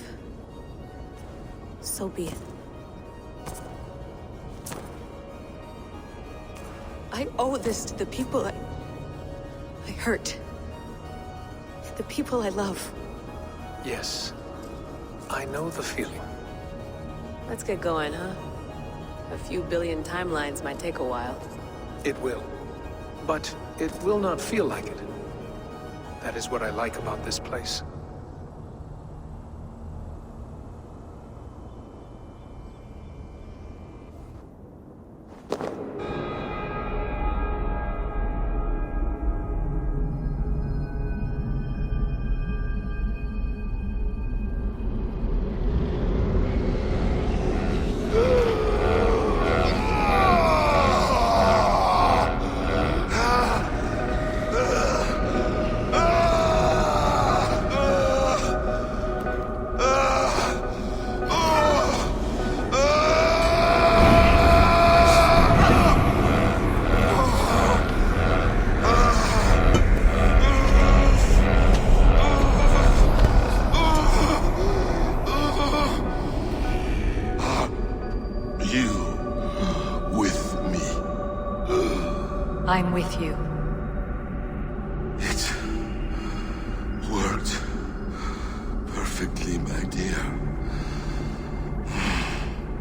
So be it. I owe this to the people I hurt. The people I love. Yes. I know the feeling. Let's get going, huh? A few billion timelines might take a while. It will. But it will not feel like it. That is what I like about this place. I'm with you. It worked perfectly, my dear.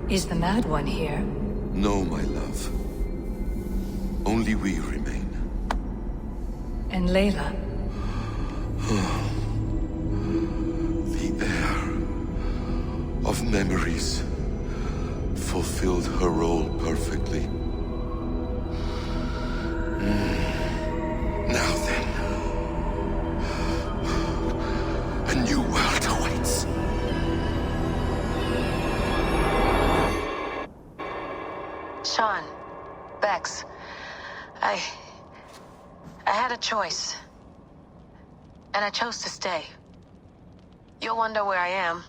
Is the Mad One here? No, my love. Only we remain. And Layla? The air of memories fulfilled her role perfectly. Now then, a new world awaits. Sean, Bex, I had a choice. And I chose to stay. You'll wonder where I am.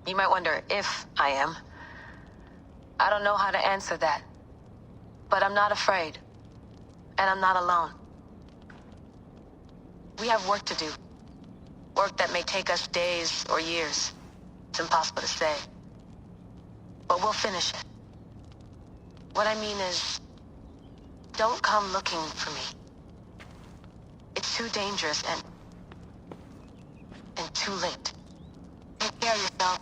You might wonder if I am. I don't know how to answer that. But I'm not afraid. And I'm not alone. We have work to do. Work that may take us days or years. It's impossible to say. But we'll finish it. What I mean is, don't come looking for me. It's too dangerous and too late. Take care of yourself.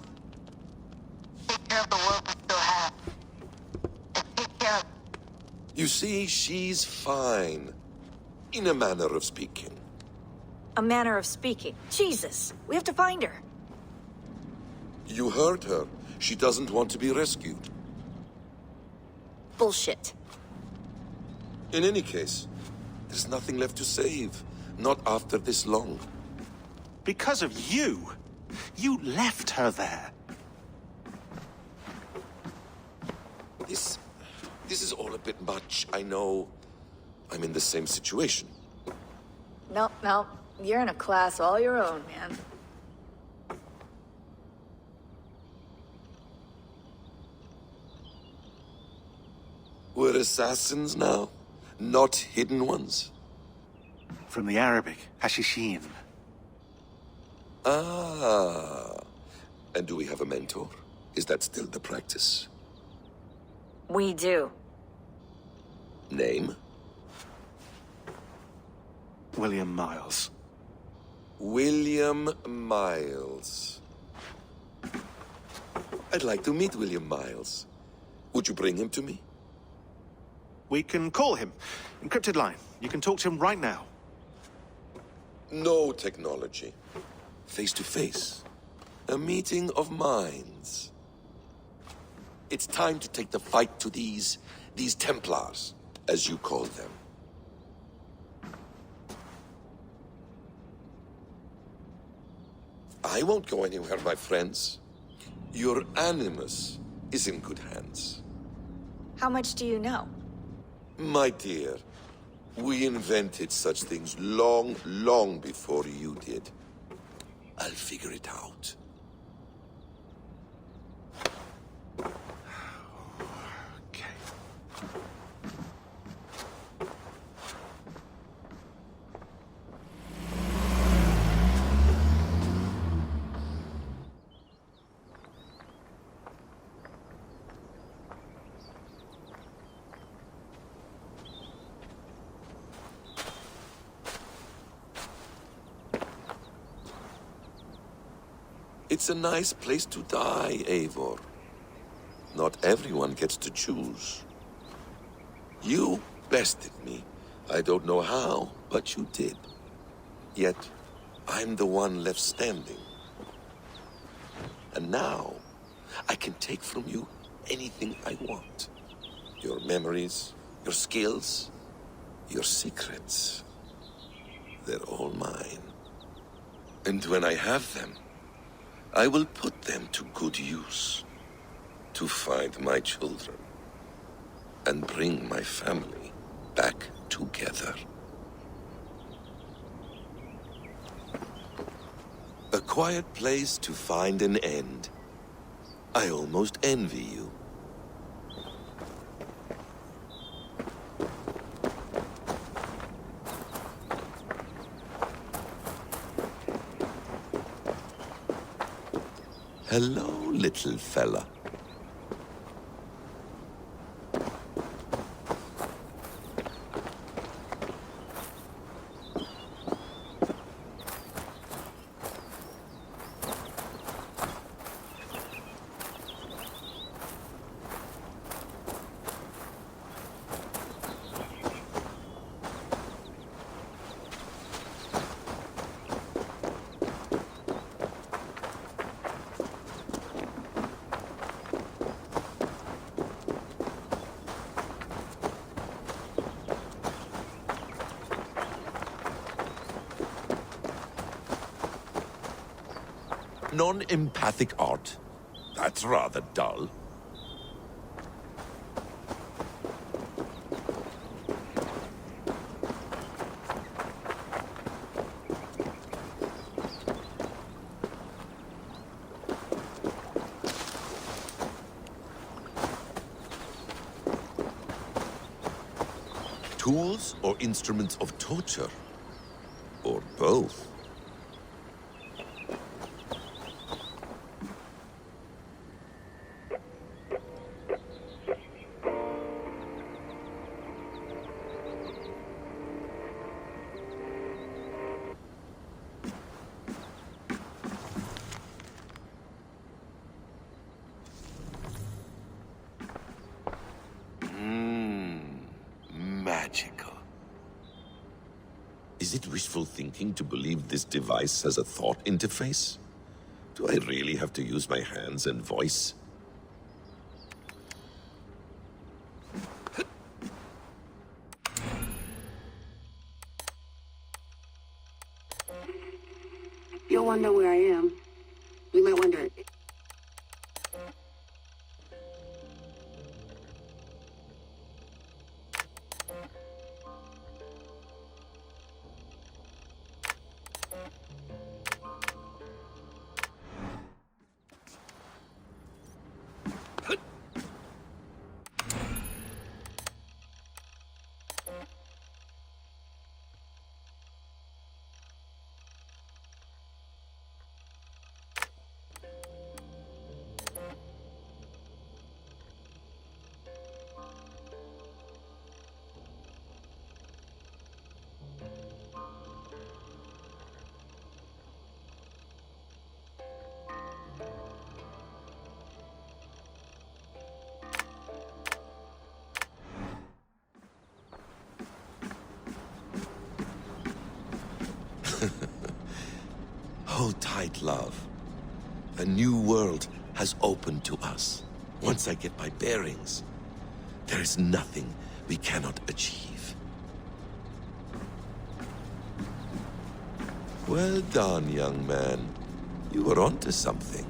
Take care of the world we still have. And take care of... You see, she's fine. In a manner of speaking. A manner of speaking. Jesus, we have to find her. You heard her. She doesn't want to be rescued. Bullshit. In any case, there's nothing left to save. Not after this long. Because of you. You left her there. This is all a bit much, I know. I'm in the same situation. No. You're in a class all your own, man. We're assassins now? Not hidden ones? From the Arabic, Hashishin. Ah. And do we have a mentor? Is that still the practice? We do. Name? William Miles. William Miles. I'd like to meet William Miles. Would you bring him to me? We can call him. Encrypted line. You can talk to him right now. No technology. Face to face. A meeting of minds. It's time to take the fight to these Templars, as you call them. I won't go anywhere, my friends. Your animus is in good hands. How much do you know? My dear, we invented such things long, long before you did. I'll figure it out. It's a nice place to die, Eivor. Not everyone gets to choose. You bested me. I don't know how, but you did. Yet, I'm the one left standing. And now, I can take from you anything I want. Your memories, your skills, your secrets. They're all mine. And when I have them, I will put them to good use. To find my children. And bring my family back together. A quiet place to find an end. I almost envy you. Hello, little fella. Non-empathic art? That's rather dull. Tools or instruments of torture? Or both? Magical. Is it wishful thinking to believe this device has a thought interface? Do I really have to use my hands and voice? You'll wonder where I am. You might wonder... Hold tight, love. A new world has opened to us. Once I get my bearings, there is nothing we cannot achieve. Well done, young man. You were onto something.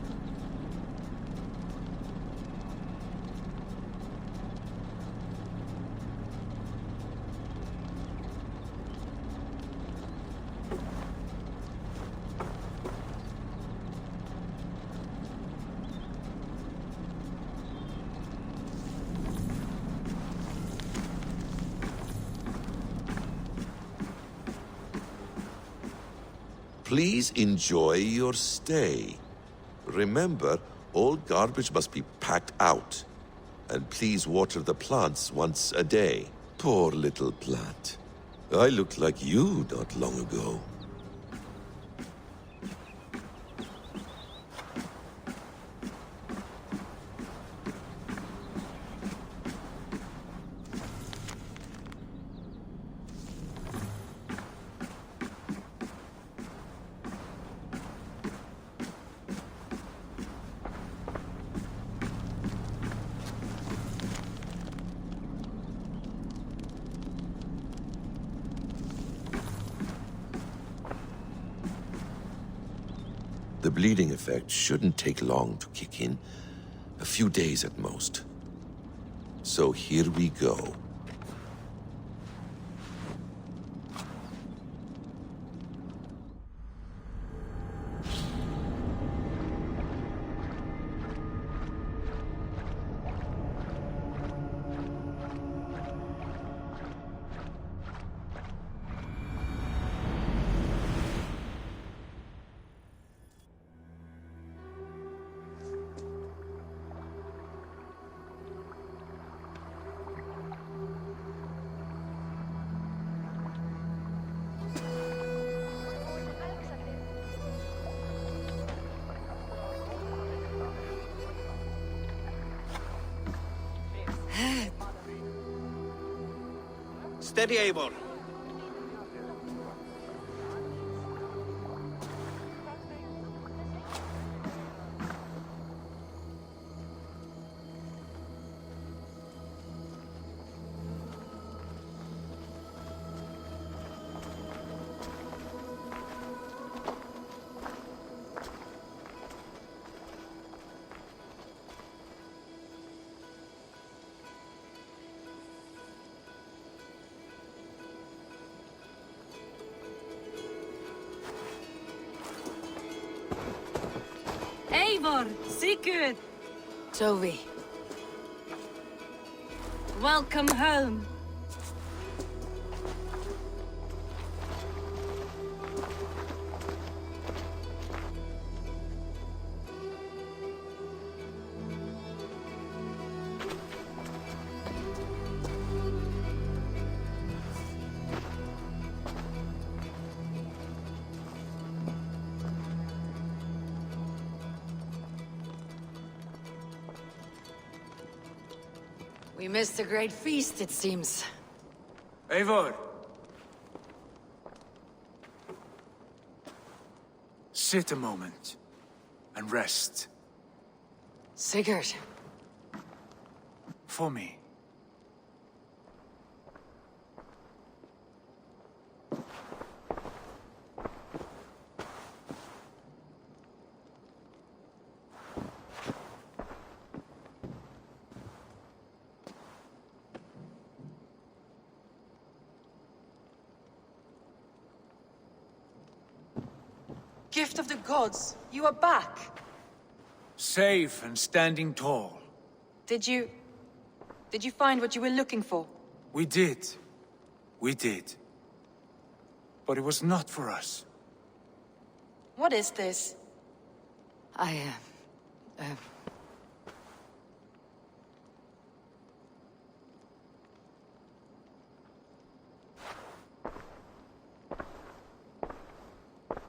Please enjoy your stay. Remember, all garbage must be packed out. And please water the plants once a day. Poor little plant. I looked like you not long ago. The bleeding effect shouldn't take long to kick in. A few days at most. So here we go. Steady, Eivor. Eivor, Sigurd! Tovi. Welcome home. We missed a great feast, it seems. Eivor! Sit a moment and rest. Sigurd. For me. Gift of the gods, you are back. Safe and standing tall. Did you find what you were looking for? We did. We did. But it was not for us. What is this?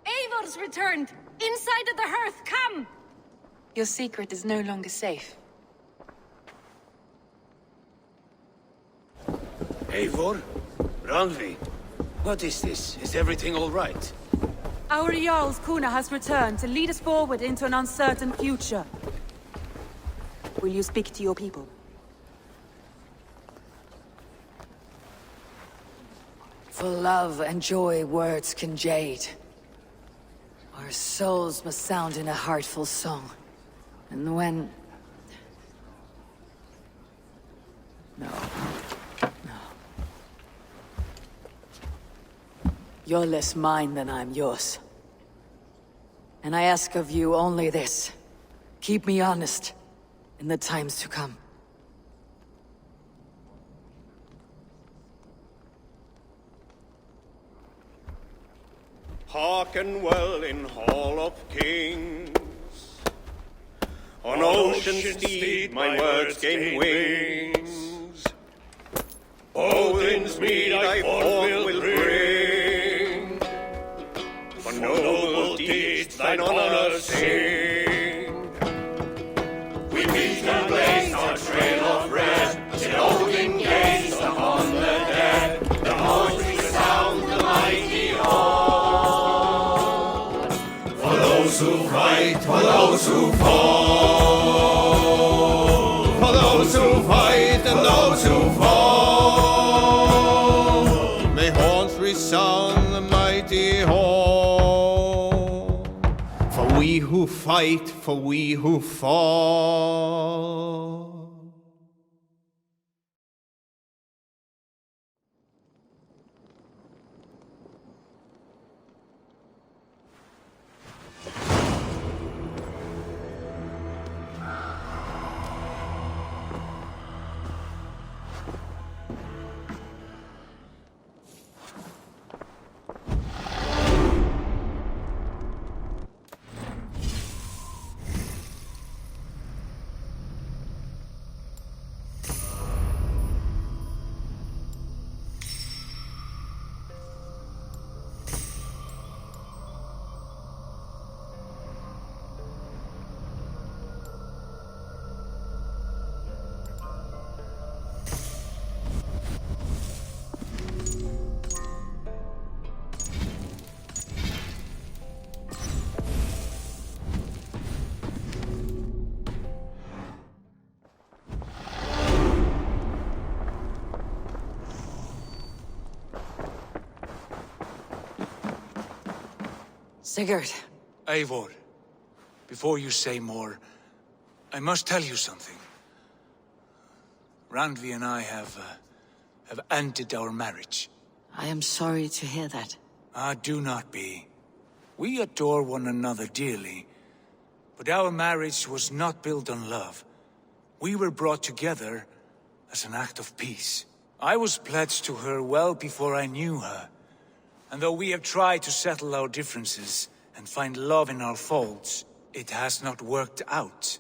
Eivor's returned! Inside of the hearth, come! Your secret is no longer safe. Eivor? Randvi? What is this? Is everything all right? Our Jarl's Kuna has returned to lead us forward into an uncertain future. Will you speak to your people? For love and joy words can jade. Our souls must sound in a heartful song. And when... No. You're less mine than I'm yours. And I ask of you only this. Keep me honest in the times to come. Hearken well in Hall of Kings. On ocean steed my words gain wings. Odin's mead I forth will bring. For noble deeds thine honor sing. We meet and blaze our trail of red, till Odin gazed upon the dead. The voice resound the mighty hall. For those who fight, for those who fall. For those who fight and those who fall. May horns resound the mighty hall. For we who who fight for we who fall. Sigurd. Eivor, before you say more, I must tell you something. Randvi and I have ended our marriage. I am sorry to hear that. Ah, do not be. We adore one another dearly, but our marriage was not built on love. We were brought together as an act of peace. I was pledged to her well before I knew her. And though we have tried to settle our differences and find love in our faults, it has not worked out.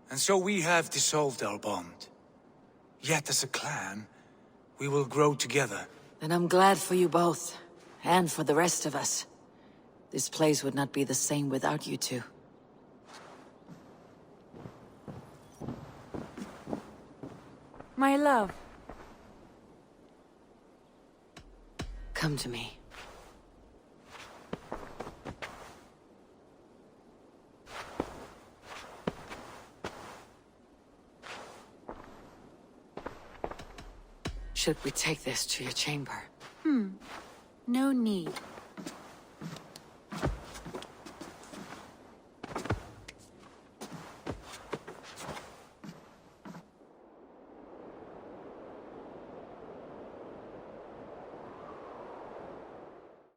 And so we have dissolved our bond. Yet as a clan, we will grow together. And I'm glad for you both, and for the rest of us. This place would not be the same without you two. My love. Come to me. Should we take this to your chamber? No need.